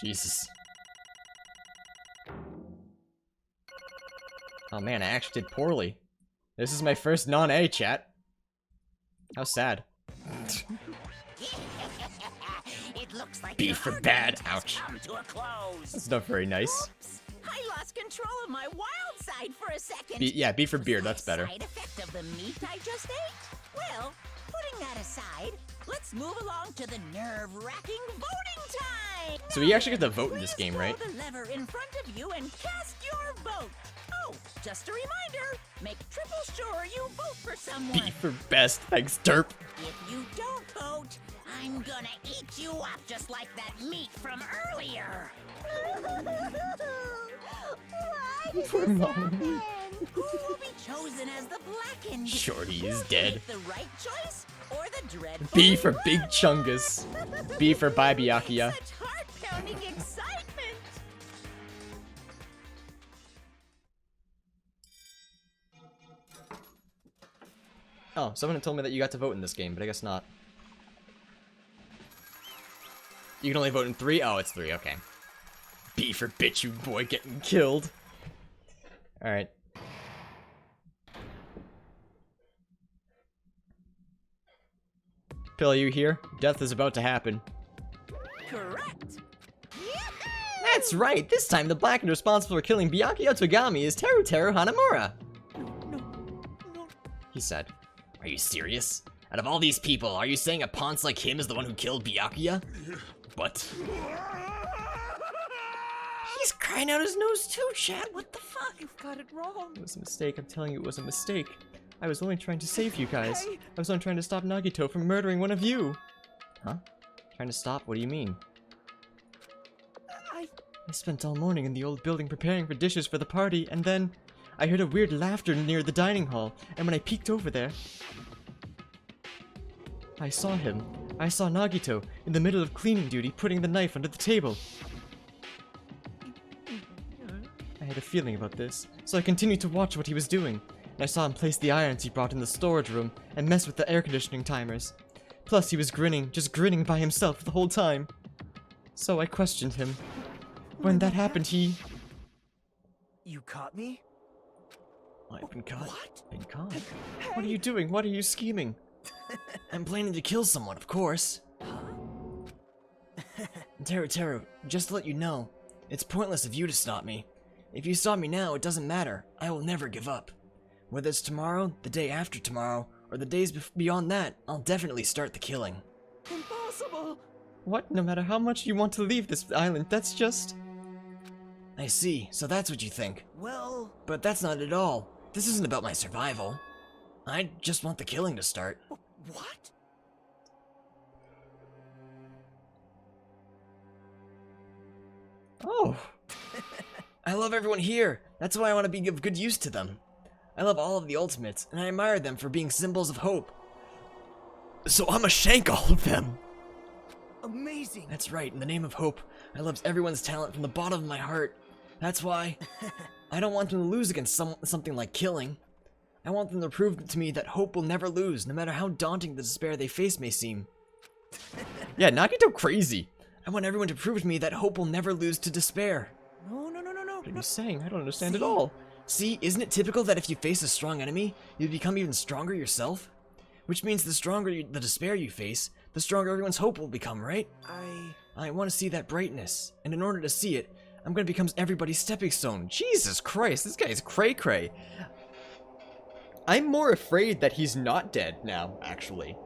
Jesus. Oh man, I actually did poorly. This is my first non-A chat. How sad. It looks like B your for argument bad. has Ouch. come to a close. That's not very nice. I lost control of my wild side for a second. Yeah, B for beard, that's better. Side effect of the meat I just ate? Well, putting that aside, let's move along to the nerve-wracking voting time. So we actually get to vote in this game, right? Pull the lever in front of you and cast your vote. Oh, just a reminder, make triple sure you vote for someone. B for best, thanks derp. If you don't vote, I'm gonna eat you up just like that meat from earlier. Why did this happen? Who will be chosen as the blackened? Shorty is dead. The right choice or the dreadful? B for Big Chungus. B for Bye Byakuya. Such heart-pounding excitement. Oh, someone told me that you got to vote in this game, but I guess not. You can only vote in 3? Oh, it's 3, okay. B for bitch, you boy getting killed. Alright. Pill, are you here? Death is about to happen. Correct. That's right! This time the blackened responsible for killing Byakuya Togami is Teruteru Hanamura! He said. Are you serious? Out of all these people, are you saying a ponce like him is the one who killed Byakuya? But... He's crying out his nose too, Chad. What the fuck? You've got it wrong. It was a mistake. I'm telling you, it was a mistake. I was only trying to save you guys. I was only trying to stop Nagito from murdering one of you. Huh? Trying to stop? What do you mean? I spent all morning in the old building preparing for dishes for the party, and then I heard a weird laughter near the dining hall, and when I peeked over there, I saw him. I saw Nagito in the middle of cleaning duty putting the knife under the table. I had a feeling about this, so I continued to watch what he was doing, and I saw him place the irons he brought in the storage room and mess with the air conditioning timers. Plus he was grinning, just grinning by himself the whole time. So I questioned him. When that happened, he... You caught me? I've been caught. What? Been caught? What are you doing? What are you scheming? I'm planning to kill someone, of course. Teru, just to let you know, it's pointless of you to stop me. If you stop me now, it doesn't matter. I will never give up. Whether it's tomorrow, the day after tomorrow, or the days beyond that, I'll definitely start the killing. Impossible! What? No matter how much you want to leave this island, that's just... I see, so that's what you think. Well... But that's not at all. This isn't about my survival. I just want the killing to start. What? Oh. I love everyone here. That's why I want to be of good use to them. I love all of the Ultimates, and I admire them for being symbols of hope. So I'ma shank all of them. Amazing. That's right, in the name of hope, I love everyone's talent from the bottom of my heart. That's why I don't want them to lose against something like killing. I want them to prove to me that hope will never lose, no matter how daunting the despair they face may seem. Yeah, Nagito crazy. I want everyone to prove to me that hope will never lose to despair. No. What are you saying? I don't understand at all. See, isn't it typical that if you face a strong enemy, you become even stronger yourself? Which means the stronger the despair you face, the stronger everyone's hope will become, right? I want to see that brightness, and in order to see it, I'm going to become everybody's stepping stone. Jesus Christ, this guy's cray-cray. I'm more afraid that he's not dead now, actually.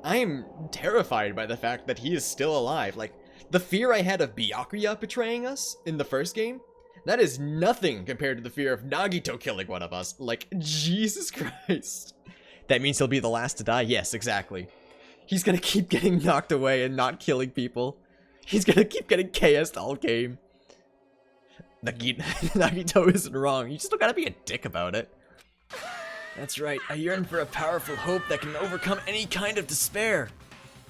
I am terrified by the fact that he is still alive. Like, the fear I had of Byakuya betraying us in the first game, that is nothing compared to the fear of Nagito killing one of us. Like, Jesus Christ. That means he'll be the last to die? Yes, exactly. He's gonna keep getting knocked away and not killing people. He's gonna keep getting KS'd all game. Nagito isn't wrong. You just don't gotta be a dick about it. That's right. I yearn for a powerful hope that can overcome any kind of despair.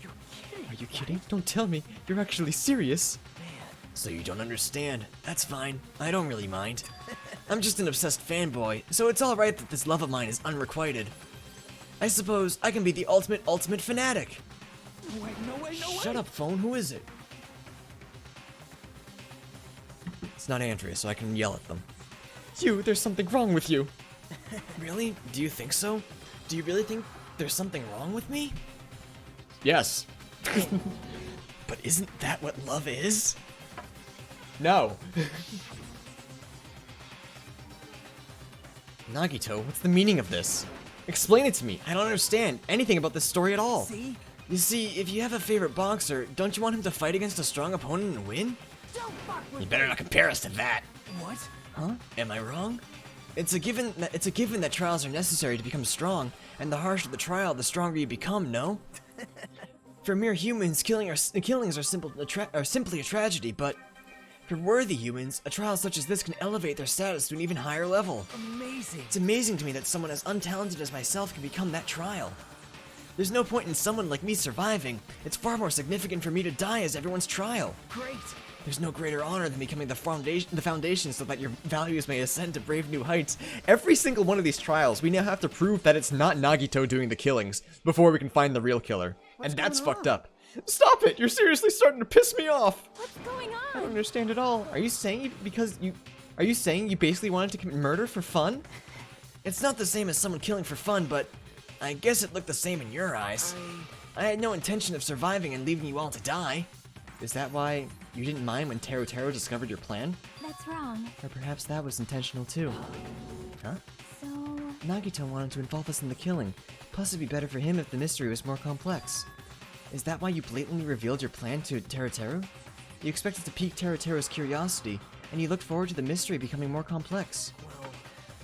Are you kidding? Don't tell me. You're actually serious. So you don't understand. That's fine. I don't really mind. I'm just an obsessed fanboy, so it's alright that this love of mine is unrequited. I suppose I can be the ultimate fanatic. No way. Shut up, phone. Who is it? It's not Andrea, so I can yell at them. You, there's something wrong with you. Really? Do you think so? Do you really think there's something wrong with me? Yes. But isn't that what love is? No. Nagito, what's the meaning of this? Explain it to me. I don't understand anything about this story at all. See? You see, if you have a favorite boxer, don't you want him to fight against a strong opponent and win? Don't fuck with You better me. not compare us to that. What? Huh? Am I wrong? It's a given that trials are necessary to become strong, and the harsher the trial, the stronger you become, no? For mere humans, killings are simply a tragedy, but for worthy humans, a trial such as this can elevate their status to an even higher level. Amazing. It's amazing to me that someone as untalented as myself can become that trial. There's no point in someone like me surviving. It's far more significant for me to die as everyone's trial. Great. There's no greater honor than becoming the foundation so that your values may ascend to brave new heights. Every single one of these trials, we now have to prove that it's not Nagito doing the killings before we can find the real killer. And that's fucked up. Stop it! You're seriously starting to piss me off! What's going on? I don't understand at all. Are you saying you basically wanted to commit murder for fun? It's not the same as someone killing for fun, but I guess it looked the same in your eyes. I had no intention of surviving and leaving you all to die. Is that why you didn't mind when Teru discovered your plan? That's wrong. Or perhaps that was intentional too. Huh? So... Nagito wanted to involve us in the killing. Plus it'd be better for him if the mystery was more complex. Is that why you blatantly revealed your plan to Teru? You expected to pique Teru's curiosity, and you looked forward to the mystery becoming more complex.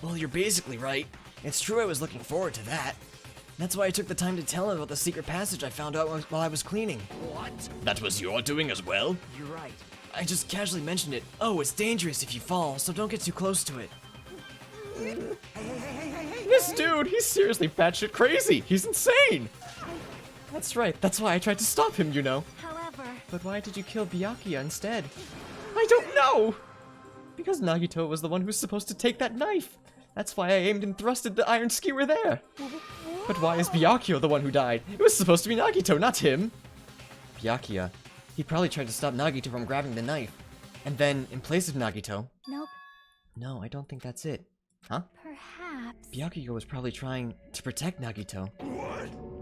Well, you're basically right. It's true I was looking forward to that. That's why I took the time to tell him about the secret passage I found out while I was cleaning. What? That was your doing as well? You're right. I just casually mentioned it. Oh, it's dangerous if you fall, so don't get too close to it. This dude, he's seriously batshit crazy. He's insane. That's right. That's why I tried to stop him, you know. However... But why did you kill Byakuya instead? I don't know! Because Nagito was the one who was supposed to take that knife. That's why I aimed and thrusted the iron skewer there. But why is Byakuya the one who died? It was supposed to be Nagito, not him. Byakuya. He probably tried to stop Nagito from grabbing the knife. And then, in place of Nagito... Nope. No, I don't think that's it. Huh? Perhaps... Byakuya was probably trying to protect Nagito.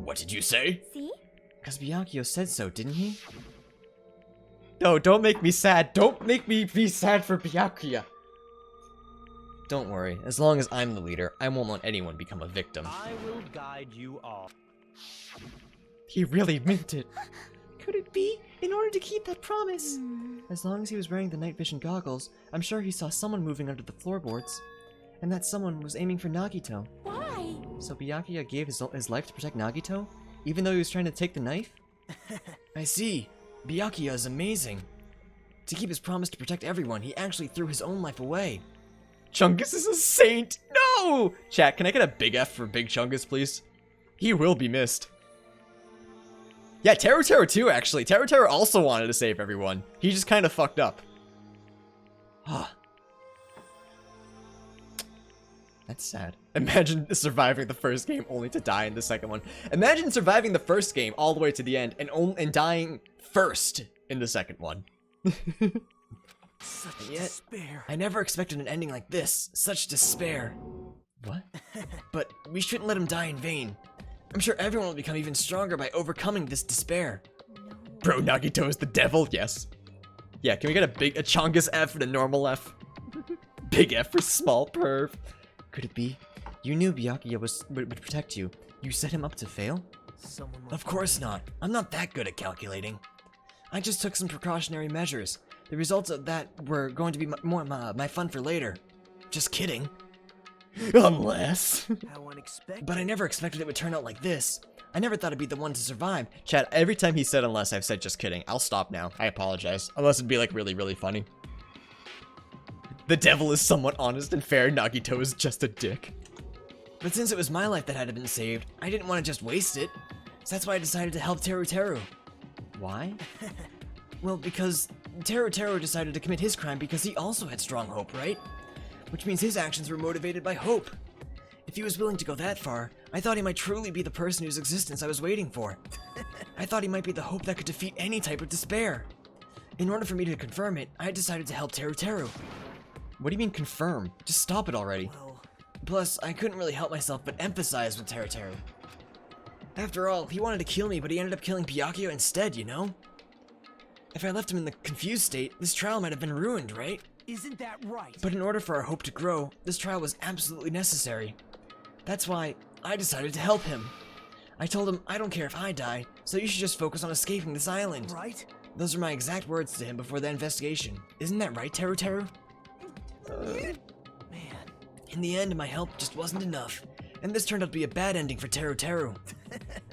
What did you say? See? Because Byakuya said so, didn't he? No, don't make me sad. Don't make me be sad for Byakuya. Don't worry. As long as I'm the leader, I won't let anyone become a victim. I will guide you all. He really meant it. Could it be? In order to keep that promise? As long as he was wearing the night vision goggles, I'm sure he saw someone moving under the floorboards. And that someone was aiming for Nagito. Why? So Byakuya gave his life to protect Nagito? Even though he was trying to take the knife? I see. Byakuya is amazing. To keep his promise to protect everyone, he actually threw his own life away. Chungus is a saint! No! Chat, can I get a big F for Big Chungus, please? He will be missed. Yeah, Teru too, actually. Teru also wanted to save everyone. He just kind of fucked up. Ah. That's sad. Imagine surviving the first game only to die in the second one. Imagine surviving the first game all the way to the end and dying first in the second one. Such Yet, despair. I never expected an ending like this. Such despair. What? But we shouldn't let him die in vain. I'm sure everyone will become even stronger by overcoming this despair. Bro, Nagito is the devil? Yes. Yeah, can we get a Chongus F and a normal F? Big F for small perv. Could it be? You knew Byakuya would protect you. You set him up to fail? Of course not. I'm not that good at calculating. I just took some precautionary measures. The results of that were going to be my fun for later. Just kidding. Unless. How unexpected. But I never expected it would turn out like this. I never thought I'd be the one to survive. Chat, every time he said unless, I've said just kidding. I'll stop now. I apologize. Unless it'd be like really, really funny. The devil is somewhat honest and fair. Nagito is just a dick. But since it was my life that had been saved, I didn't want to just waste it. So that's why I decided to help Teru. Why? Well, because Teru decided to commit his crime because he also had strong hope, right? Which means his actions were motivated by hope. If he was willing to go that far, I thought he might truly be the person whose existence I was waiting for. I thought he might be the hope that could defeat any type of despair. In order for me to confirm it, I decided to help Teru. What do you mean confirm? Just stop it already. Plus, I couldn't really help myself but emphasize with Teru. After all, he wanted to kill me, but he ended up killing Byakuya instead, you know? If I left him in the confused state, this trial might have been ruined, right? Isn't that right? But in order for our hope to grow, this trial was absolutely necessary. That's why I decided to help him. I told him I don't care if I die, so you should just focus on escaping this island. Right? Those are my exact words to him before the investigation. Isn't that right, Teru Teru? Man. In the end, my help just wasn't enough, and this turned out to be a bad ending for Teru Teru.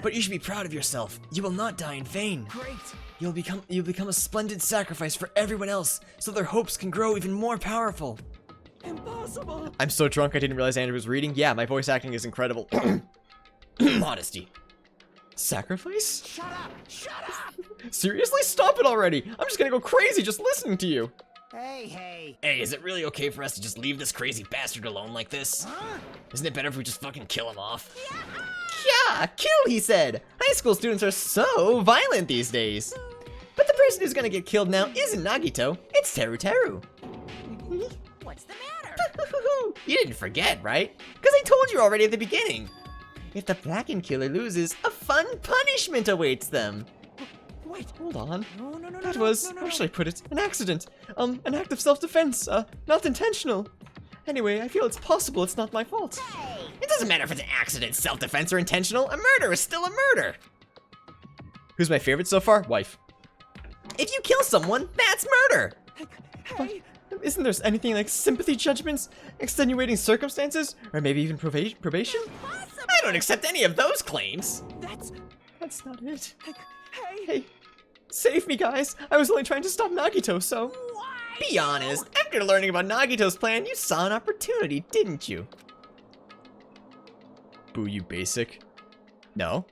But you should be proud of yourself. You will not die in vain. Great. You'll become a splendid sacrifice for everyone else, so their hopes can grow even more powerful. Impossible. I'm so drunk I didn't realize Andrew was reading. Yeah, my voice acting is incredible. Modesty. Sacrifice? Shut up! Shut up! Seriously? Stop it already! I'm just gonna go crazy just listening to you. Hey. Hey, is it really okay for us to just leave this crazy bastard alone like this? Huh? Isn't it better if we just fucking kill him off? Yeah, kill, he said. High school students are so violent these days. But the person who's gonna get killed now isn't Nagito, it's Teru Teru. What's the matter? You didn't forget, right? Because I told you already at the beginning. If the Blackened Killer loses, a fun punishment awaits them. Wait, hold on. No. That was, how should I put it? An accident. An act of self-defense. Not intentional. Anyway, I feel it's possible it's not my fault. Hey! It doesn't matter if it's an accident, self-defense, or intentional. A murder is still a murder. Who's my favorite so far? Wife. If you kill someone, that's murder. Hey. But isn't there anything like sympathy judgments, extenuating circumstances, or maybe even probation? I don't accept any of those claims. That's not it. Hey, save me, guys. I was only trying to stop Nagito, so... Be honest, after learning about Nagito's plan, you saw an opportunity, didn't you? Boo, you basic. No.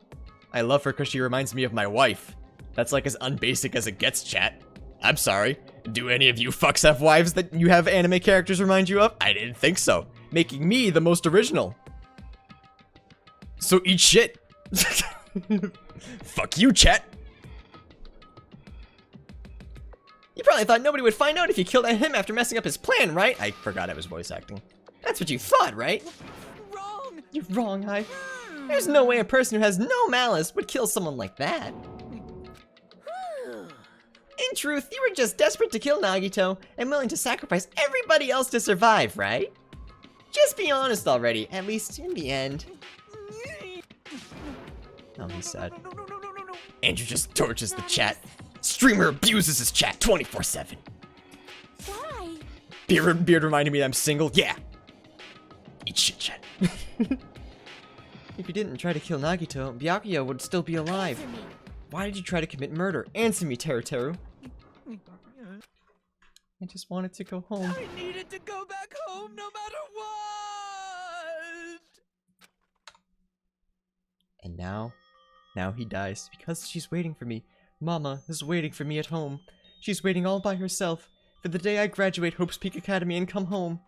I love her because she reminds me of my wife. That's like as unbasic as it gets, chat. I'm sorry. Do any of you fucks have wives that you have anime characters remind you of? I didn't think so. Making me the most original. So eat shit. Fuck you, chat. You probably thought nobody would find out if you killed him after messing up his plan, right? I forgot I was voice acting. That's what you thought, right? Wrong. You're wrong, Hi. There's no way a person who has no malice would kill someone like that. In truth, you were just desperate to kill Nagito and willing to sacrifice everybody else to survive, right? Just be honest already, at least in the end. Oh, he's sad. Andrew just torches the chat. Streamer abuses his chat 24/7. Why? Beard reminded me that I'm single. Yeah. Eat shit, chat. If you didn't try to kill Nagito, Byakuya would still be alive. Why did you try to commit murder? Answer me, Teru Teru. I just wanted to go home. I needed to go back home no matter what. And now he dies because she's waiting for me. Mama is waiting for me at home. She's waiting all by herself for the day I graduate Hope's Peak Academy and come home.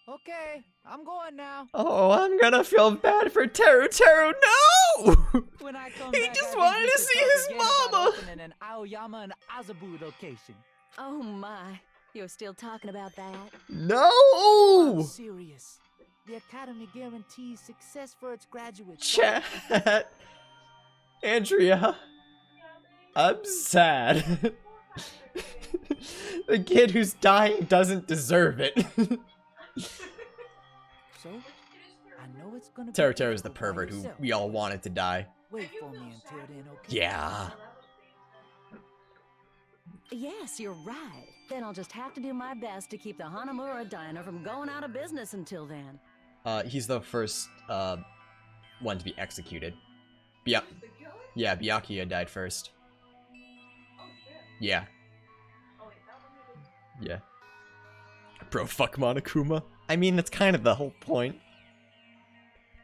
Okay, I'm going now. Oh, I'm gonna feel bad for Teru Teru. No! When I come He back, just I wanted think to we see should his talk again about mama. opening an Aoyama and Azabu location. Oh my, you're still talking about that? I'm No! serious. The academy guarantees success for its graduates. Chat. Andrea. I'm sad. The kid who's dying doesn't deserve it. So, I know it's gonna be Teru Teru is the difficult by pervert who yourself. we all wanted to die. Wait for me until then, okay? Yeah. Yes, you're right. Then I'll just have to do my best to keep the Hanamura Diner from going out of business until then. He's the first, one to be executed. Yeah, Byakuya died first. Yeah. Yeah. Bro, fuck Monokuma. I mean, that's kind of the whole point.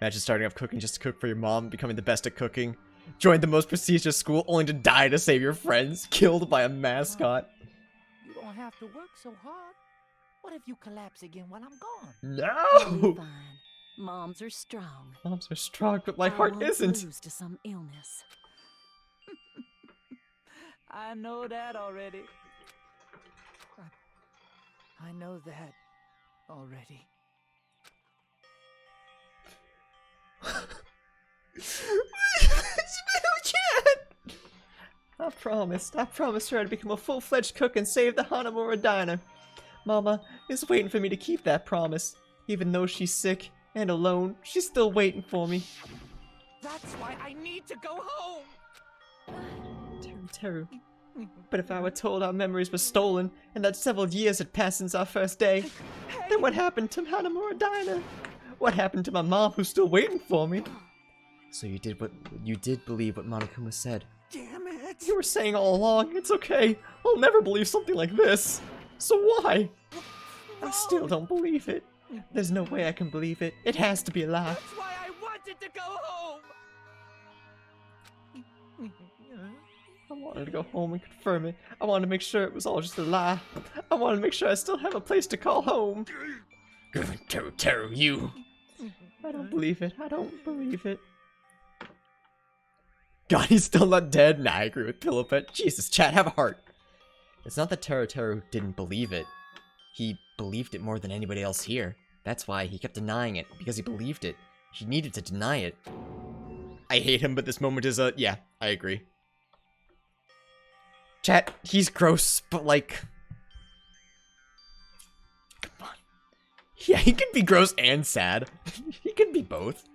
Imagine starting off cooking just to cook for your mom, becoming the best at cooking. Join the most prestigious school only to die to save your friends, killed by a mascot. You don't have to work so hard. What if you collapse again while I'm gone? You'll No! be fine. Moms are strong. Moms are strong, but my I heart won't isn't. lose to some illness. I know that already. I know that already. I promised her I'd become a full-fledged cook and save the Hanamura Diner. Mama is waiting for me to keep that promise. Even though she's sick and alone, she's still waiting for me. That's why I need to go home! Teru. But if I were told our memories were stolen and that several years had passed since our first day, then what happened to Hanamura Diner? What happened to my mom who's still waiting for me? So you did believe what Monokuma said. Damn it! You were saying all along, it's okay. I'll never believe something like this. So why? I still don't believe it. There's no way I can believe it. It has to be a lie. That's why I wanted to go home! I wanted to go home and confirm it. I wanted to make sure it was all just a lie. I wanted to make sure I still have a place to call home. Teru, you. I don't believe it. I don't believe it. God, he's still not dead? Nah, I agree with Pillowpet. Jesus, chat, have a heart. It's not that Teru didn't believe it. He believed it more than anybody else here. That's why he kept denying it, because he believed it. He needed to deny it. I hate him, but this moment is yeah, I agree. Chat, he's gross, but like... Come on. Yeah, he could be gross and sad. He could be both.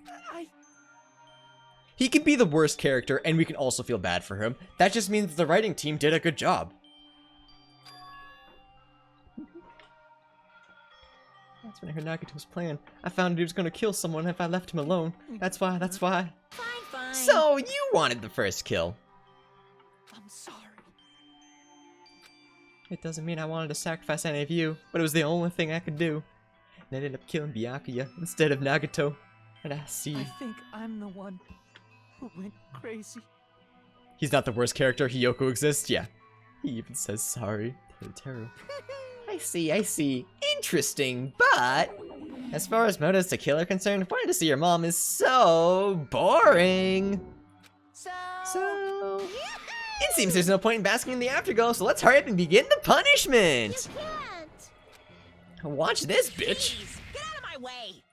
He could be the worst character, and we can also feel bad for him. That just means the writing team did a good job. That's when I heard Nagato's plan. I found he was gonna kill someone if I left him alone. That's why. Fine. So, you wanted the first kill. I'm sorry. It doesn't mean I wanted to sacrifice any of you, but it was the only thing I could do. And I ended up killing Byakuya instead of Nagato. And I see. I think I'm the one who went crazy. He's not the worst character. Hiyoko exists. Yeah. He even says sorry. Teru. I see. Interesting, but as far as motives to kill are concerned, wanting to see your mom is so boring. So it seems there's no point in basking in the afterglow, so let's hurry up and begin the punishment. You can't. Watch this, bitch. Jeez, get out of my way!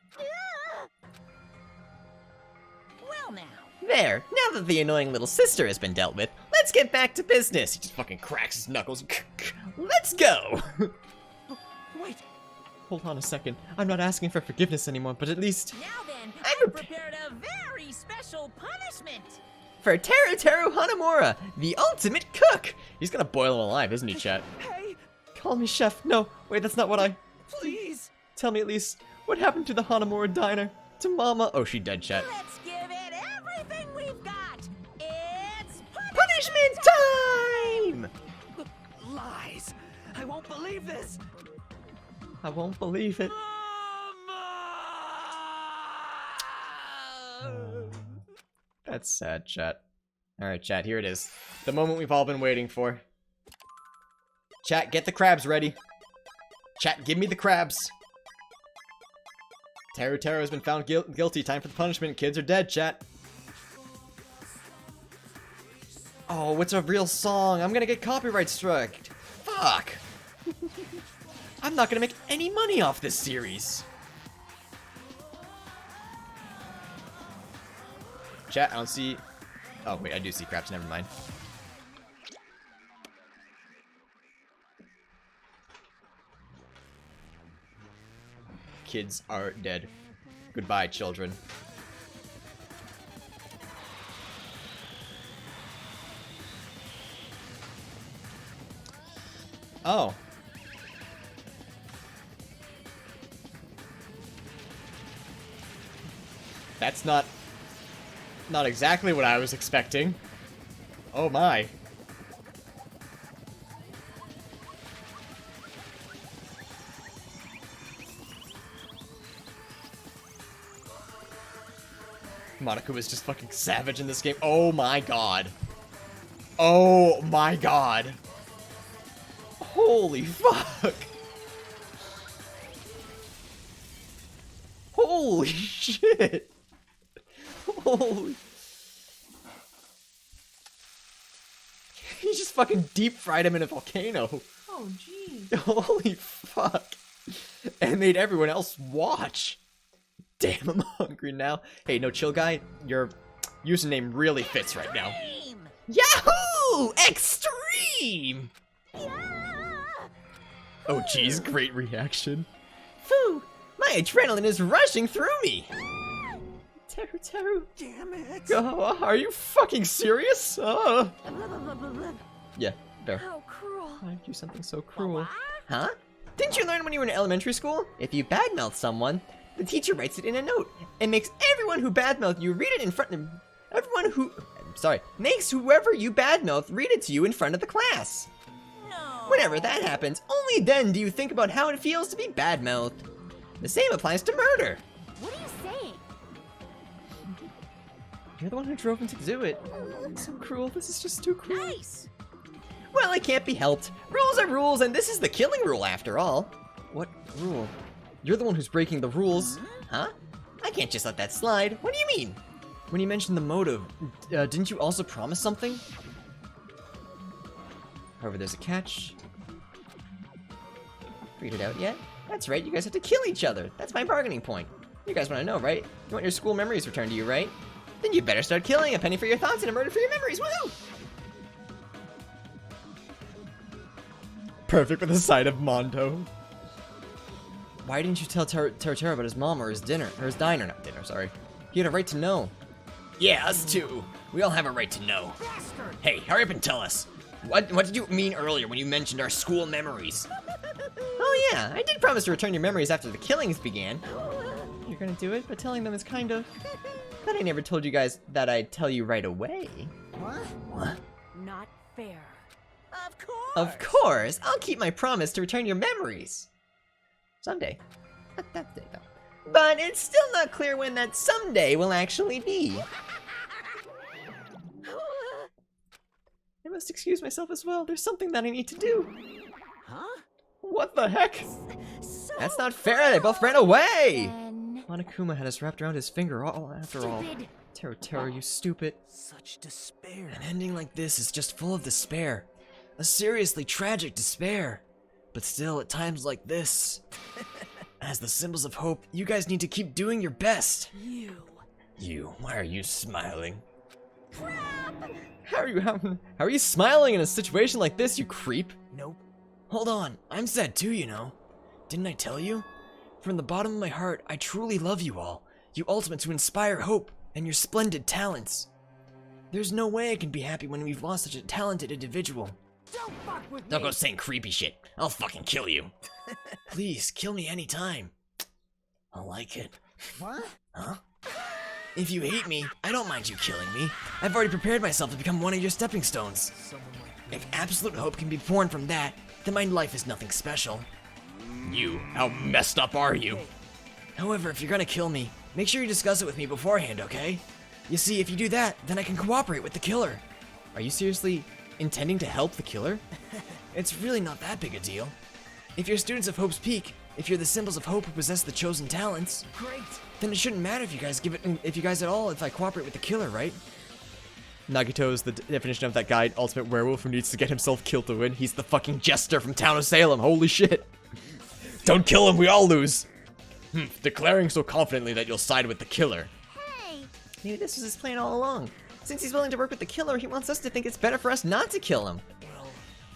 Well now. There, now that the annoying little sister has been dealt with, let's get back to business. He just fucking cracks his knuckles. Let's go! Wait. Hold on a second. I'm not asking for forgiveness anymore, but at least... Now then, I've prepared a very special punishment! For Teru Hanamura, the ultimate cook! He's gonna boil him alive, isn't he, chat? Hey! Call me chef. No, wait, that's not what I... Please! Tell me at least, what happened to the Hanamura diner? To Mama? Oh, she dead, chat. Let's give it everything we've got! It's Punishment time! Lies! I won't believe this! I won't believe it. That's sad, chat. Alright, chat, here it is. The moment we've all been waiting for. Chat, get the crabs ready. Chat, give me the crabs. Teru has been found guilty. Time for the punishment. Kids are dead, chat. Oh, it's a real song. I'm gonna get copyright struck. Fuck. I'm not gonna make any money off this series. Chat, I don't see... Oh, wait, I do see crabs. Never mind. Kids are dead. Goodbye, children. Oh. That's not exactly what I was expecting. Oh my. Monaco is just fucking savage in this game. Oh my god. Oh my god. Holy fuck. Holy shit. Holy. He just fucking deep fried him in a volcano. Oh, geez. Holy fuck. And made everyone else watch. Damn, I'm hungry now. Hey, no chill guy, your username really fits right now. Yahoo! Extreme! Oh geez, great reaction. Phew! My adrenaline is rushing through me! Teru. Damn it! Oh, are you fucking serious? Yeah, there. How cruel. Why'd you do something so cruel? Huh? Didn't you learn when you were in elementary school? If you badmouth someone, the teacher writes it in a note and makes everyone who badmouthed you read it in front of makes whoever you badmouth read it to you in front of the class. No. Whenever that happens, only then do you think about how it feels to be badmouthed. The same applies to murder. What are you saying? You're the one who drove him to do it. So cruel. This is just too cruel. Nice. Well, it can't be helped. Rules are rules, and this is the killing rule after all. What rule? You're the one who's breaking the rules. Huh? I can't just let that slide. What do you mean? When you mentioned the motive, didn't you also promise something? However, there's a catch. Figured it out yet? That's right, you guys have to kill each other. That's my bargaining point. You guys want to know, right? You want your school memories returned to you, right? Then you better start killing. A penny for your thoughts and a murder for your memories. Woohoo! Perfect with a side of Mondo. Why didn't you tell Teru about his mom or his diner? Or his diner, not dinner, sorry. He had a right to know. Yeah, us too. We all have a right to know. Bastard! Hey, hurry up and tell us. What did you mean earlier when you mentioned our school memories? Oh yeah, I did promise to return your memories after the killings began. You're gonna do it, but telling them is kind of... But I never told you guys that I'd tell you right away. What? Not fair. Of course. Of course! I'll keep my promise to return your memories. Someday. Not that day, though. But it's still not clear when that someday will actually be. I must excuse myself as well. There's something that I need to do. Huh? What the heck? So That's not fair. They both ran away. Then... Monokuma had us wrapped around his finger after all. Teru, you stupid. Such despair. An ending like this is just full of despair. A seriously tragic despair. But still, at times like this, as the symbols of hope, you guys need to keep doing your best. You, why are you smiling? How are you smiling in a situation like this, you creep? Nope. Hold on, I'm sad too, you know. Didn't I tell you? From the bottom of my heart, I truly love you all. You ultimates who inspire hope and your splendid talents. There's no way I can be happy when we've lost such a talented individual. Don't fuck with Don't me! go saying creepy shit. I'll fucking kill you. Please, kill me anytime. I'll like it. What? Huh? If you hate me, I don't mind you killing me. I've already prepared myself to become one of your stepping stones. If absolute hope can be born from that, then my life is nothing special. You, how messed up are you? However, if you're gonna kill me, make sure you discuss it with me beforehand, okay? You see, if you do that, then I can cooperate with the killer. Are you seriously intending to help the killer? It's really not that big a deal. If you're students of Hope's Peak, if you're the symbols of hope who possess the chosen talents, Great. then it shouldn't matter if you guys if I cooperate with the killer, right? Nagito is the definition of that guy, ultimate werewolf who needs to get himself killed to win. He's the fucking jester from Town of Salem. Holy shit. Don't kill him, we all lose. Declaring so confidently that you'll side with the killer. Hey! Maybe this was his plan all along. Since he's willing to work with the killer, he wants us to think it's better for us not to kill him.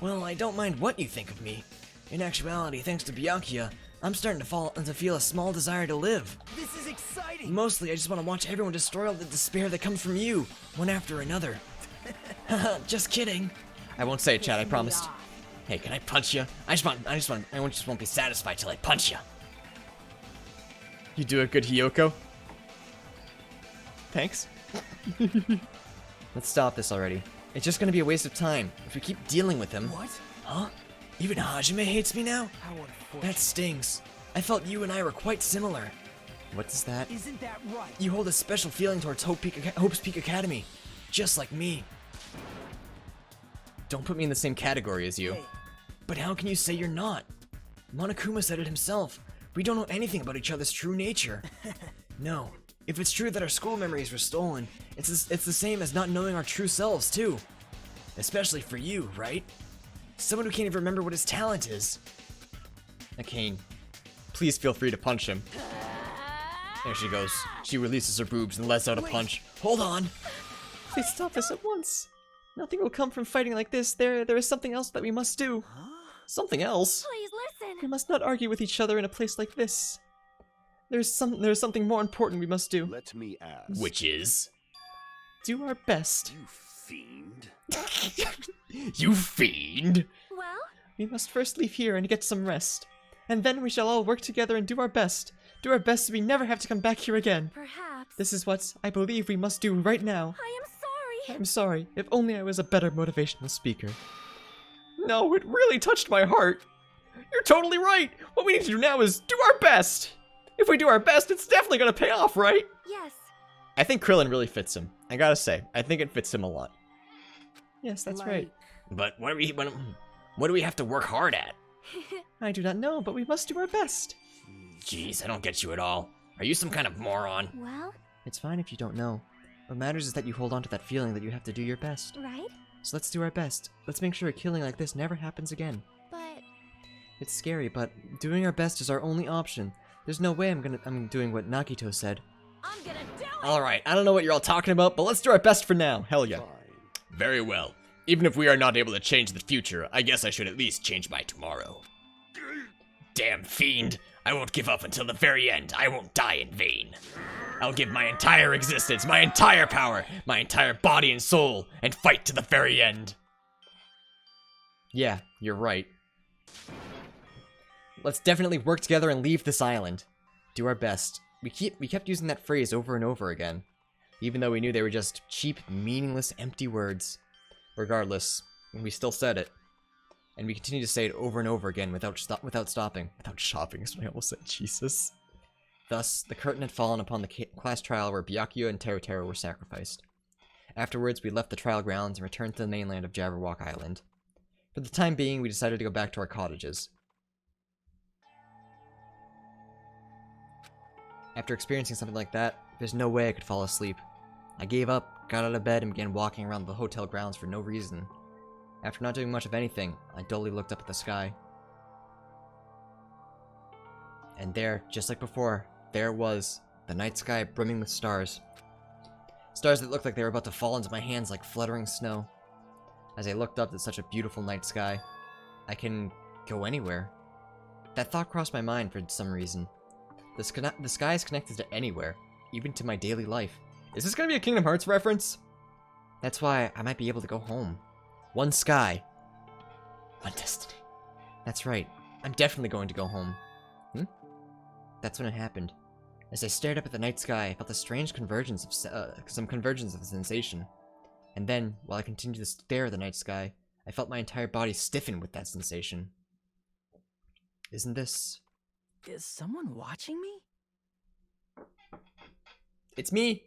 Well, I don't mind what you think of me. In actuality, thanks to Byakuya, I'm starting to feel a small desire to live. This is exciting. Mostly, I just want to watch everyone destroy all the despair that comes from you, one after another. Haha, just kidding. I won't say it, Chad, I promised. Hey, can I punch you? I just won't be satisfied till I punch you. You do a good Hiyoko. Thanks. Let's stop this already. It's just gonna be a waste of time if we keep dealing with him. What? Huh? Even Hajime hates me now? How unfortunate. That stings. I felt you and I were quite similar. What is that? Isn't that right? You hold a special feeling towards Hope's Peak Academy. Just like me. Don't put me in the same category as you. Hey. But how can you say you're not? Monokuma said it himself. We don't know anything about each other's true nature. No. If it's true that our school memories were stolen, it's the same as not knowing our true selves, too. Especially for you, right? Someone who can't even remember what his talent is. Akane, please feel free to punch him. There she goes. She releases her boobs and lets out a punch. Hold on! Please stop this at once. Nothing will come from fighting like this. There is something else that we must do. Something else? Please listen. We must not argue with each other in a place like this. There's something more important we must do. Let me ask. Which is? Do our best. You fiend. You fiend! Well? We must first leave here and get some rest. And then we shall all work together and do our best. Do our best so we never have to come back here again. Perhaps. This is what I believe we must do right now. I am sorry. I'm sorry. If only I was a better motivational speaker. No, it really touched my heart. You're totally right. What we need to do now is do our best. If we do our best, it's definitely gonna pay off, right? Yes. I think Krillin really fits him. I gotta say, I think it fits him a lot. Yes, that's right. But what do we have to work hard at? I do not know, but we must do our best. Jeez, I don't get you at all. Are you some kind of moron? Well? It's fine if you don't know. What matters is that you hold on to that feeling that you have to do your best. Right? So let's do our best. Let's make sure a killing like this never happens again. But... It's scary, but doing our best is our only option. There's no way I'm doing what Nagito said. I'm gonna do it! Alright, I don't know what you're all talking about, but let's do our best for now. Hell yeah. Very well. Even if we are not able to change the future, I guess I should at least change my tomorrow. Damn fiend! I won't give up until the very end. I won't die in vain. I'll give my entire existence, my entire power, my entire body and soul, and fight to the very end. Yeah, you're right. Let's definitely work together and leave this island. Do our best. We kept using that phrase over and over again, even though we knew they were just cheap, meaningless, empty words. Regardless, we still said it, and we continue to say it over and over again without stopping. Without shopping, is what I almost said. Jesus. Thus, the curtain had fallen upon the class trial where Byakuya and Teru were sacrificed. Afterwards, we left the trial grounds and returned to the mainland of Jabberwock Island. For the time being, we decided to go back to our cottages. After experiencing something like that, there's no way I could fall asleep. I gave up, got out of bed, and began walking around the hotel grounds for no reason. After not doing much of anything, I dully looked up at the sky. And there, just like before, there it was, the night sky brimming with stars. Stars that looked like they were about to fall into my hands like fluttering snow. As I looked up at such a beautiful night sky, I can go anywhere. That thought crossed my mind for some reason. The sky is connected to anywhere, even to my daily life. Is this gonna be a Kingdom Hearts reference? That's why I might be able to go home. One sky. One destiny. That's right. I'm definitely going to go home. That's when it happened. As I stared up at the night sky, I felt a strange convergence of sensation. And then, while I continued to stare at the night sky, I felt my entire body stiffen with that sensation. Isn't this... Is someone watching me? It's me!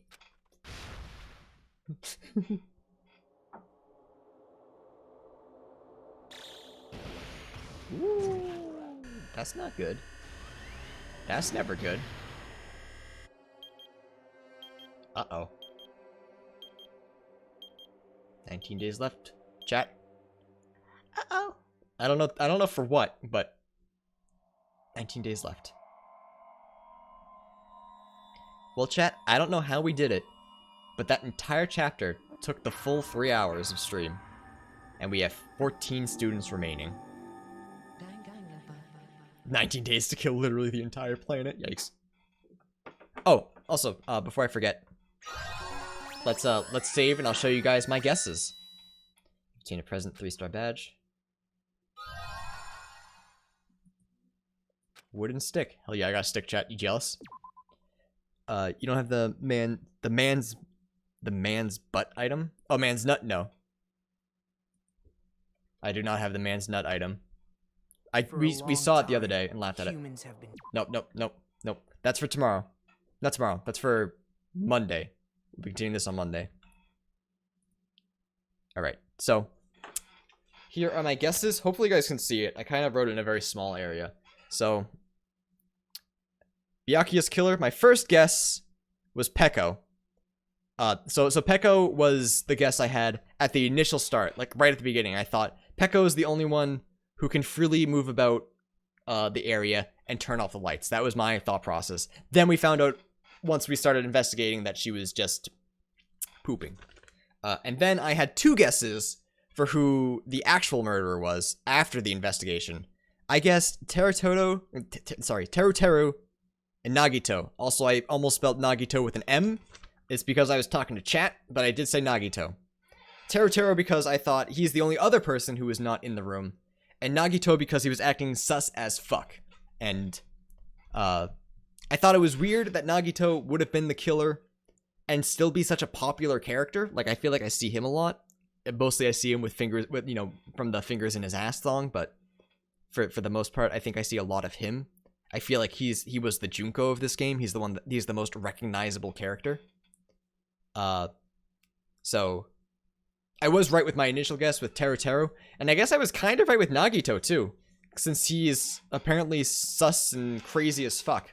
Ooh, that's not good. That's never good. Uh-oh. 19 days left. Chat. Uh-oh. I don't know for what, but 19 days left. Well, chat, I don't know how we did it, but that entire chapter took the full 3 hours of stream. And we have 14 students remaining. 19 days to kill literally the entire planet. Yikes. Oh, also, before I forget, let's save and I'll show you guys my guesses. Obtain a present 3-star badge. Wooden stick. Hell yeah, I got a stick, chat. You jealous? You don't have the man's butt item? Oh, man's nut? No. I do not have the man's nut item. We saw it the other day and laughed at it. Nope. That's for tomorrow. Not tomorrow. That's for Monday. We'll be continuing this on Monday. Alright, so here are my guesses. Hopefully you guys can see it. I kind of wrote it in a very small area. So, Byakuya's killer, my first guess was Peko. So Peko was the guess I had at the initial start, like right at the beginning. I thought Peko is the only one who can freely move about the area and turn off the lights. That was my thought process. Then we found out, once we started investigating, that she was just pooping. And then I had 2 guesses for who the actual murderer was after the investigation. I guessed Teruteru and Nagito. Also, I almost spelled Nagito with an M. It's because I was talking to chat, but I did say Nagito. Teruteru because I thought he's the only other person who was not in the room. And Nagito because he was acting sus as fuck. And, I thought it was weird that Nagito would have been the killer and still be such a popular character. Like, I feel like I see him a lot. Mostly I see him with fingers, from the fingers in his ass song, but for the most part, I think I see a lot of him. I feel like he was the Junko of this game. He's the most recognizable character. So I was right with my initial guess with Teruteru, and I guess I was kind of right with Nagito too, since he is apparently sus and crazy as fuck.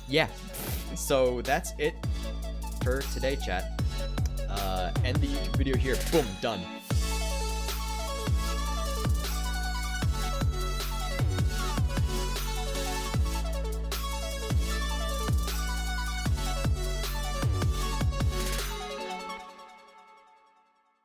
Yeah, so that's it for today, chat. End the YouTube video here. Boom, done.